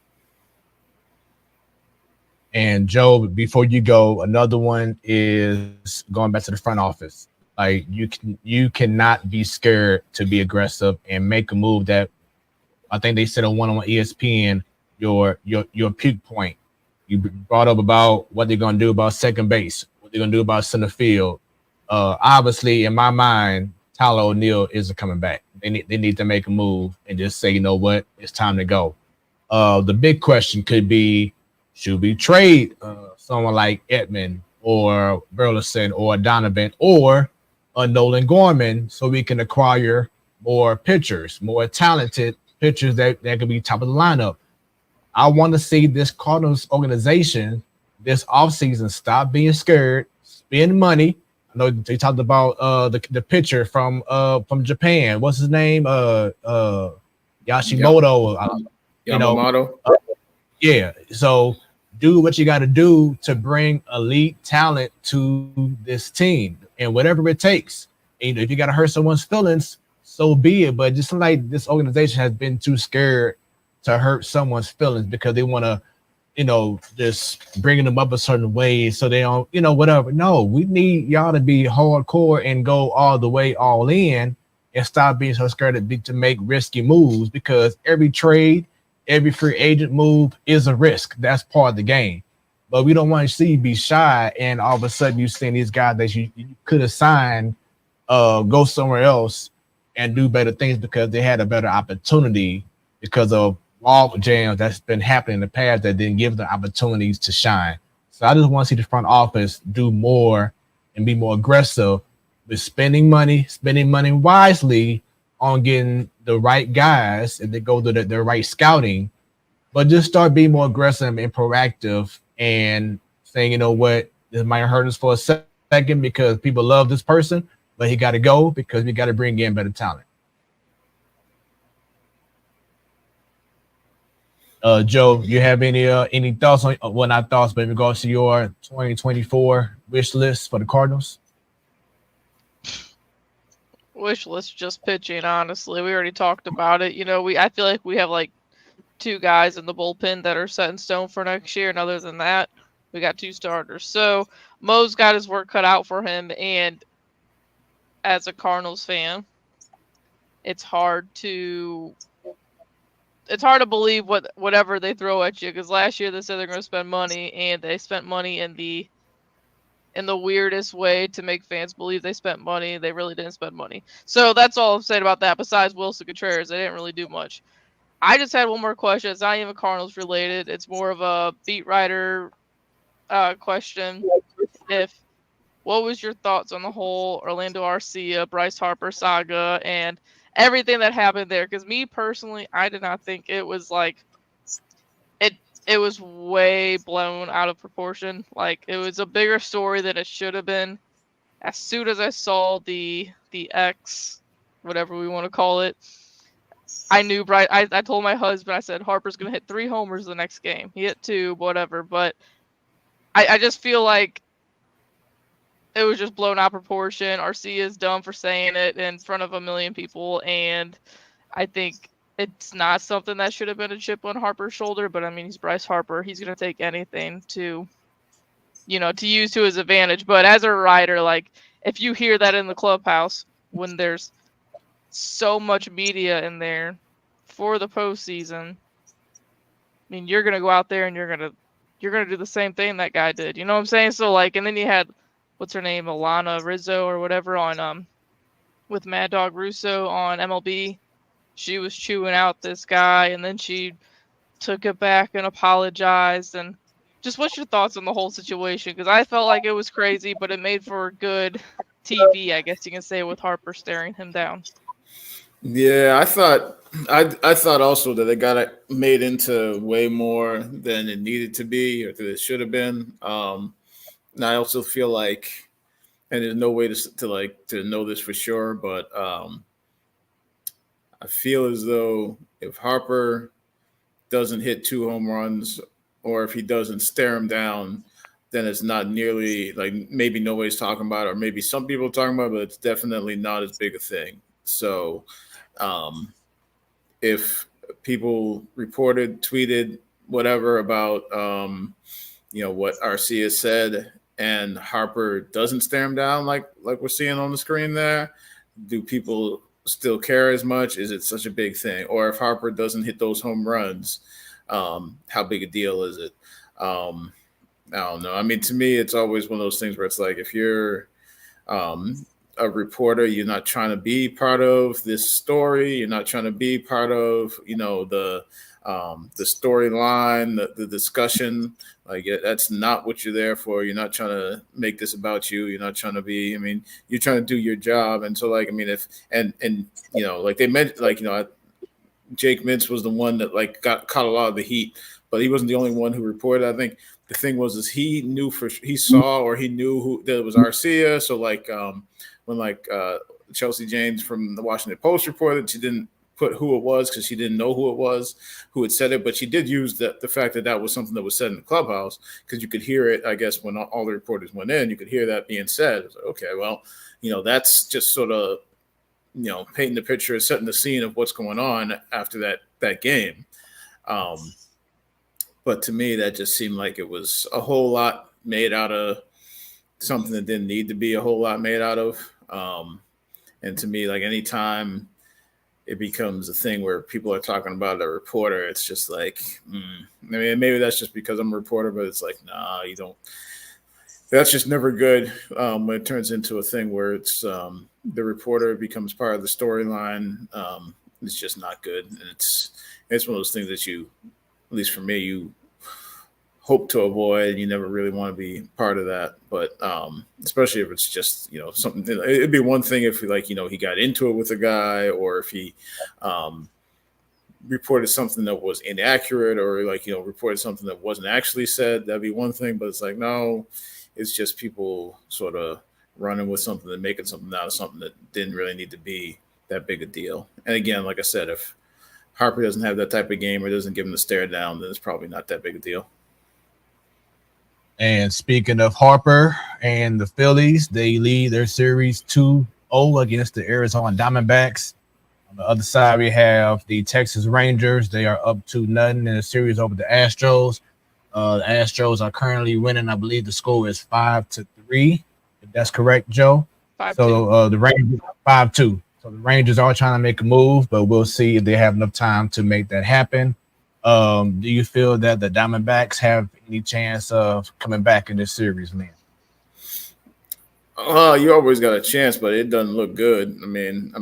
And Joe, before you go, another one is going back to the front office. Like you cannot be scared to be aggressive and make a move that I think they said on ESPN, your peak point. You brought up about what they're gonna do about second base, what they're gonna do about center field. Obviously, in my mind, Tyler O'Neill isn't coming back. They need to make a move and just say, you know what, it's time to go. The big question could be, should we trade someone like Edman or Burleson or Donovan or Nolan Gorman so we can acquire more pitchers, more talented pitchers that could be top of the lineup? I want to see this Cardinals organization this offseason stop being scared, spend money. know they talked about the pitcher from Japan. What's his name? Yashimoto. Yamamoto. Yeah. So do what you got to do to bring elite talent to this team, and whatever it takes. And if you got to hurt someone's feelings, so be it. But just like this organization has been too scared to hurt someone's feelings because they want to, just bringing them up a certain way so they don't, whatever. No, we need y'all to be hardcore and go all the way, all in, and stop being so scared to make risky moves, because every trade, every free agent move is a risk. That's part of the game. But we don't want to see you be shy and all of a sudden you seeing these guys that you could have signed go somewhere else and do better things because they had a better opportunity because of all the jams that's been happening in the past that didn't give them opportunities to shine. So I just want to see the front office do more and be more aggressive with spending money wisely on getting the right guys, and they go to the right scouting, but just start being more aggressive and proactive and saying, you know what, this might hurt us for a second because people love this person, but he got to go because we got to bring in better talent. Joe, you have any thoughts on not thoughts, but in regards to your 2024 wish list for the Cardinals? Wish list just pitching, honestly. We already talked about it. I feel like we have like 2 guys in the bullpen that are set in stone for next year, and other than that, we got 2 starters. So Mo's got his work cut out for him, and as a Cardinals fan, it's hard to believe whatever they throw at you, because last year they said they're going to spend money, and they spent money in the weirdest way to make fans believe they spent money. They really didn't spend money. So that's all I'm saying about that. Besides Wilson Contreras, they didn't really do much. I just had one more question. It's not even Cardinals related. It's more of a beat writer question. What was your thoughts on the whole Orlando Arcia, Bryce Harper saga, and everything that happened there? Because me personally, I did not think it was like it was way blown out of proportion. Like, it was a bigger story than it should have been. As soon as I saw the X, whatever we want to call it, I knew Bryce. I told my husband, I said, Harper's going to hit 3 homers the next game. He hit 2, whatever. But I just feel like it was just blown out of proportion. Arcia is dumb for saying it in front of a million people. And I think it's not something that should have been a chip on Harper's shoulder. But, I mean, he's Bryce Harper. He's going to take anything to use to his advantage. But as a writer, like, if you hear that in the clubhouse when there's so much media in there for the postseason, I mean, you're gonna go out there and you're gonna do the same thing that guy did. You know what I'm saying? So, like, and then you had, what's her name, Alana Rizzo or whatever on with Mad Dog Russo on MLB. She was chewing out this guy, and then she took it back and apologized. And just what's your thoughts on the whole situation? Because I felt like it was crazy, but it made for good TV, I guess you can say, with Harper staring him down. Yeah, I thought also that it got made into way more than it needed to be or that it should have been. And I also feel like, and there's no way to know this for sure, but I feel as though if Harper doesn't hit 2 home runs, or if he doesn't stare him down, then it's not nearly, like, maybe nobody's talking about it, or maybe some people are talking about it, but it's definitely not as big a thing. So if people reported, tweeted, whatever about, what Arcia said, and Harper doesn't stare him down like we're seeing on the screen there, do people still care as much? Is it such a big thing? Or if Harper doesn't hit those home runs, how big a deal is it? I don't know. I mean, to me, it's always one of those things where it's like, if you're a reporter, you're not trying to be part of this story. You're not trying to be part of, the storyline, the discussion. Like, that's not what you're there for. You're not trying to make this about you. You're not trying to be, you're trying to do your job. And so, like, like they meant, like, Jake Mintz was the one that, like, got caught a lot of the heat, but he wasn't the only one who reported. I think the thing was is he knew he saw or he knew who that it was Arcia. So like when Chelsea James from the Washington Post reported, she didn't put who it was because she didn't know who it was who had said it, but she did use the fact that was something that was said in the clubhouse because you could hear it. I guess when all the reporters went in, you could hear that being said. It was like, okay, well, that's just sort of painting the picture, setting the scene of what's going on after that game. But to me, that just seemed like it was a whole lot made out of something that didn't need to be a whole lot made out of. And to me, like anytime it becomes a thing where people are talking about a reporter, it's just like, I mean, maybe that's just because I'm a reporter, but it's like, nah, you don't. That's just never good when it turns into a thing where it's the reporter becomes part of the storyline. It's just not good. And it's one of those things that you, at least for me, you hope to avoid. You never really want to be part of that. But especially if it's just, something, it'd be one thing if he got into it with a guy, or if he reported something that was inaccurate, or reported something that wasn't actually said. That'd be one thing. But it's like, no, it's just people sort of running with something and making something out of something that didn't really need to be that big a deal. And again, like I said, if Harper doesn't have that type of game or doesn't give him the stare down, then it's probably not that big a deal. And speaking of Harper and the Phillies, they lead their series 2-0 against the Arizona Diamondbacks. On the other side, we have the Texas Rangers. They are up 2-0 in the series over the Astros. The Astros are currently winning. I believe the score is 5-3. If that's correct, Joe. 5-2. So the Rangers 5-2. So the Rangers are trying to make a move, but we'll see if they have enough time to make that happen. Do you feel that the Diamondbacks have any chance of coming back in this series, man? You always got a chance, but it doesn't look good. One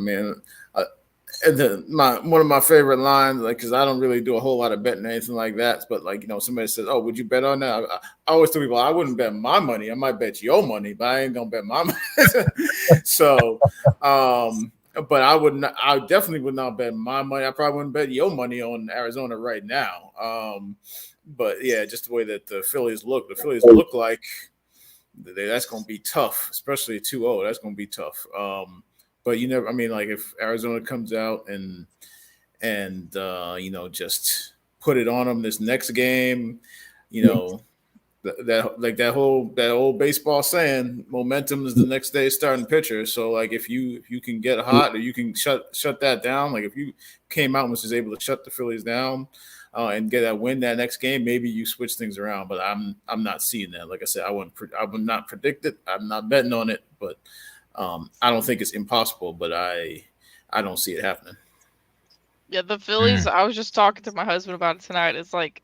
of my favorite lines, because I don't really do a whole lot of betting or anything like that, but somebody says, "Oh, would you bet on that?" I always tell people I wouldn't bet my money. I might bet your money, but I ain't gonna bet my money. So, but I definitely would not bet my money. I probably wouldn't bet your money on Arizona right now. But yeah, just the way that the Phillies look like that's going to be tough, especially 2-0. That's going to be tough. But you never, if Arizona comes out and just put it on them this next game, that old baseball saying, momentum is the next day's starting pitcher. So if you can get hot, or you can shut that down, if you came out and was just able to shut the Phillies down and get that win that next game, maybe you switch things around. But I'm not seeing that. Like I said, I would not predict it. I'm not betting on it, but I don't think it's impossible. But I don't see it happening. Yeah, the Phillies. I was just talking to my husband about it tonight. It's like,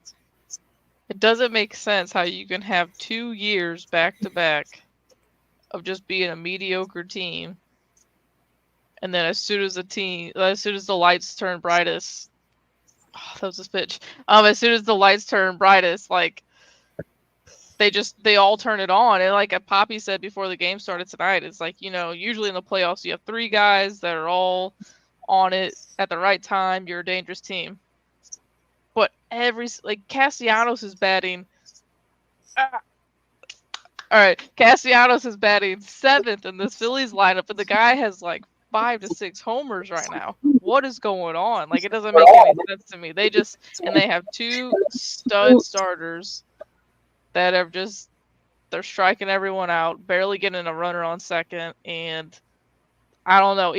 it doesn't make sense how you can have 2 years back to back of just being a mediocre team, and then as soon as the lights turn brightest, that was a pitch. As soon as the lights turn brightest, they all turn it on. And like Poppy said before the game started tonight, it's like, usually in the playoffs you have 3 guys that are all on it at the right time. You're a dangerous team. But Castellanos is batting. All right, Castellanos is batting 7th in this Phillies lineup, and the guy has 5 to 6 homers right now. What is going on? It doesn't make any sense to me. They have 2 stud starters that are they're striking everyone out, barely getting a runner on second, and I don't know.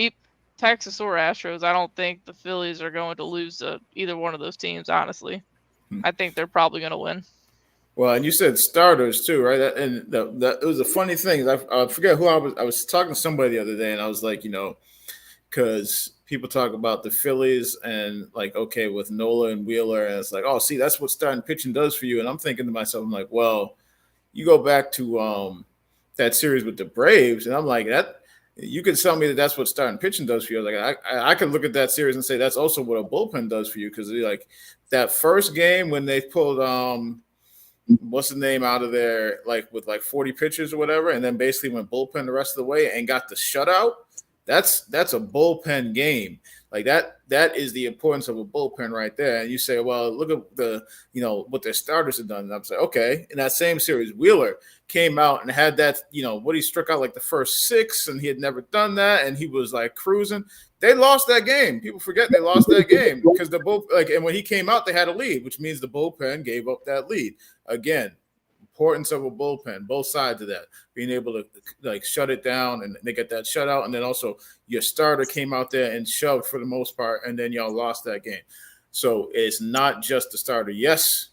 Texas or Astros, I don't think the Phillies are going to lose to either one of those teams, honestly. I think they're probably going to win. Well, and you said starters too, right? It was a funny thing. I forget who I was talking to somebody the other day, and I was like, because people talk about the Phillies and okay, with Nola and Wheeler, and it's like, oh, see, that's what starting pitching does for you. And I'm thinking to myself, I'm like, well, you go back to that series with the Braves, and I'm like, that you could tell me that that's what starting pitching does for you. I could look at that series and say that's also what a bullpen does for you, because that first game when they pulled what's the name out of there with 40 pitchers or whatever, and then basically went bullpen the rest of the way and got the shutout. That's a bullpen game. Like that is the importance of a bullpen right there. And you say, well, look at the, what their starters have done. And I'm saying, okay, in that same series, Wheeler came out and had that, what he struck out like the first 6, and he had never done that, and he was like cruising. They lost that game. People forget they lost that game because and when he came out, they had a lead, which means the bullpen gave up that lead. Again, importance of a bullpen, both sides of that, being able to like shut it down, and they get that shutout, and then also your starter came out there and shoved for the most part, and then y'all lost that game. So it's not just the starter. Yes,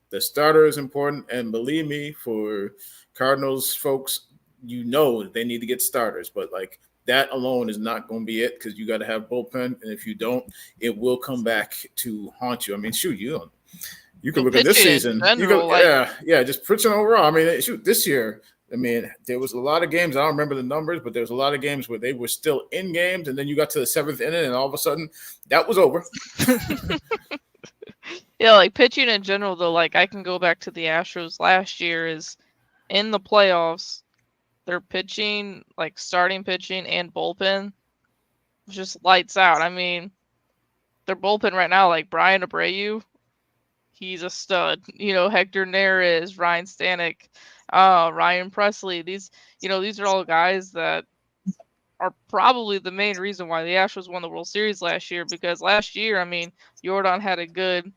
the starter is important, and believe me, for Cardinals folks, they need to get starters, but like that alone is not going to be it, because you got to have bullpen, and if you don't, it will come back to haunt you. I mean, shoot, you can look at this season. Just pitching overall. I mean, shoot, this year, I mean, there was a lot of games. I don't remember the numbers, but there was a lot of games where they were still in games, and then you got to the 7th inning, and all of a sudden, that was over. Yeah, like pitching in general, though, like I can go back to the Astros last year. Is in the playoffs, their pitching, like starting pitching and bullpen, was just lights out. I mean, their bullpen right now, like Brian Abreu, he's a stud. Hector Neris, Ryan Stanek, Ryan Presley. These are all guys that are probably the main reason why the Astros won the World Series last year. Because last year, I mean, Jordan had a good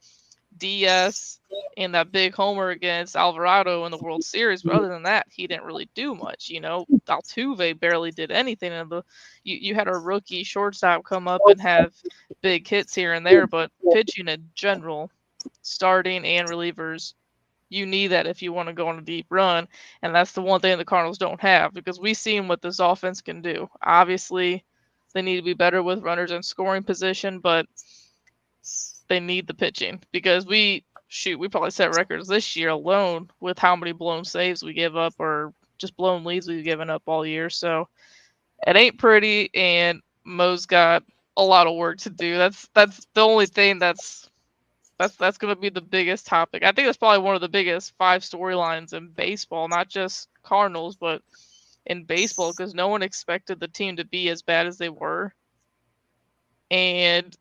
DS and that big homer against Alvarado in the World Series, but other than that, he didn't really do much. Altuve barely did anything. And you had a rookie shortstop come up and have big hits here and there, but pitching in general, starting and relievers, you need that if you want to go on a deep run. And that's the one thing the Cardinals don't have, because we've seen what this offense can do. Obviously, they need to be better with runners in scoring position, but they need the pitching, because we probably set records this year alone with how many blown saves we give up, or just blown leads we've given up all year. So it ain't pretty, and Mo's got a lot of work to do. That's the only thing that's going to be the biggest topic. I think that's probably one of the biggest 5 storylines in baseball, not just Cardinals, but in baseball, because no one expected the team to be as bad as they were. And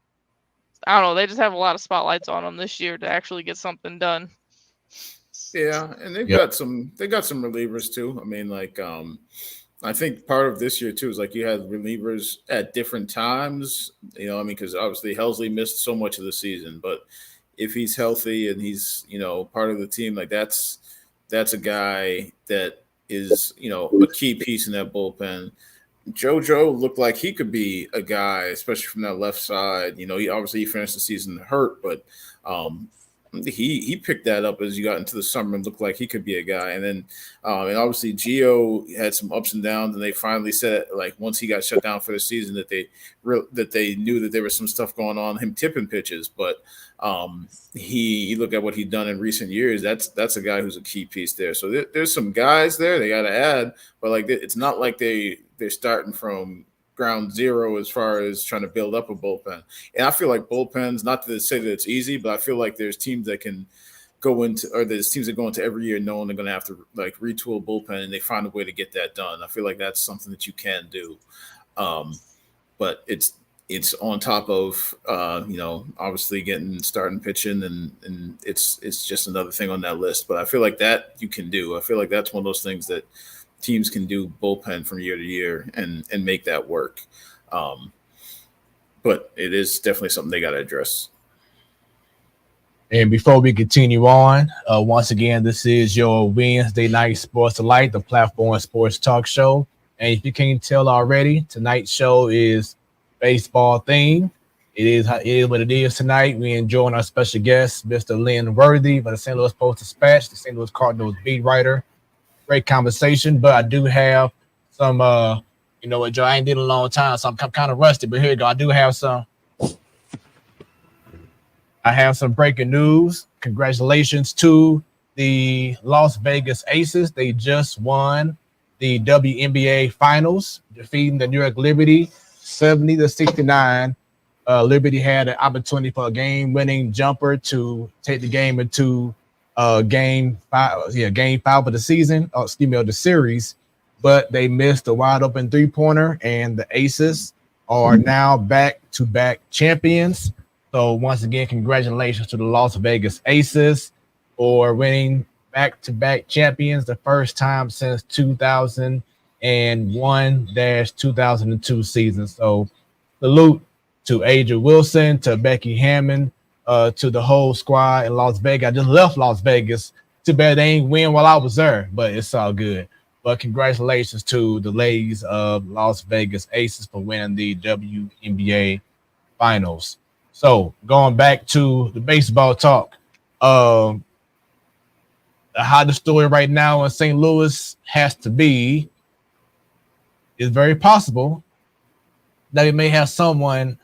I don't know, they just have a lot of spotlights on them this year to actually get something done. Yeah, and they've got some relievers too. I mean, like I think part of this year too is like you had relievers at different times. Because obviously Helsley missed so much of the season, but if he's healthy and he's part of the team, like that's a guy that is a key piece in that bullpen. JoJo looked like he could be a guy, especially from that left side. He finished the season hurt, but he picked that up as you got into the summer and looked like he could be a guy. And then, and obviously Gio had some ups and downs, and they finally said, like, once he got shut down for the season, that they knew that there was some stuff going on, him tipping pitches. But he look at what he'd done in recent years. That's a guy who's a key piece there. So there's some guys there they got to add, but like it's not like they're starting from ground zero as far as trying to build up a bullpen. And I feel like bullpens, not to say that it's easy, but I feel like there's teams that can go into, or there's teams that go into every year knowing they're going to have to like retool a bullpen, and they find a way to get that done. I feel like that's something that you can do. But it's on top of, obviously starting pitching, and it's just another thing on that list. But I feel like that you can do. I feel like that's one of those things that teams can do bullpen from year to year and make that work. But it is definitely something they got to address. And before we continue on, once again, this is your Wednesday night Sports Delight, the platform sports talk show. And if you can't tell already, tonight's show is baseball themed. It is what it is tonight. We enjoying our special guest, Mr. Lynn Worthy, by the St. Louis Post-Dispatch, the St. Louis Cardinals Beat Writer. Great conversation, but I do have some, Joe, I ain't did in a long time, so I'm kind of rusty, but here you go. I have some breaking news. Congratulations to the Las Vegas Aces. They just won the WNBA Finals, defeating the New York Liberty 70-69. Liberty had an opportunity for a game-winning jumper to take the game into game 5 of the season, of the series. but they missed a wide open 3-pointer, and the Aces are now back-to-back champions. So once again, congratulations to the Las Vegas Aces for winning back-to-back champions the first time since 2001-2002 season. So salute to Adrian Wilson, to Becky Hammond, to the whole squad in Las Vegas. I just left Las Vegas. Too bad they ain't win while I was there, but it's all good. But congratulations to the ladies of Las Vegas Aces for winning the WNBA Finals. So going back to the baseball talk, the hottest story right now in St. Louis has to be, it's very possible that we may have someone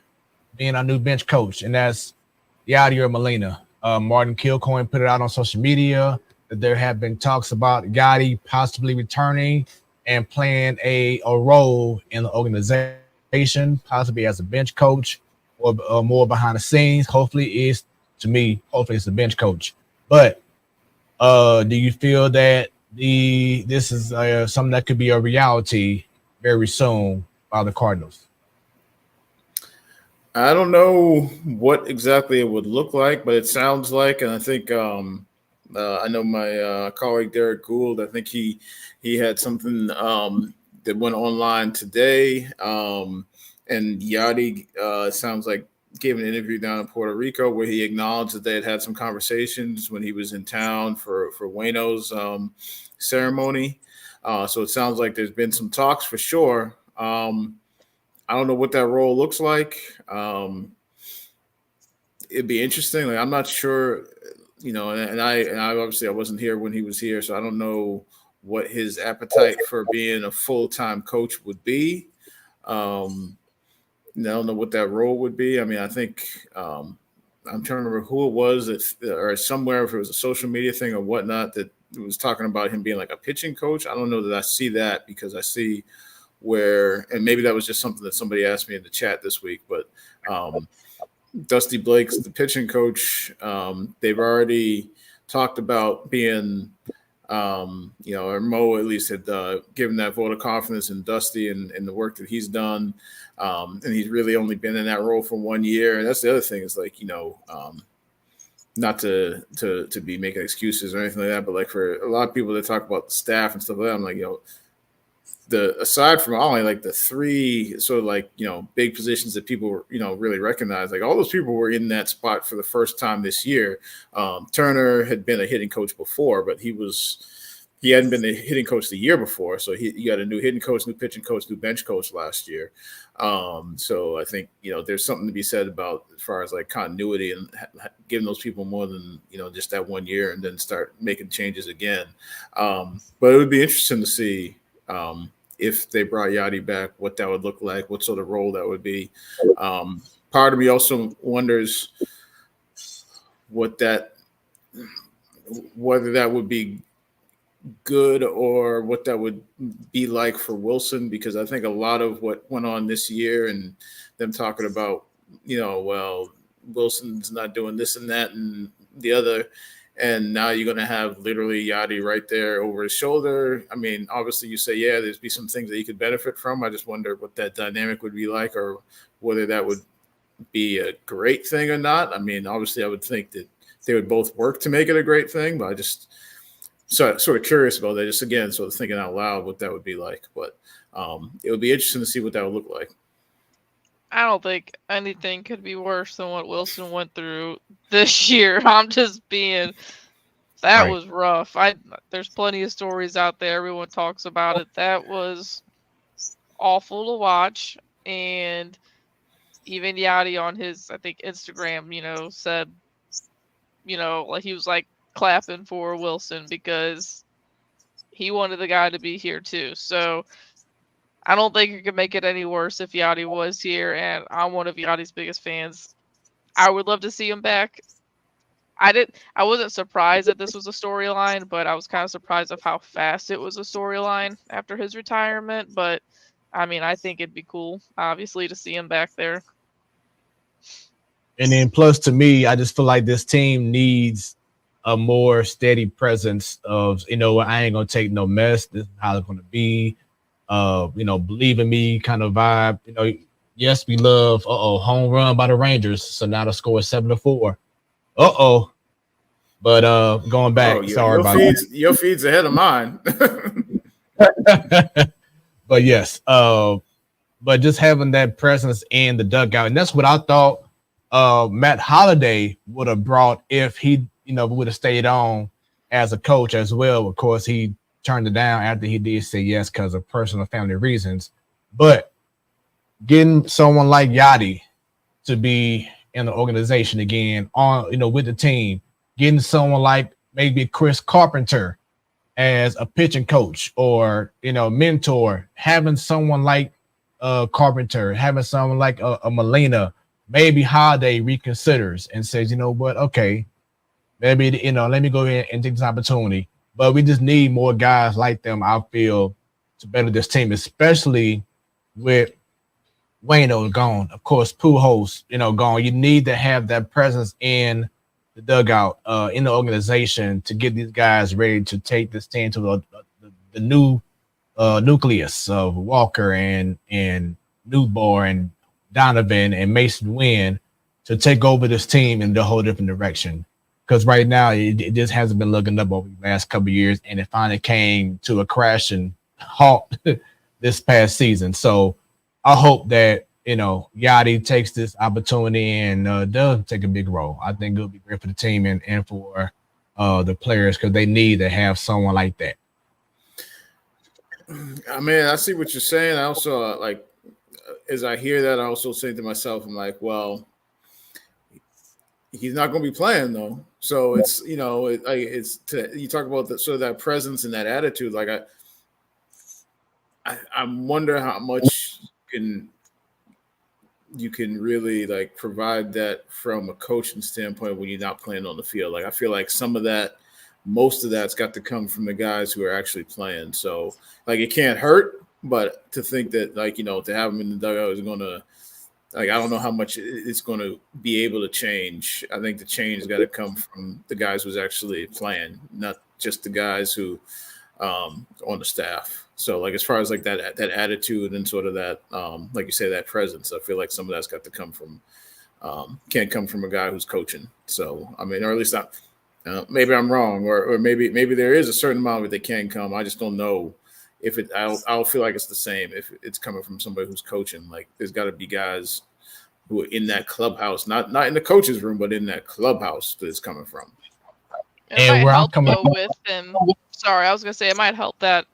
being our new bench coach, and that's Yadier Molina. Martin Kilcoyne put it out on social media that there have been talks about Yadi possibly returning and playing a role in the organization, possibly as a bench coach or more behind the scenes. Hopefully it's a bench coach. But do you feel that this is something that could be a reality very soon by the Cardinals? I don't know what exactly it would look like, but it sounds like, and I think I know my colleague Derek Gould, I think he had something that went online today, and Yadi sounds like gave an interview down in Puerto Rico where he acknowledged that they had some conversations when he was in town for Wayno's ceremony. So it sounds like there's been some talks for sure. I don't know what that role looks like. It'd be interesting. Like, I'm not sure, and I obviously I wasn't here when he was here, so I don't know what his appetite for being a full-time coach would be. I don't know what that role would be. I mean, I think I'm trying to remember who it was or somewhere, if it was a social media thing or whatnot, that was talking about him being like a pitching coach. I don't know that I see that, because I see where, and maybe that was just something that somebody asked me in the chat this week, but Dusty Blake's the pitching coach. They've already talked about being, or Mo at least had given that vote of confidence in Dusty and the work that he's done. And he's really only been in that role for 1 year. And that's the other thing is like, not to be making excuses or anything like that, but like for a lot of people that talk about the staff and stuff like that, I'm like, aside from only like the three sort of like, big positions that people were, really recognize, like all those people were in that spot for the first time this year. Turner had been a hitting coach before, but he hadn't been the hitting coach the year before. So you got a new hitting coach, new pitching coach, new bench coach last year. So I think, there's something to be said about as far as like continuity and giving those people more than, just that 1 year and then start making changes again. But it would be interesting to see if they brought Yadi back, what that would look like, what sort of role that would be. Part of me also wonders whether that would be good or what that would be like for Wilson, because I think a lot of what went on this year and them talking about, Wilson's not doing this and that and the other, and now you're going to have literally Yadi right there over his shoulder. I mean, obviously you say, yeah, there's be some things that he could benefit from. I just wonder what that dynamic would be like, or whether that would be a great thing or not. I mean, obviously I would think that they would both work to make it a great thing, but I just sort of curious about that. Just again, sort of thinking out loud what that would be like, but it would be interesting to see what that would look like. I don't think anything could be worse than what Wilson went through this year. I'm just being, that was rough. There's plenty of stories out there. Everyone talks about it. That was awful to watch. And even Yadi on his, I think, Instagram, said, like he was like clapping for Wilson because he wanted the guy to be here too. So I don't think it could make it any worse if Yadi was here, and I'm one of Yadi's biggest fans. I would love to see him back. I wasn't surprised that this was a storyline, but I was kind of surprised of how fast it was a storyline after his retirement. But I mean, I think it'd be cool, obviously, to see him back there. And then plus to me, I just feel like this team needs a more steady presence of, I ain't going to take no mess. This is how it's going to be. believe in me kind of vibe. Yes, we love home run by the Rangers. So now the score is 7-4. But going back, sorry about that. Your feed's ahead of mine. But yes, but just having that presence in the dugout, and that's what I thought Matt Holliday would have brought if he, would have stayed on as a coach as well. Of course, he turned it down after he did say yes because of personal family reasons. But getting someone like Yachty to be in the organization again, with the team, getting someone like maybe Chris Carpenter as a pitching coach or mentor, having someone like Carpenter, having someone like a Molina, maybe Holiday reconsiders and says, you know what, okay, maybe let me go ahead and take this opportunity. But we just need more guys like them, I feel, to better this team, especially with Wayno gone. Of course, Pujols, gone. You need to have that presence in the dugout, in the organization, to get these guys ready to take this team to the new nucleus of Walker and Newbar and Donovan and Mason Wynn to take over this team in a whole different direction. Because right now it just hasn't been looking up over the last couple of years, and it finally came to a crash and halt this past season. So I hope that Yachty takes this opportunity and does take a big role. I think it'll be great for the team and for the players, because they need to have someone like that. I mean, I see what you're saying. I also as I hear that, I also say to myself, I'm like, well, he's not going to be playing though. So it's you talk about sort of that presence and that attitude. Like I wonder how much you can really provide that from a coaching standpoint when you're not playing on the field. I feel like most of that's got to come from the guys who are actually playing. So it can't hurt, but to think that to have them in the dugout is going to, I don't know how much it's going to be able to change. I think the change has got to come from the guys who's actually playing, not just the guys who on the staff. So as far as that attitude and sort of that, like you say, that presence, I feel like some of that's got to come from, can't come from a guy who's coaching. So, I mean, or at least not, maybe I'm wrong, or maybe there is a certain amount of it that can come. I just don't know if it, I'll feel like it's the same if it's coming from somebody who's coaching. There's got to be guys who are in that clubhouse, not in the coach's room, but in that clubhouse that it's coming from. It might help though with him. Sorry, I was gonna say it might help that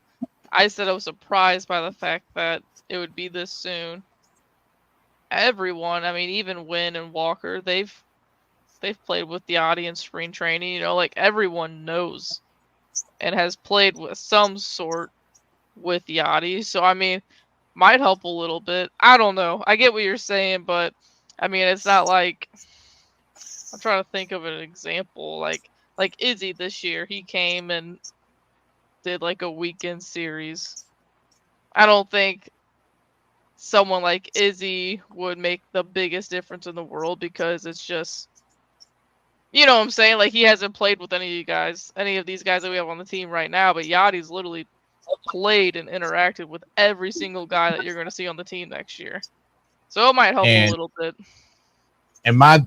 I said I was surprised by the fact that it would be this soon. Everyone, I mean, even Wynn and Walker, they've played with the audience spring training. Everyone knows and has played with some sort with Yachty. So I mean, might help a little bit. I don't know. I get what you're saying, but I mean, it's not like, I'm trying to think of an example. Like Izzy this year, he came and did a weekend series. I don't think someone like Izzy would make the biggest difference in the world, because it's just, you know what I'm saying? He hasn't played with any of these guys that we have on the team right now, but Yachty's literally played and interacted with every single guy that you're going to see on the team next year. So it might help a little bit. And my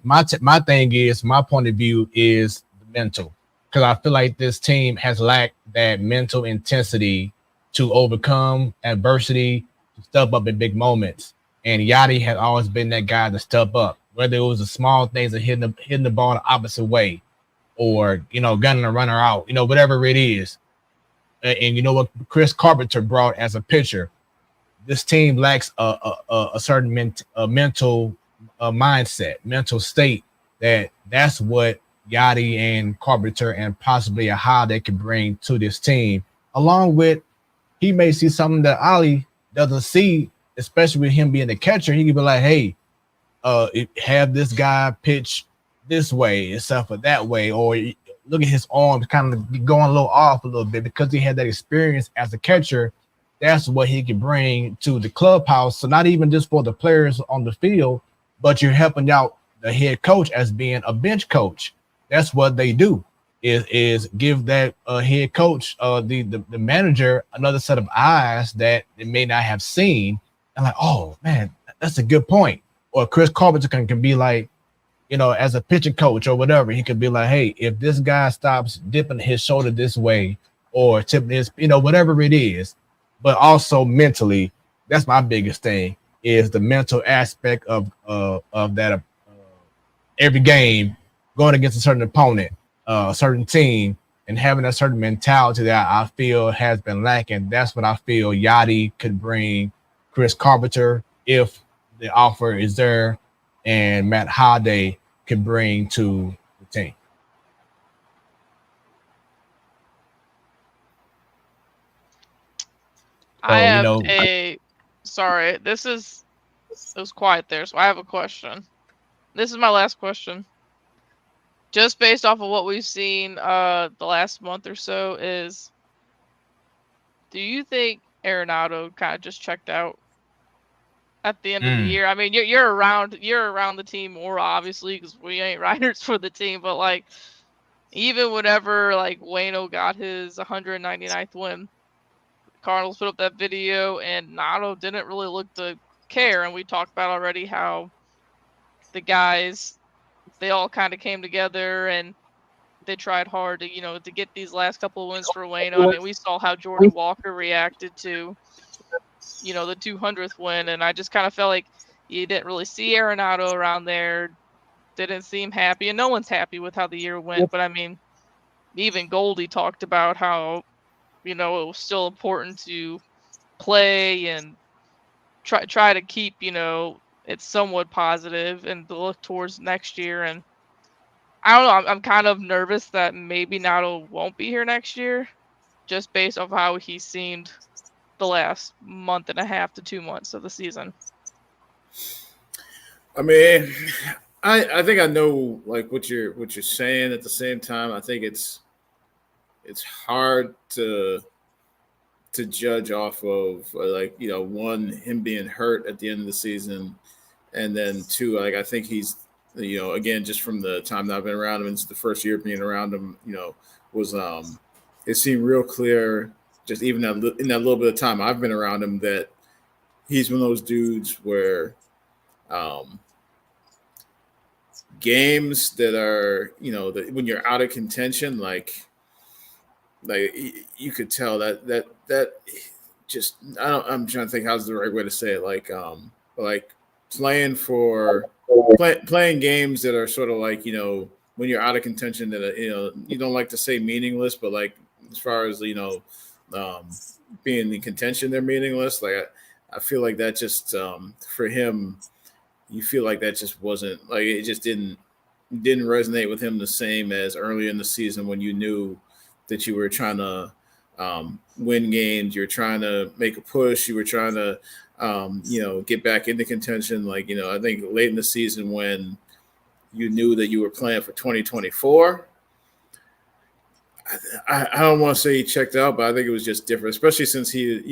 thing is, my point of view is the mental, because I feel like this team has lacked that mental intensity to overcome adversity, to step up in big moments. And Yachty had always been that guy to step up, whether it was the small things of hitting the ball the opposite way, or gunning a runner out, whatever it is. And you know what Chris Carpenter brought as a pitcher, this team lacks a certain mental mindset, mental state. That's what Yachty and Carpenter and possibly a Holiday can bring to this team. Along with, he may see something that Ollie doesn't see, especially with him being the catcher. He could be like, hey, have this guy pitch this way instead of that way, or look at his arms kind of going a little off a little bit, because he had that experience as a catcher. That's what he can bring to the clubhouse. So not even just for the players on the field, but you're helping out the head coach as being a bench coach. That's what they do. is give that head coach, the manager, another set of eyes that they may not have seen. And like, oh man, that's a good point. Or Chris Carpenter can be like, as a pitching coach or whatever, he could be like, hey, if this guy stops dipping his shoulder this way or tipping his, whatever it is. But also mentally, that's my biggest thing, is the mental aspect of that every game, going against a certain opponent, a certain team, and having a certain mentality that I feel has been lacking. That's what I feel Yachty could bring Chris Carpenter if the offer is there, and Matt Holiday could bring to the team. I have sorry, it was quiet there, so I have a question. This is my last question. Just based off of what we've seen the last month or so, do you think Arenado kind of just checked out at the end of the year? I mean, you're around the team more, obviously, because we ain't writers for the team, but like, even whenever like Waino got his 199th win, Cardinals put up that video and Nato didn't really look to care, and we talked about already how the guys, they all kind of came together and they tried hard to to get these last couple of wins for Waino. I mean, we saw how Jordan Walker reacted to the 200th win, and I just kind of felt like you didn't really see Arenado around there. Didn't seem happy, and no one's happy with how the year went. But I mean, even Goldie talked about how it was still important to play and try to keep it somewhat positive and to look towards next year. And I don't know, I'm kind of nervous that maybe Nato won't be here next year, just based off how he seemed the last month and a half to 2 months of the season. I mean, I think I know like what you're saying. At the same time, I think it's hard to judge off of like one, him being hurt at the end of the season, and then two, like I think he's again, just from the time that I've been around him, it's the first year being around him, was it seemed real clear, just even in that little bit of time I've been around him, that he's one of those dudes where games that are when you're out of contention, like you could tell that just I'm trying to think how's the right way to say it, like playing games that are sort of like when you're out of contention, that you don't like to say meaningless, but like as far as being in contention, they're meaningless. Like I feel like that just for him, you feel like that just wasn't, like it just didn't resonate with him the same as earlier in the season, when you knew that you were trying to win games, you were trying to make a push, you were trying to get back into contention. Like I think late in the season, when you knew that you were playing for 2024, I don't want to say he checked out, but I think it was just different, especially since he had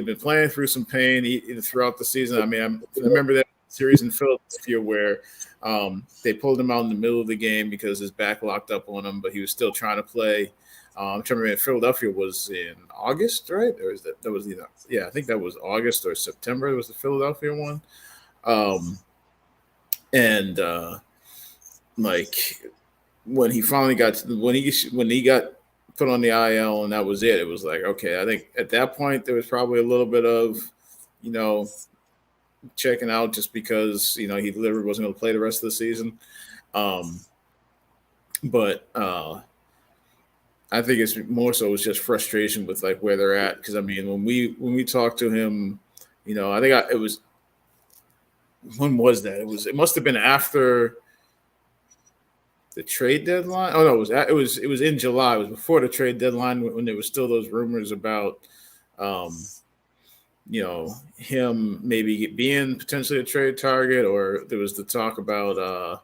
been playing through some pain throughout the season. I mean, I remember that series in Philadelphia where they pulled him out in the middle of the game because his back locked up on him, but he was still trying to play. I'm trying to remember, Philadelphia was in August, right? Or is that was I think that was August or September. It was the Philadelphia one. Like when he finally got when he got put on the IL, and that was it. It was like, okay, I think at that point there was probably a little bit of checking out, just because he literally wasn't going to play the rest of the season. But I think it's more so it's just frustration with like where they're at, because I mean when we talked to him, I think it was, when was that? It must have been after the trade deadline. Oh no, it was in July. It was before the trade deadline, when there was still those rumors about him maybe being potentially a trade target, or there was the talk about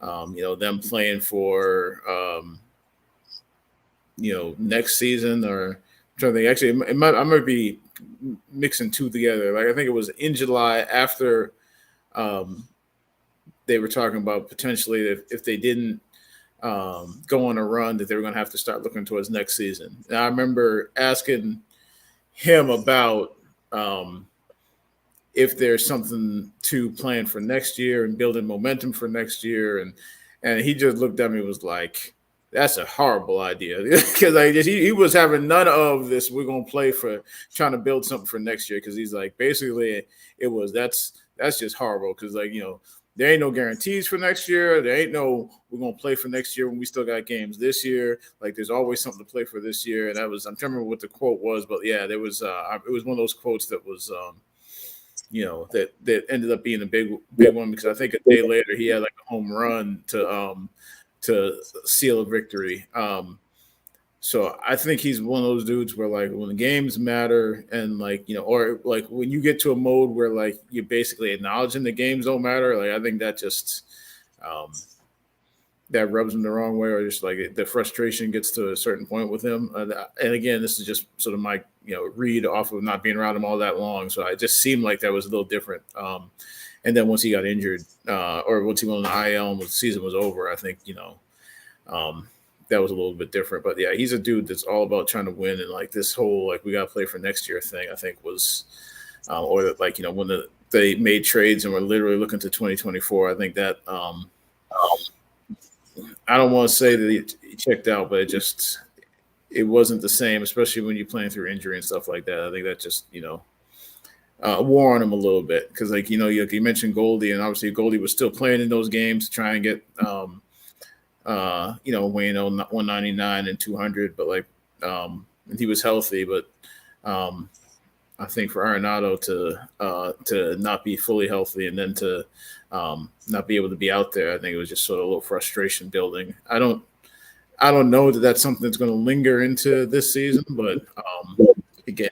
them playing for next season, or I'm trying to think. Actually, I might be mixing two together. Like I think it was in July, after they were talking about potentially if they didn't go on a run, that they were going to have to start looking towards next season. And I remember asking him about if there's something to plan for next year and building momentum for next year, and he just looked at me and was like, "That's a horrible idea," because he was having none of this. We're gonna play for trying to build something for next year, because he's like, basically it was that's just horrible, because there ain't no guarantees for next year. There ain't no we're gonna play for next year when we still got games this year. Like, there's always something to play for this year. And I'm trying to remember what the quote was, but yeah, there was it was one of those quotes that was that ended up being a big one, because I think a day later he had like a home run to seal a victory. So I think he's one of those dudes where, like, when the games matter, and or like when you get to a mode where like you're basically acknowledging the games don't matter, like I think that just that rubs him the wrong way, or just like the frustration gets to a certain point with him. And again, this is just sort of my read off of not being around him all that long. So it just seemed like that was a little different. And then once he got injured, or once he went on the IL and the season was over, I think that was a little bit different. But yeah, he's a dude that's all about trying to win, and like this whole like we got to play for next year thing, I think was, or that when they made trades and were literally looking to 2024. I think that I don't want to say that he checked out, but it wasn't the same, especially when you're playing through injury and stuff like that. I think that just wore on him a little bit, because you mentioned Goldie, and obviously Goldie was still playing in those games to try and get weighing 199 and 200, but he was healthy. But I think for Arenado to not be fully healthy and then to not be able to be out there, I think it was just sort of a little frustration building. I don't know that that's something that's going to linger into this season, but again,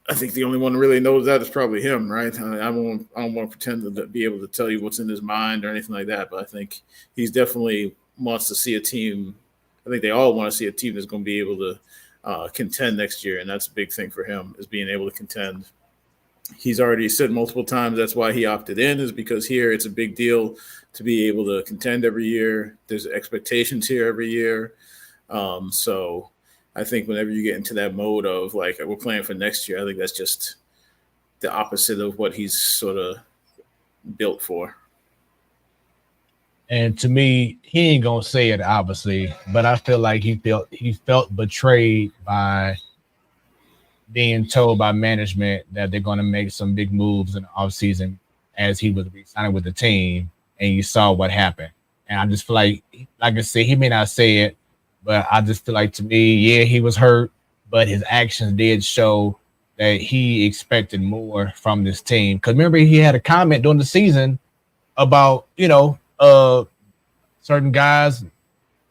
I think the only one who really knows that is probably him, right? I don't want to pretend to be able to tell you what's in his mind or anything like that, but I think he's definitely wants to see a team. I think they all want to see a team that's going to be able to contend next year, and that's a big thing for him, is being able to contend. He's already said multiple times that's why he opted in, is because here it's a big deal to be able to contend every year. There's expectations here every year. So I think whenever you get into that mode of like we're playing for next year, I think that's just the opposite of what he's sort of built for. And to me, he ain't gonna say it obviously, but I feel like he felt betrayed by being told by management that they're gonna make some big moves in the offseason as he was re-signing with the team, and you saw what happened. And I just feel like I said, he may not say it, but I just feel like, to me, yeah, he was hurt, but his actions did show that he expected more from this team. Because remember, he had a comment during the season about, certain guys,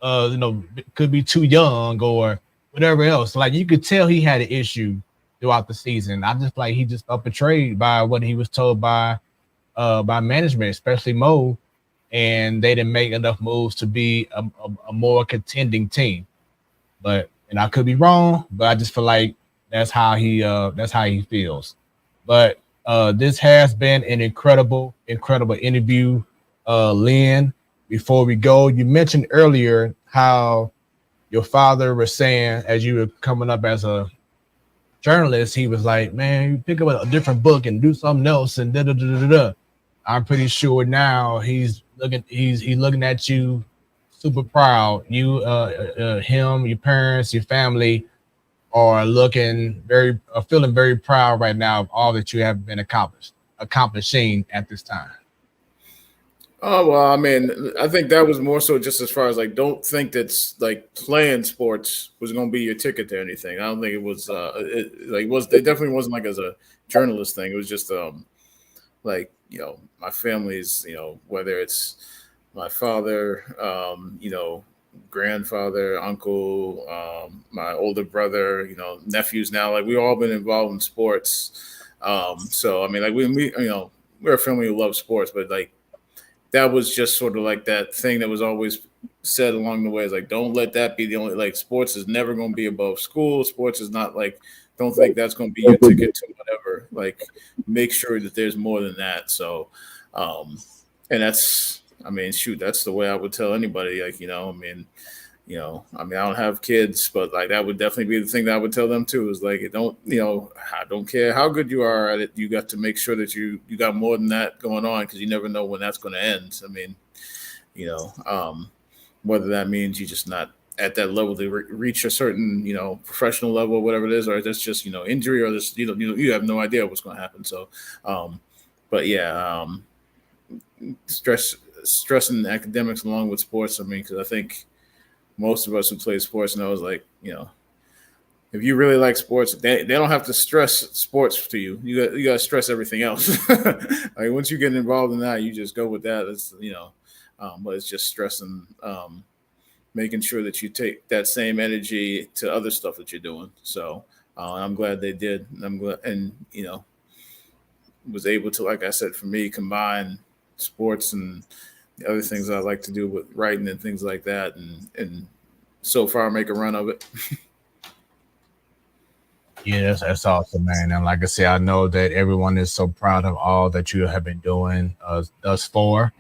could be too young or whatever else. Like, you could tell he had an issue throughout the season. I just he just felt betrayed by what he was told by management, especially Mo. And they didn't make enough moves to be a more contending team. But, and I could be wrong, but I just feel like that's how he feels. But this has been an incredible interview. Lynn, before we go, you mentioned earlier how your father was saying, as you were coming up as a journalist, he was like, man, you pick up a different book and do something else and da da da da da. I'm pretty sure now he's looking at you super proud. You, him, your parents, your family are feeling very proud right now of all that you have been accomplishing at this time. Oh, well, I mean, I think that was more so just as far as like, don't think that's like playing sports was going to be your ticket to anything. I don't think it was, it definitely wasn't like as a journalist thing. It was just, my family's, whether it's my father, grandfather, uncle, my older brother, nephews now, like we've all been involved in sports. So, I mean, like we're a family who loves sports, but like that was just sort of like that thing that was always said along the way is like, don't let that be the only, like sports is never going to be above school. Sports is not like, don't think that's going to be your ticket to whatever. Like, make sure that there's more than that. So, and that's I mean, shoot, that's the way I would tell anybody. Like, I don't have kids, but like that would definitely be the thing that I would tell them too. Is like, I don't care how good you are at it. You got to make sure that you got more than that going on, because you never know when that's going to end. I mean, whether that means you're just not at that level to reach a certain, professional level or whatever it is, or that's just, injury, or this, you have no idea what's going to happen. So, but yeah, stressing academics along with sports. I mean, because I think most of us who play sports know, is like, if you really like sports, they don't have to stress sports to you. You got to stress everything else. Like once you get involved in that, you just go with that. It's but it's just stressing, making sure that you take that same energy to other stuff that you're doing. So I'm glad they did. I'm glad, and was able to, like I said, for me, combine sports and the other things I like to do with writing and things like that, and so far make a run of it. Yeah, that's awesome, man. And like I said, I know that everyone is so proud of all that you have been doing thus far.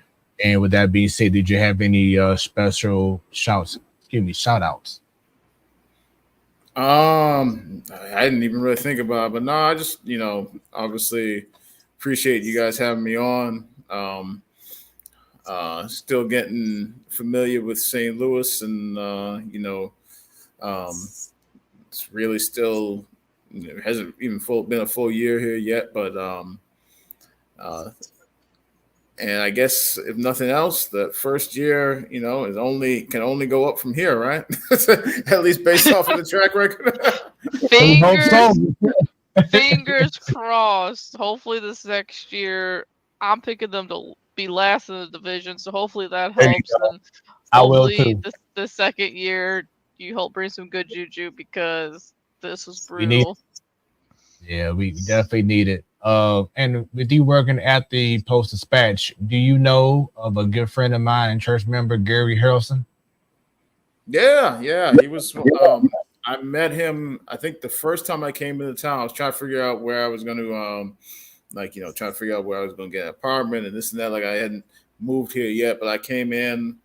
And with that being said, did you have any special shout outs? I didn't even really think about it, but no, I just, obviously appreciate you guys having me on. Still getting familiar with St. Louis, and it's really still, it hasn't even been a full year here yet, but and I guess if nothing else, the first year, can only go up from here, right? At least based off of the track record. Fingers crossed. Hopefully this next year, I'm picking them to be last in the division, so hopefully that helps. And I will hopefully too. the second year you help bring some good juju, because this was brutal. We definitely need it. And with you working at the Post-Dispatch, do you know of a good friend of mine and church member, Gary Harrelson? Yeah, he was. I met him, I think the first time I came into town. I was trying to figure out where I was going to, trying to figure out where I was going to get an apartment and this and that. Like I hadn't moved here yet, but I came in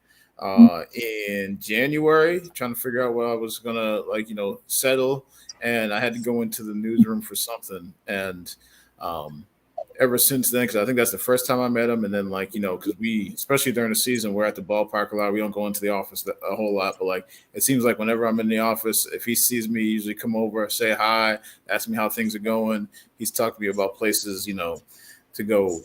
January trying to figure out where I was going to, settle. And I had to go into the newsroom for something. And ever since then, because I think that's the first time I met him. And then, because we, especially during the season, we're at the ballpark a lot. We don't go into the office a whole lot. But, it seems like whenever I'm in the office, if he sees me, he usually come over, say hi, ask me how things are going. He's talked to me about places, to go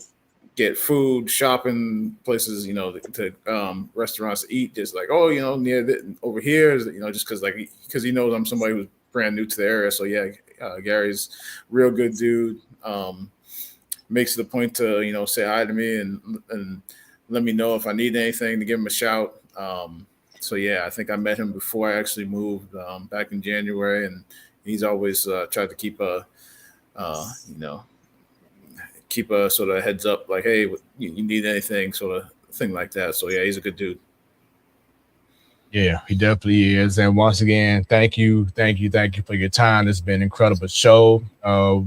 get food, shopping, places, to restaurants to eat. Just near over here, just because he knows I'm somebody who's brand new to the area. So yeah, Gary's real good dude. Makes it a point to say hi to me and let me know if I need anything, to give him a shout. So yeah, I think I met him before I actually moved back in January, and he's always tried to keep a sort of heads up, like, hey, you need anything, sort of thing like that. So yeah, he's a good dude. Yeah, he definitely is. And once again, thank you for your time. It's been an incredible show.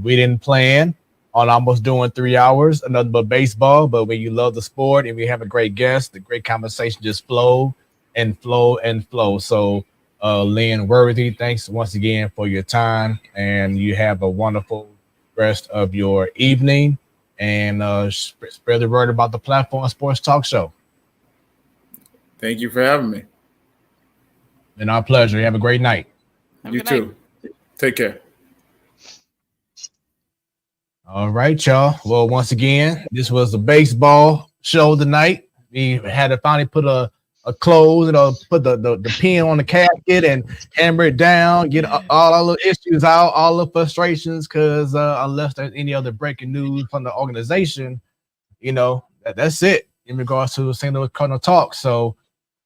We didn't plan on almost doing 3 hours, another but baseball, but when you love the sport and we have a great guest, the great conversation just flow and flow and flow. So Lynn Worthy, thanks once again for your time, and you have a wonderful rest of your evening, and spread the word about the Platform Sports Talk Show. Thank you for having me. Been our pleasure. Have a great night. You too. Take care. All right, y'all. Well, once again, this was the baseball show tonight. We had to finally put a close, put the pin on the casket and hammer it down, get all our little issues out, all the frustrations, because unless there's any other breaking news from the organization, that's it in regards to St. Louis Cardinal talk. So,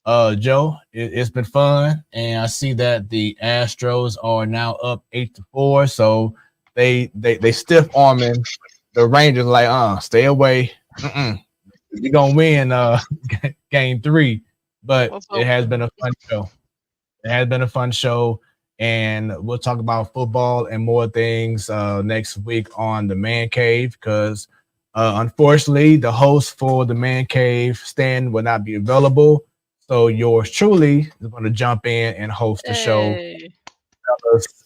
Joe, it's been fun, and I see that the Astros are now up 8-4. So they stiff arming the Rangers, like, stay away. You're gonna win game 3. But it has been a fun show. It has been a fun show, and we'll talk about football and more things next week on the Man Cave, because Unfortunately, the host for the Man Cave stand will not be available. So yours truly is going to jump in and host the show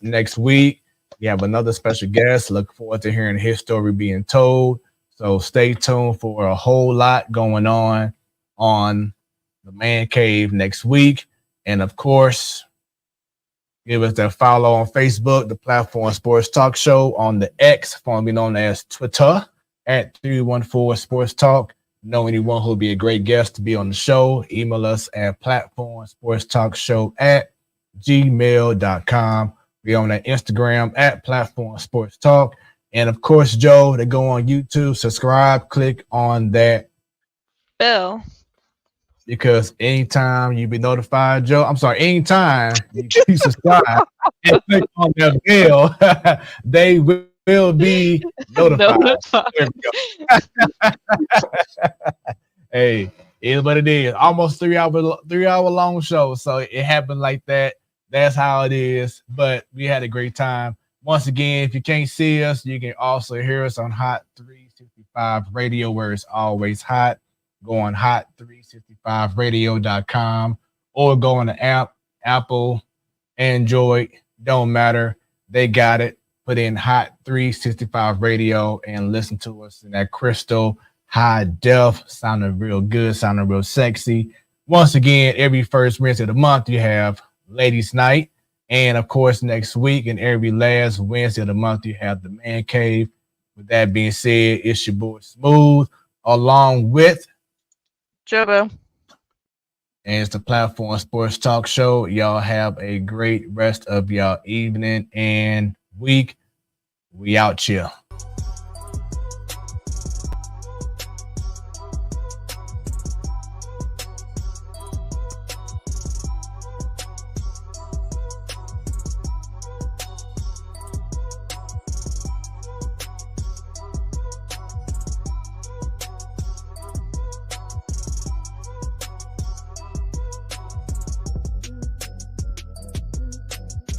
next week. We have another special guest. Look forward to hearing his story being told. So stay tuned for a whole lot going on the Man Cave next week. And of course, give us that follow on Facebook, the Platform Sports Talk Show, on the X, formerly known as Twitter, at 314 Sports Talk. Know anyone who will be a great guest to be on the show, email us at platformsportstalkshow@gmail.com. We're on that Instagram at Platform Sports Talk. And of course, Joe, to go on YouTube, subscribe, click on that bell. Because anytime you be notified, Joe, anytime you subscribe and click on that bell, they will be notified. There we go. Hey, it is what it is. Almost 3 hour long show. So it happened like that. That's how it is. But we had a great time. Once again, if you can't see us, you can also hear us on Hot 365 Radio, where it's always hot. Go on hot365radio.com or go on the app, Apple, Android, don't matter. They got it. Put in Hot 365 Radio and listen to us in that crystal high def, sounding real good, sounding real sexy. Once again, every first Wednesday of the month, you have Ladies Night. And of course, next week and every last Wednesday of the month, you have the Man Cave. With that being said, it's your boy Smooth, along with Jobo. And it's the Platform Sports Talk Show. Y'all have a great rest of y'all evening and week. We out here.